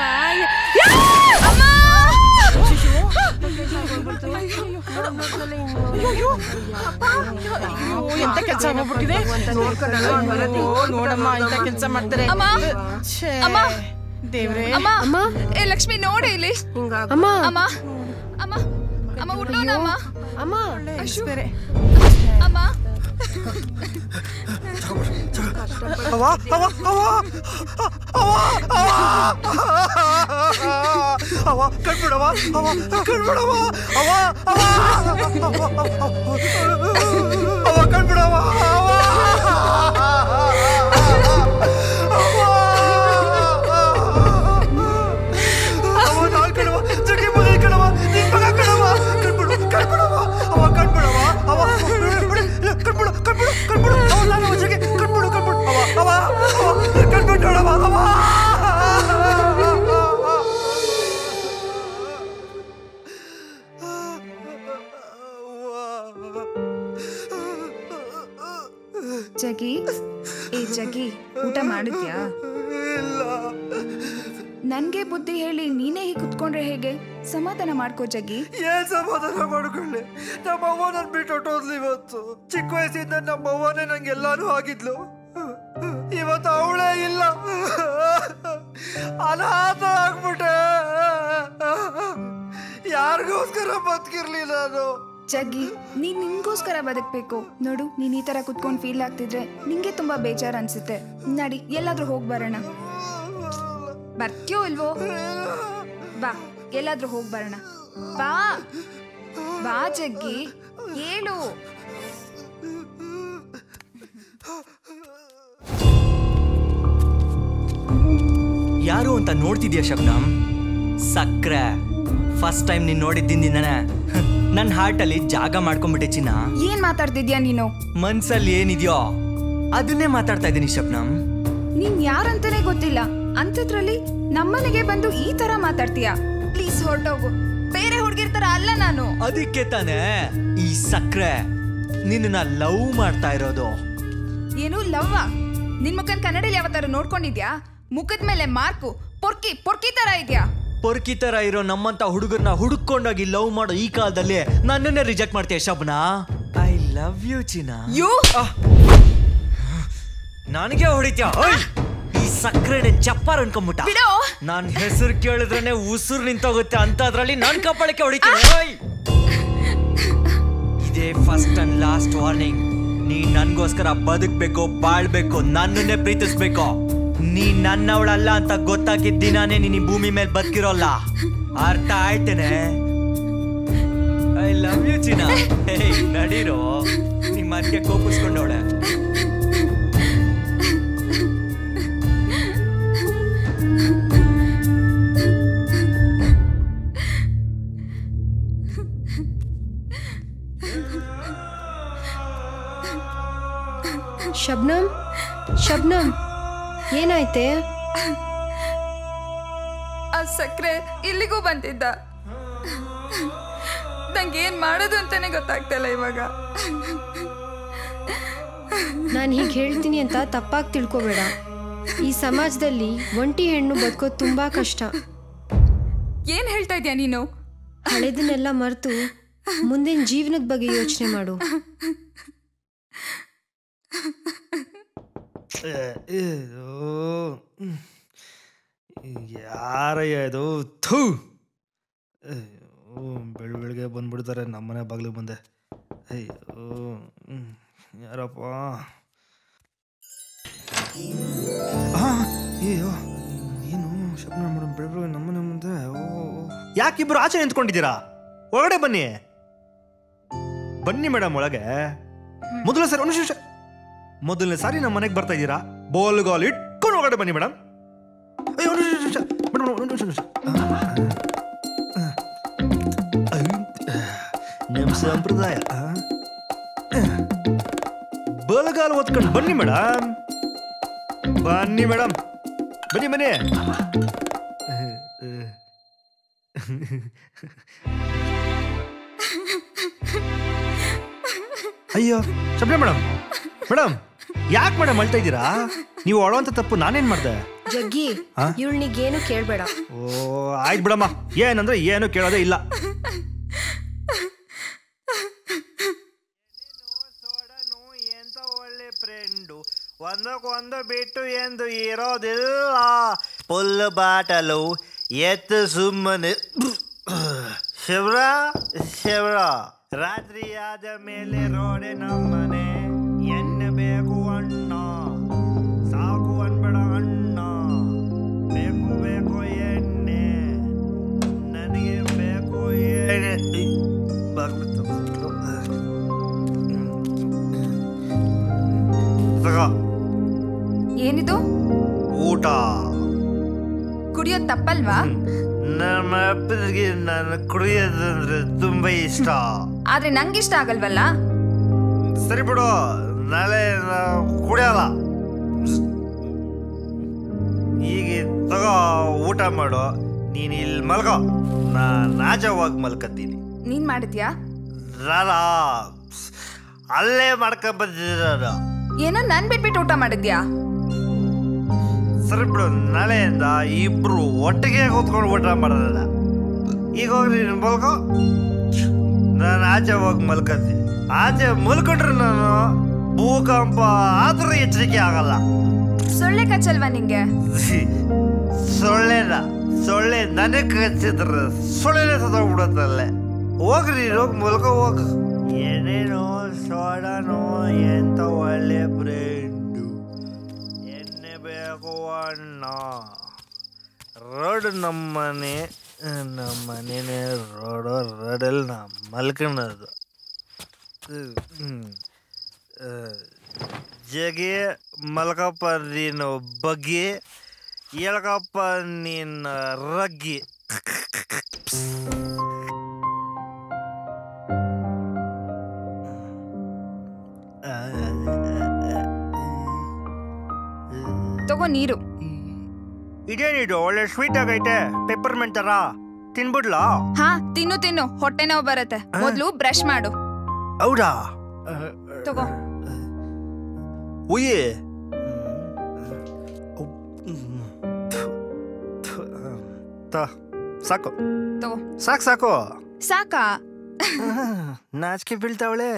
ಎಂತ ಕೆಲಸ ಆಗ್ಬಿಟ್ಟಿದೆ ನೋಡಮ್ಮ, ಇಂತ ಕೆಲಸ ಮಾಡ್ತಾರೆ ದೇವ್ರೆ. ಅಮ್ಮ, ಏ ಲಕ್ಷ್ಮಿ ನೋಡೆ ಇಲ್ಲಿ. ಅಮ್ಮ ಅಮ್ಮ ಅಮ್ಮ ಅಮ್ಮ ಉಳ್ಳೋಣ ಅಮ್ಮ. ಅಮ್ಮ ಬೇರೆ ಅಮ್ಮ ಕಣ್ಬಿಡವ ಜಗಿ, ಏ ಜಗಿ, ಊಟ ಮಾಡಿದ್ಯಾ? ನನ್ಗೆ ಬುದ್ಧಿ ಹೇಳಿ ನೀನೇ ಹೀಗೆ ಕುತ್ಕೊಂಡ್ರೆ ಹೇಗೆ? ಸಮಾಧಾನ ಮಾಡ್ಕೋ ಜಗಿ. ಏನ್ ಸಮಾಧಾನ ಮಾಡ್ಕೊಳ್ಳಿ? ನಮ್ಮವ್ವ ನನ್ ಬಿಟ್ಟು ಹೊಟ್ಟೋದ್ಲು. ಇವತ್ತು ಚಿಕ್ಕ ವಯಸ್ಸಿಂದ ನಮ್ಮವ್ವನೇ ನಂಗೆಲ್ಲಾನು ಆಗಿದ್ಲು. ಇವತ್ತು ಅವಳೇ ಇಲ್ಲ, ಅನಾಥ ಆಗ್ಬಿಟ್ಟೆ. ಯಾರಿಗೋಸ್ಕರ ಬದುಕಿರ್ಲಿಲ್ಲ ನಾನು. ಜಗ್ಗಿ, ನೀನ್ ನಿನ್ಗೋಸ್ಕರ ಬದುಕ್ಬೇಕು. ನೋಡು, ನೀನ್ ಈ ತರ ಕುತ್ಕೊಂಡ್ ಫೀಲ್ ಆಗ್ತಿದ್ರೆ ನಿಂಗೆ ತುಂಬಾ ಬೇಜಾರ್ ಅನ್ಸುತ್ತೆ. ನಡಿ, ಎಲ್ಲಾದ್ರೂ ಹೋಗ್ ಬರೋಣ. ಬರ್ತೀಯೋ ಇಲ್ವೋ? ಬಾ, ಎಲ್ಲಾದ್ರೂ ಹೋಗ್ ಬರೋಣ. ಬಾ ಬಾ ಜಗ್ಗಿ, ಹೇಳು. ಯಾರು ಅಂತ ನೋಡ್ತಿದ್ಯಾ ಶಬ್ನಮ್? ಸಕ್ರೆ ಫಸ್ಟ್ ಟೈಮ್ ನೀನ್ ನೋಡಿದ್ದಿಂದಾನೆ ನನ್ನ ಹಾರ್ಟ್ ಅಲ್ಲಿ ಜಾಗ ಮಾಡ್ಕೊಂಡ್ಬಿಟ್ಟೆ ಚಿನ್ನ. ಏನ್ ಮಾತಾಡ್ತಿದ್ಯಾ ನೀನು? ಮನ್ಸಲ್ಲಿ ಏನಿದ್ಯೋ ಅದನ್ನೇ ಮಾತಾಡ್ತಾ ಇದ್ದೀನಿ ಶಬ್ನಮ್. ನೀನ್ ಯಾರಂತಾನೆ ಗೊತ್ತಿಲ್ಲ ಅಂತದ್ರಲ್ಲಿ ನಮ್ಮನೆಗೆ ಬಂದು ಈ ತರ ಮಾತಾಡ್ತೀಯಾ? ಪ್ಲೀಸ್ ಹೊರಟೋಗು. ಬೇರೆ ಹುಡುಗಿರ್ ತರ ಅಲ್ಲ ನಾನು. ಅದಕ್ಕೆ ತಾನೇ ಈ ಸಕ್ರೆ ನಿನ್ನ ಲವ್ ಮಾಡ್ತಾ ಇರೋದು. ಏನು ಲವ್ವ? ನಿನ್ ಮುಖನ್ ಕನ್ನಡಲ್ಲಿ ಯಾವತ್ತಾರು ನೋಡ್ಕೊಂಡಿದ್ಯಾ? ಮುಖದ ಮೇಲೆ ಮಾರ್ಕು ಪೊರ್ಕಿ ತರ ಇದ್ಯಾ? ಪೊರ್ಕಿ ತರ ಇರೋ ನಮ್ಮಂತ ಹುಡುಗರನ್ನ ಹುಡುಕೊಂಡೋಗಿ ಲವ್ ಮಾಡೋ ಈ ಕಾಲದಲ್ಲಿ ನನ್ನನ್ನೇ ರಿಜೆಕ್ಟ್ ಮಾಡ್ತೀಯ ಶಬ್ನ? ಐ ಲವ್ ಯು ಚಿನ್ನ. ನನಗೆ ಹೊಡಿತ್ಯಾ? ಈ ಸಕ್ರೆನೆ ಚಪ್ಪಾರ್ ಅನ್ಕೊಂಬಿಟ್ಟ. ನಾನ್ ಹೆಸರು ಕೇಳಿದ್ರೇನೆ ಉಸಿರು ನಿಂತೋಗುತ್ತೆ ಅಂತದ್ರಲ್ಲಿ ನನ್ ಕಪ್ಪಳಕ್ಕೆ ಹೊಡಿತೀನಿ. ಇದೇ ಫಸ್ಟ್ ಅಂಡ್ ಲಾಸ್ಟ್ ವಾರ್ನಿಂಗ್. ನೀ ನನ್ಗೋಸ್ಕರ ಬದುಕ್ಬೇಕು, ಬಾಳ್ಬೇಕು, ನನ್ನನ್ನೇ ಪ್ರೀತಿಸ್ಬೇಕು. ನೀ ನನ್ನವಳಲ್ಲ ಅಂತ ಗೊತ್ತಾಗಿದ್ದ ದಿನಾನೇ ನೀನ್ ಭೂಮಿ ಮೇಲೆ ಬದುಕಿರೋಲ್ಲ. ಅರ್ಥ ಆಯ್ತೇನೆ? ಐ ಲವ್ ಯು ಚಿನ್ನ. ನಡೀರೋ, ನಿಮ್ಮ ಅದಕ್ಕೆ ಕೋಪಿಸ್ಕೊಂಡವಳೆ. ಶಬ್ನಮ್ ಏನಾಯ್ತೆ? ಆ ಸಕ್ರೆ ಇಲ್ಲಿಗೂ ಬಂದಿದ್ದ. ನಂಗೆ ಏನ್ ಮಾಡೋದು ಅಂತಾನೆ ಗೊತ್ತಾಗ್ತಲ್ಲ ಇವಾಗ. ನಾನು ಹೀಗೆ ಹೇಳ್ತೀನಿ ಅಂತ ತಪ್ಪಾಗಿ ತಿಳ್ಕೊಬೇಡ. ಈ ಸಮಾಜದಲ್ಲಿ ಒಂಟಿ ಹೆಣ್ಣು ಬದುಕೋದು ತುಂಬಾ ಕಷ್ಟ. ಏನ್ ಹೇಳ್ತಾ ಇದ್ಯಾ ನೀನು? ಹಳೆದನ್ನೆಲ್ಲ ಮರೆತು ಮುಂದಿನ ಜೀವನದ ಬಗ್ಗೆ ಯೋಚನೆ ಮಾಡು. ಯಾರಯ್ಯ ಇದು? ಥೂ, ಬೆಳಗ್ಗೆ ಬಂದ್ಬಿಡ್ತಾರೆ ನಮ್ಮನೆ ಬಾಗಿಲು ಮುಂದೆ. ಅಯ್ಯೋ ಯಾರಪ್ಪ? ಅಯ್ಯೋ ಏನು ಶಬ್ನ ಮೇಡಮ್ ಬೆಳಗ್ಗೆ ನಮ್ಮನೆ ಮುಂದೆ. ಯಾಕಿಬ್ರು ಆಚೆ ನಿಂತ್ಕೊಂಡಿದ್ದೀರಾ? ಒಳಗಡೆ ಬನ್ನಿ. ಬನ್ನಿ ಮೇಡಮ್ ಒಳಗೆ. ಮೊದಲನೇ ಸಾರಿ ಮೊದಲನೇ ಸಾರಿ ನಮ್ಮ ಮನೆಗೆ ಬರ್ತಾ ಇದ್ದೀರಾ? ಬೋಲ್ಗಾಲ್ ಇಟ್ಕೊಂಡು ಒಳಗಡೆ ಬನ್ನಿ ಮೇಡಮ್. ಅಯ್ಯೋ ನಮ್ಮ ಸಂಪ್ರದಾಯ. ಬಲಗಾಲ್ ಓದ್ಕೊಂಡು ಬನ್ನಿ ಮೇಡಮ್. ಬನ್ನಿ ಮೇಡಮ್, ಬನ್ನಿ ಬನ್ನಿ. ಅಯ್ಯೋ ಶಬ್ನ ಮೇಡಮ್, ಮೇಡಮ್ ಯಾಕೆ ಮೇಡಮ್ ಅಳ್ತಾ ಇದ್ದೀರಾ? ನೀವು ಅಳುವಂತ ತಪ್ಪು ನಾನೇನ್ ಮಾಡ್ದೆ? ಜಗ್ಗಿ, ಇವಳನಿಗೇನು ಕೇಳ್ಬೇಡ. ಓ ಆಯ್ತು ಬಿಡಮ್ಮ, ಏನಂದ್ರೆ ಏನು ಕೇಳೋದೇ ಇಲ್ಲ. ಎಂತ ಒಳ್ಳೆ ಫ್ರೆಂಡು, ಒಂದಕ್ಕೊಂದು ಬಿಟ್ಟು ಎಂದು ಇರೋದಿಲ್ಲ. ಫುಲ್ ಬಾಟಲು ಎತ್ತು ಸುಮ್ಮನೆ. ಶಿವ್ರ ರಾತ್ರಿ ಆದ ಮೇಲೆ ರೋಡೆ ನಮ್ಮನೆ. ಎಣ್ಣೆ ಬೇಕು ಅಣ್ಣ, ಸಾಕು ಅನ್ಬೇಡ ಅಣ್ಣ. ಬೇಕು ಬೇಕು ಎಣ್ಣೆ, ನನಗೆ ಬೇಕು ಎಣ್ಣೆ. ಏನಿದು? ಊಟ. ಕುಡಿಯೋದ್ ತಪ್ಪಲ್ವಾ? ನಮ್ಮ ಅಪ್ಪನಿಗೆ ನಾನು ಕುಡಿಯೋದಂದ್ರೆ ತುಂಬಾ ಇಷ್ಟ. ಆದ್ರೆ ನಂಗಿಷ್ಟ ಆಗಲ್ವಲ್ಲ. ಸರಿ ಬಿಡು, ನಾಳೆ ಕುಡಿಯಲ್ಲ. ಈಗ ತಗೋ ಊಟ ಮಾಡು. ನೀನ್ ಇಲ್ಲಿ ಮಲ್ಕೋ, ನಾನು ಆಚೆ ಹೋಗಿ ಮಲ್ಕತ್ತೀನಿ. ನೀನ್ ಮಾಡಿದ್ಯಾ? ರಾಧಾ ಅಲ್ಲೇ ಮಾಡ್ಕೊಂಡ್ ಬಂದಿರೋದು. ಏನೋ ನನ್ ಬಿಟ್ಬಿಟ್ಟು ಊಟ ಮಾಡಿದ್ಯಾ? ಸರಿ ಬಿಡು, ನಾಳೆಯಿಂದ ಇಬ್ರು ಒಟ್ಟಿಗೆ ಕೂತ್ಕೊಂಡು ಊಟ ಮಾಡೋದ. ಈಗ ಹೋಗಿ ನೀನು ಮಲ್ಕೋ, ನಾನು ಆಚೆ ಹೋಗಿ ಮಲ್ಕತ್ತೀನಿ. ಆಚೆ ಮಲ್ಕೊಂಡ್ರೆ ನಾನು ಭೂಕಂಪ ಆದ್ರೂ ಎಚ್ಚರಿಕೆ ಆಗಲ್ಲ. ಸೊಳ್ಳೆ ಕಚ್ಚಲ್ವಾ ನಿಂಗೆ? ಸೊಳ್ಳೆ ನನಗೆ ಕಚ್ಚಿದ್ರೆ ಸೊಳ್ಳೆ ಸತ್ತೋಗ್ಬಿಡತ್ತಲ್ಲೇ. ಹೋಗ್ರಿ, ಹೋಗಿ ಮಲ್ಕೋ ಹೋಗ. ಏನೇನೋ ಸೋಡನೋ ಎಂತ ಒಳ್ಳೆ ಫ್ರೆಂಡು. ಎಣ್ಣೆ ಬೇಕು ಅಣ್ಣ. ರೋಡ್ ನಮ್ಮನೆ, ನಮ್ಮನೆ ರೋಡಲ್ಲಿ ನಾ ಮಲ್ಕೊಳ್ಳೋದು. ಜಗೆ ಮಲ್ಕಪ್ಪ ನೀನು ಬಗ್ಗೆ, ಹೇಳ್ಕಪ್ಪ ನೀನು ರಗ್ಗಿ. ತಗೋ ನೀರು. ಇದೇನಿದು ಒಳ್ಳೆ ಸ್ವೀಟ್ ಆಗೈತೆ, ಪೆಪ್ಪರ್ಮೆಂಟ್ ತರ. ತಿನ್ಬಿಡ್ಲಾ? ಹಾ ತಿನ್ನು ತಿನ್ನು, ಹೊಟ್ಟೆ ನೋವು ಬರುತ್ತೆ. ಮೊದ್ಲು ಬ್ರಷ್ ಮಾಡು. ಹೌದಾ? ತಗೋ. ಉಯ್ಯೆ ಸಾಕು ತಗೋ. ಸಾಕು ಸಾಕಾ? ನಾಚಿಕೆ ಬೀಳ್ತಾವಳೆ.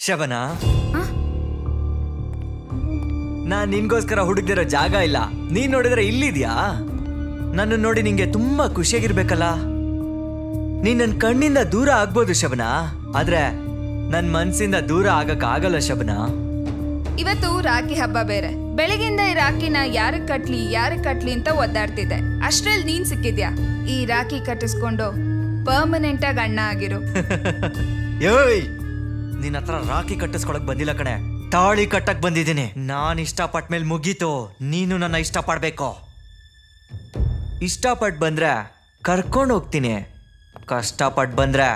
ಶಬನ, ನಾನ್ ನಿನ್ಗೋಸ್ಕರ ಹುಡುಕ್ದಿರೋ ಜಾಗ ಇಲ್ಲ. ನೀನ್ ನೋಡಿದ್ರೆ ಇಲ್ಲಿದ್ಯಾ? ನನ್ನ ನೋಡಿ ನಿಂಗೆ ತುಂಬಾ ಖುಷಿಯಾಗಿರ್ಬೇಕಲ್ಲ. ನೀನ್ ನನ್ ಕಣ್ಣಿಂದ ದೂರ ಆಗ್ಬೋದು ಶಬನ, ಆದ್ರೆ ನನ್ ಮನ್ಸಿಂದ ದೂರ ಆಗಕ್ ಆಗಲ್ಲ ಶಬನ. ಇವತ್ತು ರಾಖಿ ಹಬ್ಬ ಬೇರೆ. ಬೆಳಗಿಂದ ಈ ರಾಖಿನ ಯಾರಕ್ ಕಟ್ಲಿ ಅಂತ ಒದ್ದಾಡ್ತಿದ್ದೆ. ಅಷ್ಟ್ರಲ್ಲಿ ನೀನ್ ಸಿಕ್ಕಿದ್ಯಾ. ಈ ರಾಖಿ ಕಟ್ಟಿಸ್ಕೊಂಡು ಪರ್ಮನೆಂಟ್ ಆಗಿ ಅಣ್ಣ ಆಗಿರು. ಏಯ್, ನಿನ್ನ ಹತ್ರ ರಾಖಿ ಕಟ್ಟಿಸ್ಕೊಳಕ್ ಬಂದಿಲ್ಲ ಕಣೆ, ತಾಳಿ ಕಟ್ಟಕ್ ಬಂದಿದ್ದೀನಿ. ನಾನ್ ಇಷ್ಟಪಟ್ಟ ಮೇಲೆ ಮುಗೀತು. ನೀನು ನನ್ನ ಇಷ್ಟಪಡ್ಬೇಕು. ಇಷ್ಟಪಟ್ಟು ಬಂದ್ರೆ ಕರ್ಕೊಂಡು ಹೋಗ್ತೀನಿ, ಕಷ್ಟಪಟ್ಟು ಬಂದ್ರೆ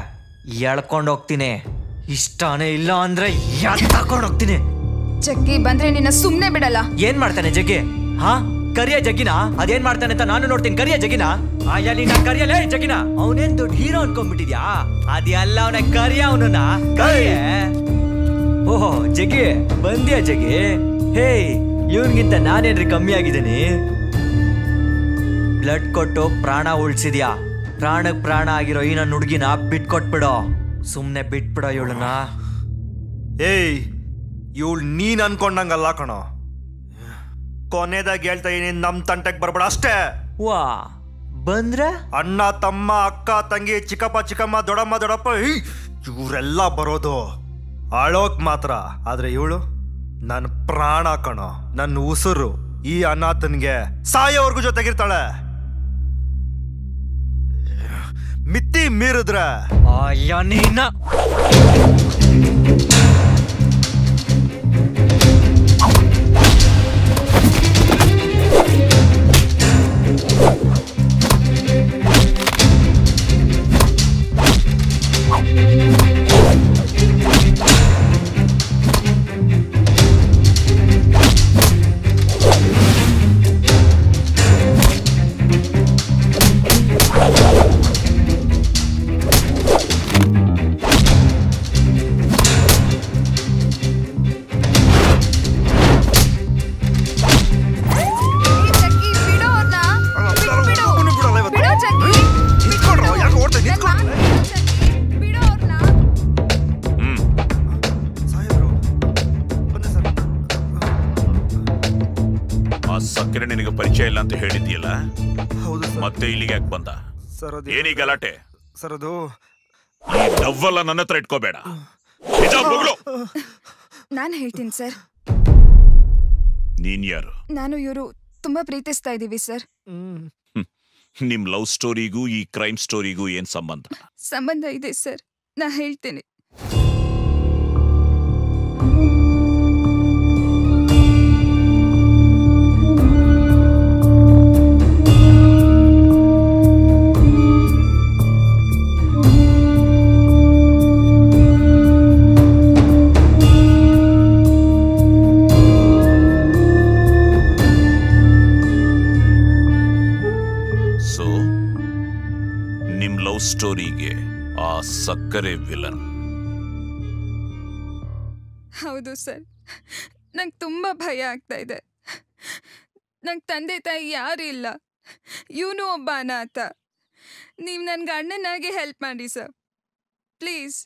ಎಳ್ಕೊಂಡು ಹೋಗ್ತೀನಿ. ಇಷ್ಟನೇ ಇಲ್ಲ ಅಂದ್ರೆ ಎಳ್ಕೊಂಡು ಹೋಗ್ತೀನಿ. ಜಗ್ಗಿ ಬಂದ್ರೆ ನಿನ್ನ ಸುಮ್ನೆ ಬಿಡಲ್ಲ. ಏನ್ ಮಾಡ್ತಾನೆ ಜಗ್ಗಿ? ಹಾ, ಕರಿಯ ಜಗ್ಗಿನ? ಅದೇನ್ ಮಾಡ್ತಾನೆ ಅಂತ ನಾನು ನೋಡ್ತೀನಿ. ಕರಿಯ ಜಗ್ಗಿನ? ಆಯಾ ನೀನ್ ಕರಿಯಲೇ ಜಗ್ಗಿನ? ಅವನೇನ್ ದೊಡ್ಡ ಹೀರೋ ಅನ್ಕೊಂಡ್ಬಿಟ್ಟಿದ್ಯಾ? ಅದೆಲ್ಲ ಅವನ ಕರಿಯ, ಅವನನ್ನ ಕರಿಯ. ಓಹೋ ಜಗ್ಗಿ ಬಂದ್ಯಾ ಜಗ್ಗಿ? ಹೇ, ಇವನ್ಗಿಂತ ನಾನೇನ್ರಿ ಕಮ್ಮಿ ಆಗಿದ್ದೀನಿ? ಬ್ಲಡ್ ಕೊಟ್ಟು ಪ್ರಾಣ ಉಳ್ಸಿದ್ಯಾ. ಪ್ರಾಣಕ್ ಪ್ರಾಣ ಆಗಿರೋ ಈ ನನ್ನ ಹುಡ್ಗಿನ ಬಿಟ್ಕೊಟ್ಬಿಡೋ. ಸುಮ್ನೆ ಬಿಟ್ಬಿಡೋ ಇವಳನ್ನ. ಏಯ್, ಇವಳು ನೀನ್ ಅನ್ಕೊಂಡಂಗಲ್ಲ ಕಣೋ. ಕೊನೆದಾಗ ಹೇಳ್ತಾ ಇದೀನಿ, ನಮ್ ತಂಟೆಗೆ ಬರ್ಬೇಡ ಅಷ್ಟೇ. ವಾ, ಬಂದ್ರೆ ಅಣ್ಣ ತಮ್ಮ ಅಕ್ಕ ತಂಗಿ ಚಿಕ್ಕಪ್ಪ ಚಿಕ್ಕಮ್ಮ ದೊಡ್ಡಮ್ಮ ದೊಡ್ಡಪ್ಪ ಇವರೆಲ್ಲ ಬರೋದು ಆಳೋಕ್ ಮಾತ್ರ. ಆದ್ರೆ ಇವಳು ನನ್ನ ಪ್ರಾಣ ಕಣೋ, ನನ್ನ ಉಸಿರು. ಈ ಅನಾಥನ್ಗೆ ಸಾಯೋವರೆಗೂ ಜೊತೆಗಿರ್ತಾಳೆ. ಮಿತಿ ಮೀರಿದ್ರೆ ನೀನ ಸಕ್ಕರೆ ನಿನಗೆ ಪರಿಚಯ ಇಲ್ಲ ಅಂತ ಹೇಳಿದ್ಯಲ್ಲ, ಮತ್ತೆ ಇಲ್ಲಿಗೆ ಯಾಕೆ ಬಂದ? ಏನೀ ಗಲಾಟೆ? ಸರ್ ಅದು ಈ ಡವ್ವಲ್ಲ ನನ್ನ ಹತ್ರ ಇಟ್ಕೋಬೇಡ. ನಾನು ಹೇಳ್ತೀನಿ ಸರ್. ನೀನ್ ಯಾರು? ನಾನು ಇವರು ತುಂಬಾ ಪ್ರೀತಿಸ್ತಾ ಇದೀವಿ ಸರ್. ನಿಮ್ ಲವ್ ಸ್ಟೋರಿಗೂ ಈ ಕ್ರೈಮ್ ಸ್ಟೋರಿಗೂ ಏನ್ ಸಂಬಂಧ? ಸಂಬಂಧ ಇದೆ ಸರ್, ನಾ ಹೇಳ್ತೀನಿ. ಸ್ಟೋರಿಗೆ ಆ ಸಕ್ಕರೆ ವಿಲನ್? ಹೌದು ಸರ್, ನಂಗೆ ತುಂಬಾ ಭಯ ಆಗ್ತಾ ಇದೆ. ನಂಗೆ ತಂದೆ ತಾಯಿ ಯಾರು ಇಲ್ಲ, ಇವನು ಒಬ್ಬ ಅನಾಥ. ನೀವು ನನ್ಗೆ ಅಣ್ಣನಾಗಿ ಹೆಲ್ಪ್ ಮಾಡಿ ಸರ್, ಪ್ಲೀಸ್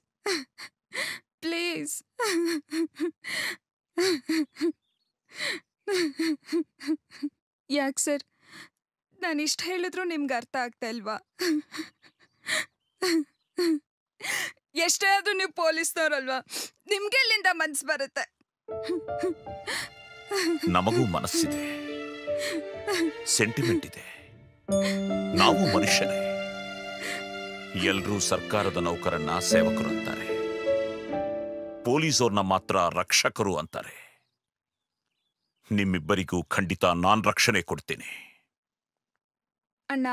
ಪ್ಲೀಸ್. ಯಾಕೆ ಸರ್, ನಾನು ಇಷ್ಟು ಹೇಳಿದ್ರು ನಿಮ್ಗೆ ಅರ್ಥ ಆಗ್ತಾ ಇಲ್ವಾ? ಎಷ್ಟೇ ಆದ್ರೂ ನೀವು ಪೊಲೀಸ್ನವ್ರಲ್ವಾ, ನಿಮ್ಗೆ ಎಲ್ಲಿಂದ ಮನ್ಸು ಬರುತ್ತೆ? ನಮಗೂ ಮನಸ್ಸಿದೆ, ಸೆಂಟಿಮೆಂಟ್ ಇದೆ. ನಾವು ಮನುಷ್ಯನೇ. ಎಲ್ರೂ ಸರ್ಕಾರದ ನೌಕರನ್ನ ಸೇವಕರು ಅಂತಾರೆ, ಪೊಲೀಸವ್ರನ್ನ ಮಾತ್ರ ರಕ್ಷಕರು ಅಂತಾರೆ. ನಿಮ್ಮಿಬ್ಬರಿಗೂ ಖಂಡಿತ ನಾನ್ ರಕ್ಷಣೆ ಕೊಡ್ತೀನಿ. ಅಣ್ಣ,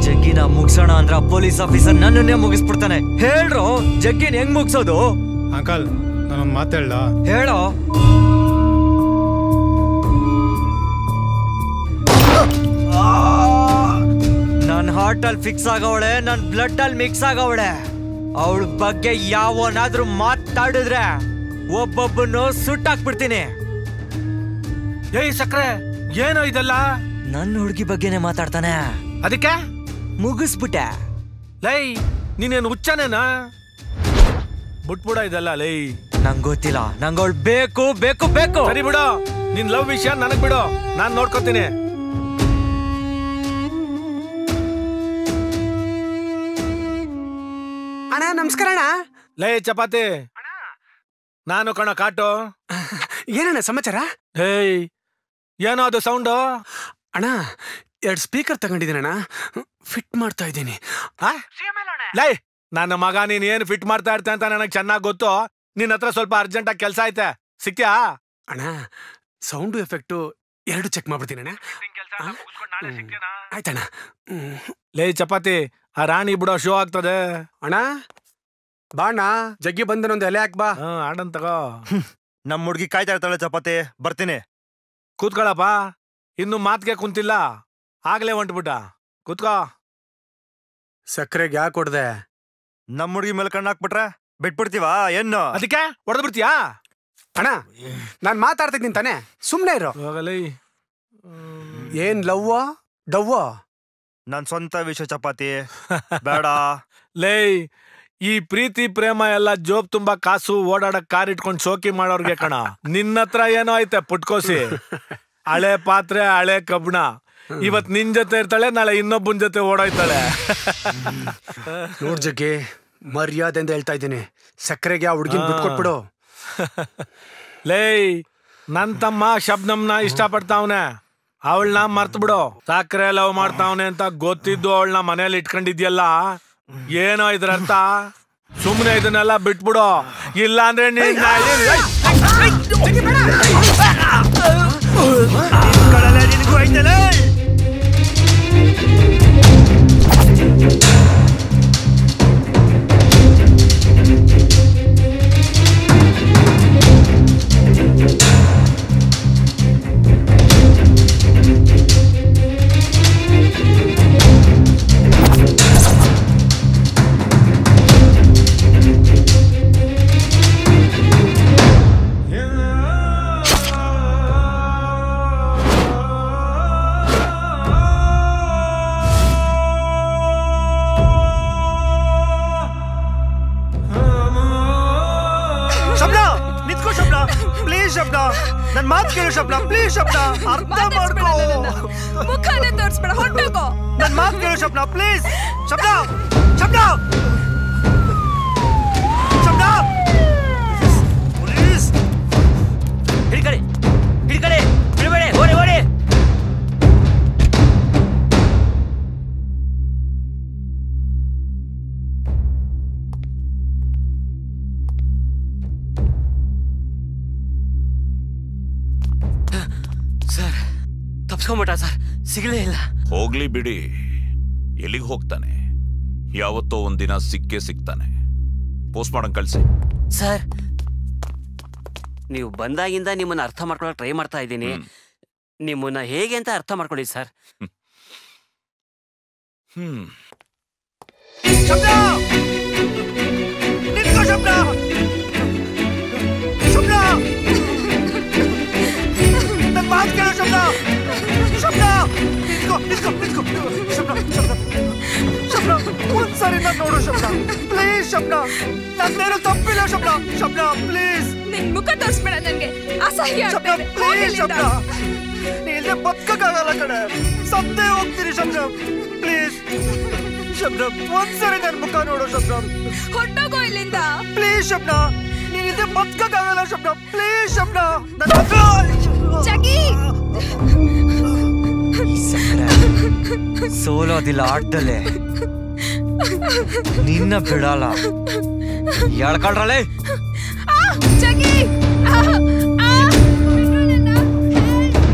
ಜಗ್ಗಿನ ಮುಗ್ಸೋಣ ಅಂದ್ರ ಪೊಲೀಸ್ ಆಫೀಸರ್ ನನ್ನನ್ನೇ ಮುಗಿಸ್ಬಿಡ್ತಾನೆ. ಹೇಳ್ರೋ, ಜಗ್ಗಿನ ಹೆಂಗ್ ಮುಗ್ಸೋದು? ಅಂಕಲ್, ನಾನೊಂದು ಮಾತಾಡ್ಲಾ? ಹೇಳೋ. ನನ್ ಹಾರ್ಟ್ ಅಲ್ಲಿ ಫಿಕ್ಸ್ ಆಗವಳೆ, ನನ್ ಬ್ಲಡ್ ಅಲ್ಲಿ ಮಿಕ್ಸ್ ಆಗವಳೆ. ಅವಳ ಬಗ್ಗೆ ಯಾವನಾದ್ರೂ ಮಾತಾಡಿದ್ರೆ ಒಬ್ಬೊಬ್ಬನು ಸುಟ್ಟಾಕ್ಬಿಡ್ತೀನಿ. ಏಯ್ ಸಕ್ರೆ, ಏನೋ ಇದೆಲ್ಲ? ನನ್ನ ಹುಡುಗಿ ಬಗ್ಗೆನೆ ಮಾತಾಡ್ತಾನೆ. ಅದಕ್ಕೆ ಮುಗಿಸ್ಬಿಟ್ಟೆ. ಲೈ ನೀನೇನು ಹುಚ್ಚನೇನಾ? ಬಿಟ್ಬಿಡ ಇದೆಲ್ಲ ಲೈ. ನಂಗೆ ಗೊತ್ತಿಲ್ಲ, ನಂಗೆ ಅವಳು ಬೇಕು ಬೇಕು ಬೇಕು. ಸರಿ ಬಿಡು, ನಿನ್ ಲವ್ ವಿಷಯ ನನಗ್ ಬಿಡು, ನಾನ್ ನೋಡ್ಕೊತೀನಿ. ಅಣ್ಣ ನಮಸ್ಕಾರ ಅಣ್ಣ. ಲೈ ಚಪಾತಿ, ನಾನು ಕಣ ಕಾಟು. ಏನಣ್ಣ ಸಮಾಚಾರ? ಹೇಯ್, ಏನೋ ಅದು ಸೌಂಡು? ಅಣ್ಣ 2 ಸ್ಪೀಕರ್ ತಗೊಂಡಿದ್ದೀನಿ ಅಣ್ಣ, ಫಿಟ್ ಮಾಡ್ತಾ ಇದ್ದೀನಿ. ಲೈ ನನ್ನ ಮಗ, ನೀನ್ ಏನ್ ಫಿಟ್ ಮಾಡ್ತಾ ಇರ್ತೆ ಅಂತ ನನಗೆ ಚೆನ್ನಾಗಿ ಗೊತ್ತು. ನಿನ್ನ ಹತ್ರ ಸ್ವಲ್ಪ ಅರ್ಜೆಂಟ್ ಆಗಿ ಕೆಲಸ ಐತೆ, ಸಿಕ್ತ್ಯಾ? ಅಣ್ಣ ಸೌಂಡು ಎಫೆಕ್ಟು 2 ಚೆಕ್ ಮಾಡ್ಬಿಡ್ತೀನಿ ಅಣ್ಣ. ಆಯ್ತಣ್ಣ. ಲೈ ಚಪಾತಿ, ಆ ರಾಣಿ ಬಿಡೋ ಶೋ ಆಗ್ತದೆ. ಅಣ್ಣ ಬಾಣ, ಜಗ್ಗಿ ಬಂದನೊಂದು ಎಲೆ ಹಾಕ್ ಬಾ. ಆಡನ್ ತಗೋ. ನಮ್ಮ ಹುಡುಗಿ ಕಾಯ್ತಾ ಇರ್ತಾಳೆ ಚಪಾತಿ, ಬರ್ತೀನಿ. ಕೂತ್ಕೊಳಪ್ಪ, ಇನ್ನು ಮಾತ್ಗೆ ಕುಂತಿಲ್ಲ, ಆಗ್ಲೇ ಹೊಂಟ್ಬಿಟ್ಟ. ಕೂತ್ಕೋ. ಸಕ್ಕರೆಗೆ ಯಾಕೆ ಕೊಡ್ದೆ? ನಮ್ಮ ಹುಡುಗಿ ಮೇಲೆ ಕಣ್ಣು ಹಾಕ್ಬಿಟ್ರೆ ಬಿಟ್ಬಿಡ್ತೀವಾ ಏನು? ಅದಕ್ಕೆ ಹೊಡೆದ್ ಬಿಡ್ತೀಯಾ? ಅಣ್ಣ ನಾನ್ ಮಾತಾಡ್ತಿದ್ದೀನಿ ತಾನೆ, ಸುಮ್ನೆ ಇರೋ. ಏನ್ ಲವ್ವ ಡವ್ವ? ನನ್ ಸ್ವಂತ ವಿಷಯ ಚಪಾತಿ, ಬೇಡ. ಲೈ ಈ ಪ್ರೀತಿ ಪ್ರೇಮ ಎಲ್ಲ ಜೋಬ್ ತುಂಬಾ ಕಾಸು, ಓಡಾಡಕ್ ಕಾರ್ ಇಟ್ಕೊಂಡ್ ಶೋಕಿ ಮಾಡೋರ್ಗೆ ಕಣ. ನಿನ್ನತ್ರ ಏನೋ ಐತೆ ಪುಟ್ಕೋಸಿ, ಹಳೆ ಪಾತ್ರೆ, ಹಳೆ ಕಬ್ಬಣ. ಇವತ್ ನಿನ್ ಜೊತೆ ಇರ್ತಾಳೆ, ನಾಳೆ ಇನ್ನೊಬ್ಬನ್ ಜೊತೆ ಓಡೋಯ್ತಾಳೆ. ನೋಡ್ ಜಗ್ಗಿ, ಮರ್ಯಾದೆಯಿಂದ ಹೇಳ್ತಾ ಇದ್ದೀನಿ, ಸಕ್ಕರೆಗೆ ಆ ಹುಡ್ಗಿನ್ ಬಿಟ್ಕೊಟ್ಬಿಡು. ಲೈ ನನ್ ತಮ್ಮ ಶಬ್ನಮ್ನ ಇಷ್ಟಪಡ್ತಾವ್ನೆ, ಅವಳನ್ನ ಮರ್ತ್ ಬಿಡು. ಸಕ್ಕರೆ ಲವ್ ಮಾಡ್ತಾವ್ನೆ ಅಂತ ಗೊತ್ತಿದ್ದು ಅವಳನ್ನ ಮನೇಲಿ ಇಟ್ಕೊಂಡಿದ್ಯಲ್ಲ, ಏನೋ ಇದ್ರ ಅರ್ಥ? ಸುಮ್ನೆ ಇದನ್ನೆಲ್ಲ ಬಿಟ್ಬಿಡು, ಇಲ್ಲ ಅಂದ್ರೆ ನನ್ ಮಾತು ಕೇಳು ಶಬ್ನ, ಪ್ಲೀಸ್ ಶಬ್ನ, ಅರ್ಥ ಮಾಡ್ಕೋ. ಮುಖಾನೆ ತೋರಿಸ್ಬೇಡ, ಹೊಟ್ಟೋಗೋ. ನನ್ ಮಾತು ಕೇಳು ಶಬ್ನ, ಪ್ಲೀಸ್. ಶಬ್ನ ಶಬ್ನ ಶಬ್ನ ಪ್ಲೀಸ್. ಹಿಡ್ಕಡೆ ಹಿಡ್ಕಡೆ, ಬಿಡಬೇಡಿ, ಓಡಿ ಓಡಿ. ಸರ್ ತಪ್ಸ್ಕೊಂಬಿಟ್ಟ ಸರ್, ಸಿಗಲೇ ಇಲ್ಲ. ಹೋಗ್ಲಿ ಬಿಡಿ, ಎಲ್ಲಿಗೆ ಹೋಗ್ತಾನೆ? ಯಾವತ್ತೋ ಒಂದಿನ ಸಿಕ್ಕೇ ಸಿಗ್ತಾನೆ. ಪೋಸ್ಟ್ ಮಾಡಂಗ್ ಕಳ್ಸಿ. ಸರ್ ನೀವು ಬಂದಾಗಿಂದ ನಿಮ್ಮನ್ನ ಅರ್ಥ ಮಾಡ್ಕೊಳಕ್ ಟ್ರೈ ಮಾಡ್ತಾ ಇದ್ದೀನಿ. ನಿಮ್ಮನ್ನ ಹೇಗೆ ಅಂತ ಅರ್ಥ ಮಾಡ್ಕೊಳ್ಳಿ ಸರ್. ಶಬ್ನ ನಿಂತ್ಕೋ, ಶಬ್ನ ಶಬ್ನ, ನನ್ ಮಾತು ಕೇಳು ಶಬ್ನ. ಶಬ್ನ ನಿಂತ್ಕೋ ನಿಂತ್ಕೋ ನಿಂತ್ಕೋ. ಶಬ್ನ ಶಬ್ನ ಶಬ್ನ, ಒಂದ್ಸರಿ ನಾನು ನೋಡು ಶಬ್ನ, ಪ್ಲೀಸ್. ಶಬ್ನ ನಂದೇನು ತಪ್ಪಿಲ್ಲ ಶಬ್ನ. ಶಬ್ನ ಪ್ಲೀಸ್. ನಿನ್ ಮುಖ ತೋರಿಸ್ಬೇಡ, ನನ್ಗೆ ಅಸಹ್ಯ ಶಬ್ನ ಪ್ಲೀಸ್. ಶಬ್ನ ನೀ ಇಲ್ಲದೆ ಬದುಕಕ್ಕಾಗಲ್ಲ ಕಡೆ, ಸತ್ತೇ ಹೋಗ್ತೀನಿ ಶಬ್ನ, ಪ್ಲೀಸ್. ಶಬ್ನ ಒಂದ್ಸರಿ ನನ್ ಮುಖ ನೋಡು ಶಬ್ನ, ಹೊಟ್ಟೋಗೋ ಇಲ್ಲಿಂದ ಪ್ಲೀಸ್. ಶಬ್ನ ನೀನ್ ಇಲ್ಲದೆ ಬದುಕಕ್ಕಾಗಲ್ಲ ಶಬ್ನ, ಪ್ಲೀಸ್. ಶಬ್ನ ಜಗಿ, ಸೋಲೋದಿಲ್ಲ ಆಟದಲ್ಲೇ, ನಿನ್ನ ಬಿಡಲ್ಲ. ಎಳ್ಕೊಳ್ರಲ್ಲೇ ಜಗಿ,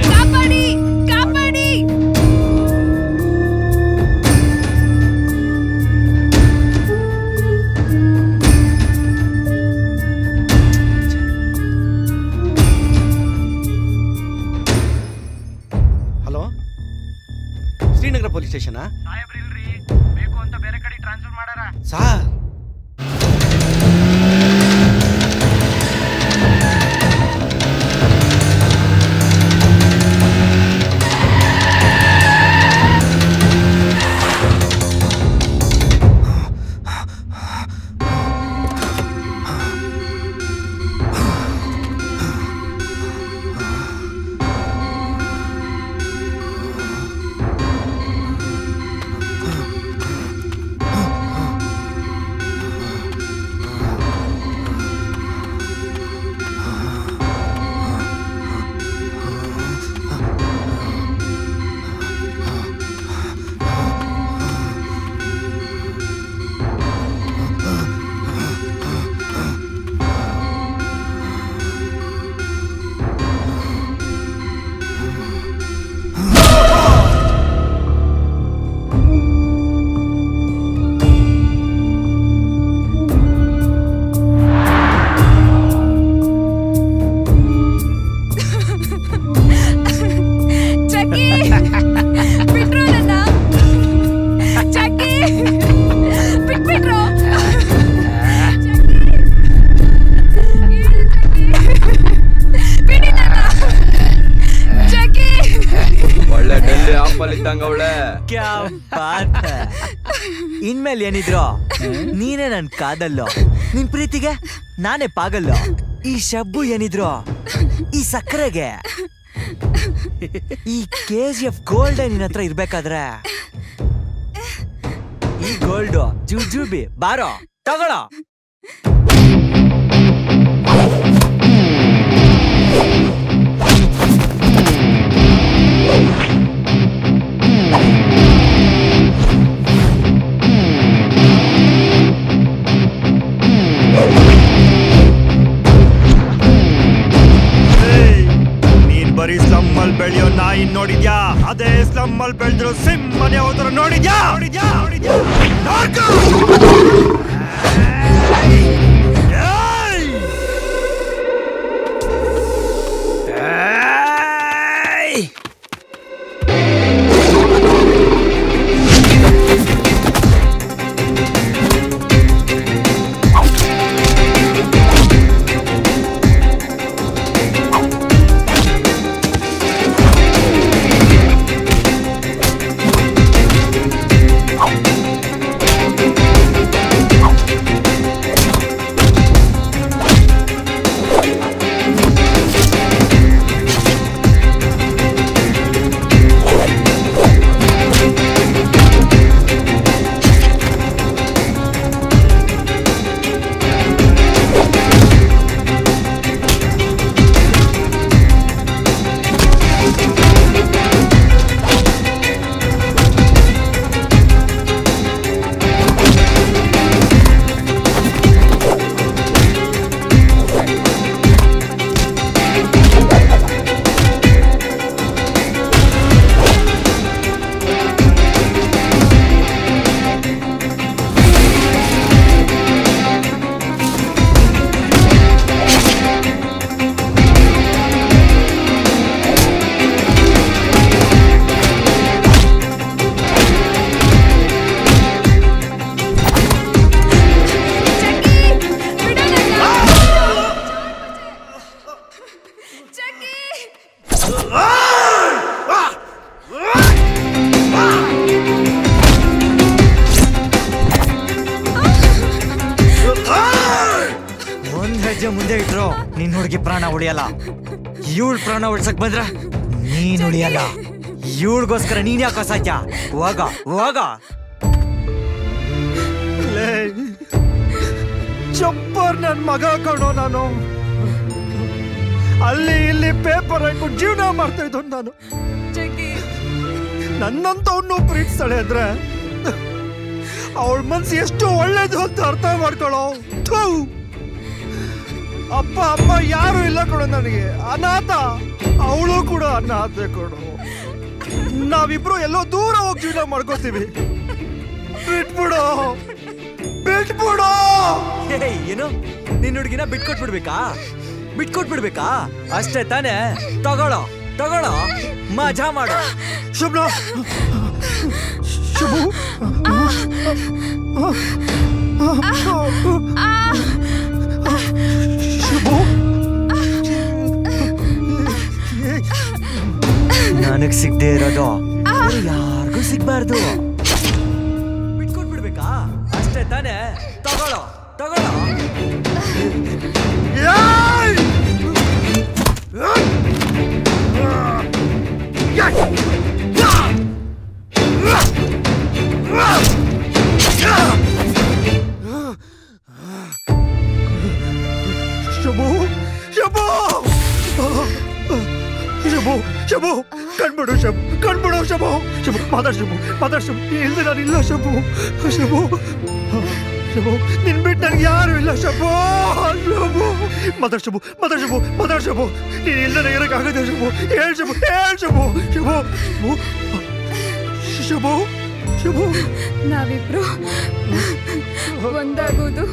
ಕಾಪಾಡಿ ಕಾಪಾಡಿ. ಹಲೋ, ಶ್ರೀನಗರ ಪೊಲೀಸ್ ಸ್ಟೇಷನಾ? ಬೇಕು ಅಂತ ಬೇರೆ ಕಡೆ ಟ್ರಾನ್ಸ್ಫರ್ ಮಾಡಾರ ಸಾರ್ ಇನ್ಮೇಲೆ ಏನಿದ್ರು ನೀನೇ ನನ್ ಕಾದಲ್ಲೋ, ನಿನ್ ಪ್ರೀತಿಗೆ ನಾನೇ ಪಾಗಲ್ಲೋ. ಈ ಶಬ್ಬು ಏನಿದ್ರು ಈ ಸಕ್ಕರೆಗೆ, ಈ KGF ಗೋಲ್ಡ್ ನಿನ್ನ ಹತ್ರ ಇರ್ಬೇಕಾದ್ರೆ ಈ ಗೋಲ್ಡ್ ಜುಜುಬಿ ಬಾರೋ ತಗೊಳ್ಳೋ. ಬರೀ ಸ್ಲಮ್ ಅಲ್ಲಿ ಬೆಳೆಯೋ ನಾಯಿ ನೋಡಿದ್ಯಾ? ಅದೇ ಸ್ಲಮ್ ಅಲ್ಲಿ ಬೆಳೆದ್ರು ಸಿಮ್ ಮನೆ ಹೋದ್ರ ನೋಡಿದ್ಯಾ? ಮುಂದೆ ಇಟ್ರು ನಿನ್ ಹುಡುಗಿ ಪ್ರಾಣ ಉಳಿಯಲ್ಲ. ಇವಳ ಪ್ರಾಣ ಉಳ್ಸಕ್ ಬಂದ್ರ ನೀನ್ ಉಳಿಯಲ್ಲ. ಇವಳಿಗೋಸ್ಕರ ನೀನ್ ಯಾಕೆ ಸಾಧ್ಯ? ಹೋಗ ಹೋಗ. ಚಪ್ಪರ್ ನನ್ ಮಗ ಕಣೋ ನಾನು. ಅಲ್ಲಿ ಇಲ್ಲಿ ಪೇಪರ್ ಹಾಕೊಂಡು ಜೀವನ ಮಾಡ್ತಾ ಇದ್ದ ನಾನು. ನನ್ನಂತವನು ಪ್ರೀತಿಸ್ತಾಳೆ ಅಂದ್ರೆ ಅವಳ ಮನ್ಸು ಎಷ್ಟು ಒಳ್ಳೇದು ಅಂತ ಅರ್ಥ ಮಾಡ್ಕೊಳ್ಳೋ. ಅಪ್ಪ ಅಮ್ಮ ಯಾರು ಇಲ್ಲ ಕೊಡು ನನಗೆ, ಅನಾಥ. ಅವಳು ಕೂಡ ಅನಾಥ ಕೊಡು. ನಾವಿಬ್ರು ಎಲ್ಲೋ ದೂರ ಹೋಗಿ ಜೀವನ ಮಾಡ್ಕೋತೀವಿ. ಬಿಟ್ಬಿಡು ಬಿಟ್ಬಿಡು. ಏನು ನಿನ್ನ ಹುಡುಗಿನ ಬಿಟ್ಕೊಟ್ಬಿಡ್ಬೇಕಾ? ಬಿಟ್ಕೊಟ್ಬಿಡ್ಬೇಕಾ? ಅಷ್ಟೇ ತಾನೇ? ತಗೊಳ್ಳೋ ತಗೊಳ್ಳೋ, ಮಜಾ ಮಾಡು. ಶುಭ್ರ ಶುಭು ನನಗ್ ಸಿಗದೆ ಇರೋದು ಯಾರಿಗೂ ಸಿಗ್ಬಾರ್ದು. ಬಿಟ್ಕೊಟ್ಬಿಡ್ಬೇಕಾ? ಅಷ್ಟೇ ತಾನೇ? ತಗೊಳ್ಳೋ ತಗೊಳ್ಳೋ. ಶುಭು ಶುಭು ಶುಭು ಶುಭು ಕಣ್ಬಿಡು ಶುಭು ಕಣ್ಬಿಡು ಶುಭು ಶುಭು ಮಾತಾಡ್ ಶುಭು ಮಾತಾಡ್ ಶುಭು. ಇಲ್ದೆ ನಾನು ಇಲ್ಲ ಶುಭು ಶುಭು ಶುಭು ನಿನ್ ಬಿಟ್ಟು ನನಗೆ ಯಾರು ಇಲ್ಲ ಶುಭು ಶುಭು. ಮಾತಾಡ್ ಶುಭು ಮಾತಾಡ್ ಶುಭು ಮಾತಾಡ್ ಶುಭು. ನೀನ್ ಇಲ್ದೇ ಇರಕ್ಕಾಗದೆ ಶುಭು. ಹೇಳ್ ಶುಭು ಹೇಳ್ ಶುಭು ಶುಭು ಶುಭು ಶುಭು. ನಾವಿಬ್ರು ಒಂದಾಗೋದು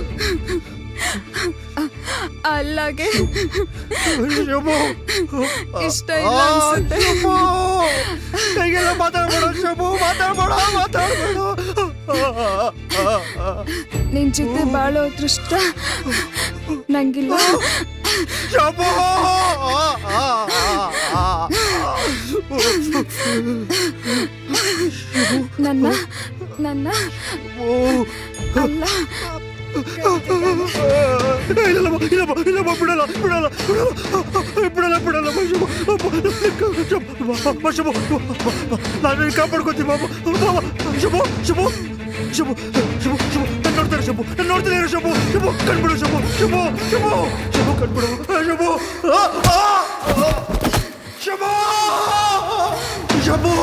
ಅಲ್ಲಾಗೆ ಇಷ್ಟ ಇಲ್ಲ ಅನ್ಸುತ್ತೆ. ಮಾತಾಡ್ಬೇಡ ಶುಭು ಮಾತಾಡ್ಬೇಡ ಮಾತಾಡ್ಬೇಡ. ನಿನ್ ಜೊತೆ ಬಾಳೋ ಅದೃಷ್ಟ ನಂಗಿಲ್ಲ. ಶಂಭು ನನ್ನ ನನ್ನ ಅಲ್ಲ ಇಲ್ಲಮ್ಮ ಬಿಡಲ್ಲ ಬಿಡಲ್ಲ ಬಿಡಲ್ಲ ಬಿಡಲ್ಲ ಶುಭು ನಾನು ಕಾಪಾಡ್ಕೋತೀನಿ ಶುಭು ಶುಭು ಶುಭು ಶುಭು ಶುಭು ನಾನು ನೋಡ್ತಾರೆ ಶುಭು ನಾನು ನೋಡ್ತೀನಿ ಶುಭು ಶುಭು ಕಣ್ಬಿಡು ಶುಭು ಶುಭು ಶುಭು ಶುಭು ಕಣ್ಬಿಡು ಶುಭು ಶುಭು ಶುಭು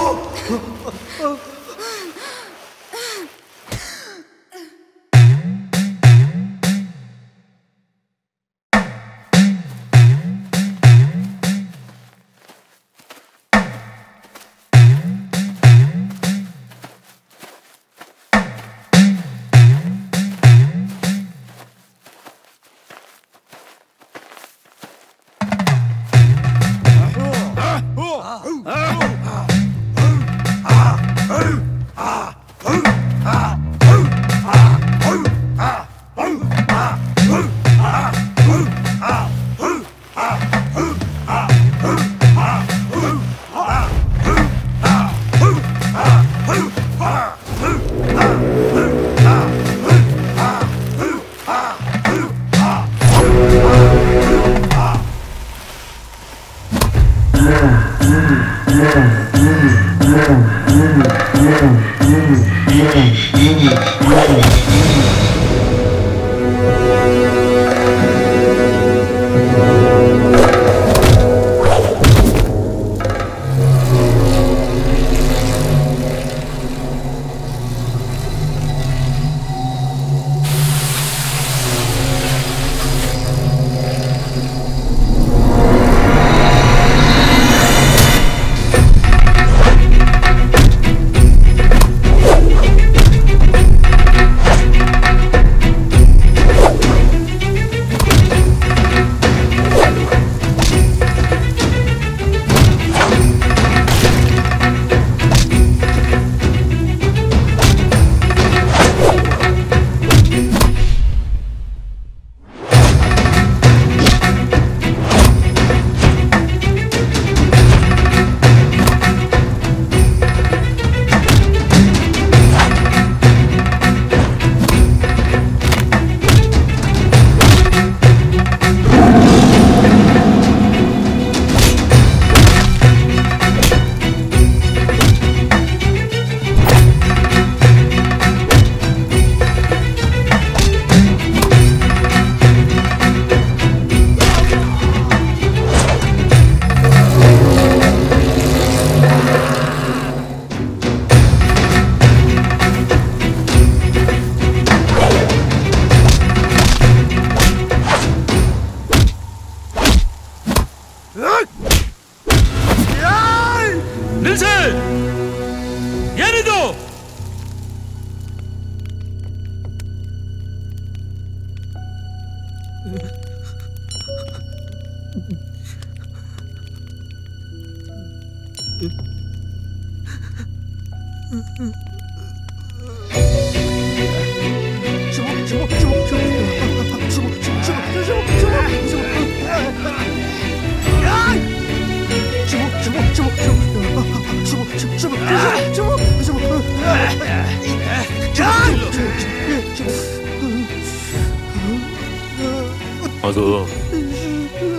ಮಗು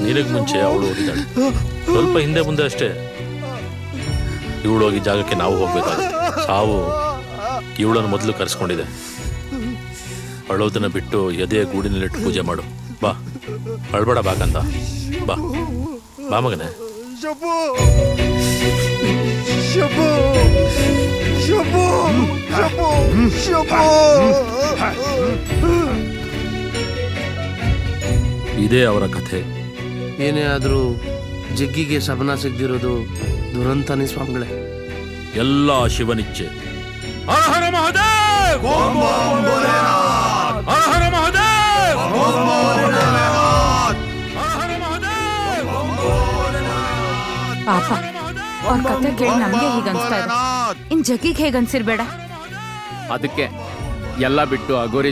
ನಿನಗೆ ಮುಂಚೆ ಅವಳು ಹೋಗಿದ್ದಾಳೆ, ಸ್ವಲ್ಪ ಹಿಂದೆ ಮುಂದೆ ಅಷ್ಟೇ. ಇವಳು ಹೋಗಿ ಜಾಗಕ್ಕೆ ನಾವು ಹೋಗ್ಬೇಕಾದ್ರೆ ಸಾವು ಇವಳನ್ನು ಮೊದಲು ಕರೆಸ್ಕೊಂಡಿದೆ. ಅಳೋದನ್ನ ಬಿಟ್ಟು ಎದೆಯ ಗೂಡಿನಲ್ಲಿಟ್ಟು ಪೂಜೆ ಮಾಡು. ಬಾ, ಅಳ್ಬೇಡ, ಬಾಕಂತ ಬಾ, ಬಾ ಮಗನೇ. ಇದೇ ಅವರ ಕಥೆ. ಏನೇ ಆದರೂ ಜಗ್ಗಿಗೆ ಶಬನ ಸಿಗದಿರೋದು ದುರಂತನೇ ಸ್ವಾಮಿಗಳೇ. ಎಲ್ಲ ಶಿವನಿಚ್ಛೆ. ಹರ ಹರ ಮಹಾದೇವ್, ಹರ ಹರ ಮಹಾದೇವ್, ಪಾಪ ಅವ್ರ ಕಥೆ ಕೇಳಿ ನಮ್ಗೆ ಹೀಗನ್ಸ್ತಾ ಇದೆ. ಇನ್ ಜಗ್ಗಿಗೆ ಹೇಗನ್ಸಿರ್ಬೇಡ. ಅದಕ್ಕೆ ಎಲ್ಲ ಬಿಟ್ಟು ಅಗೋರಿ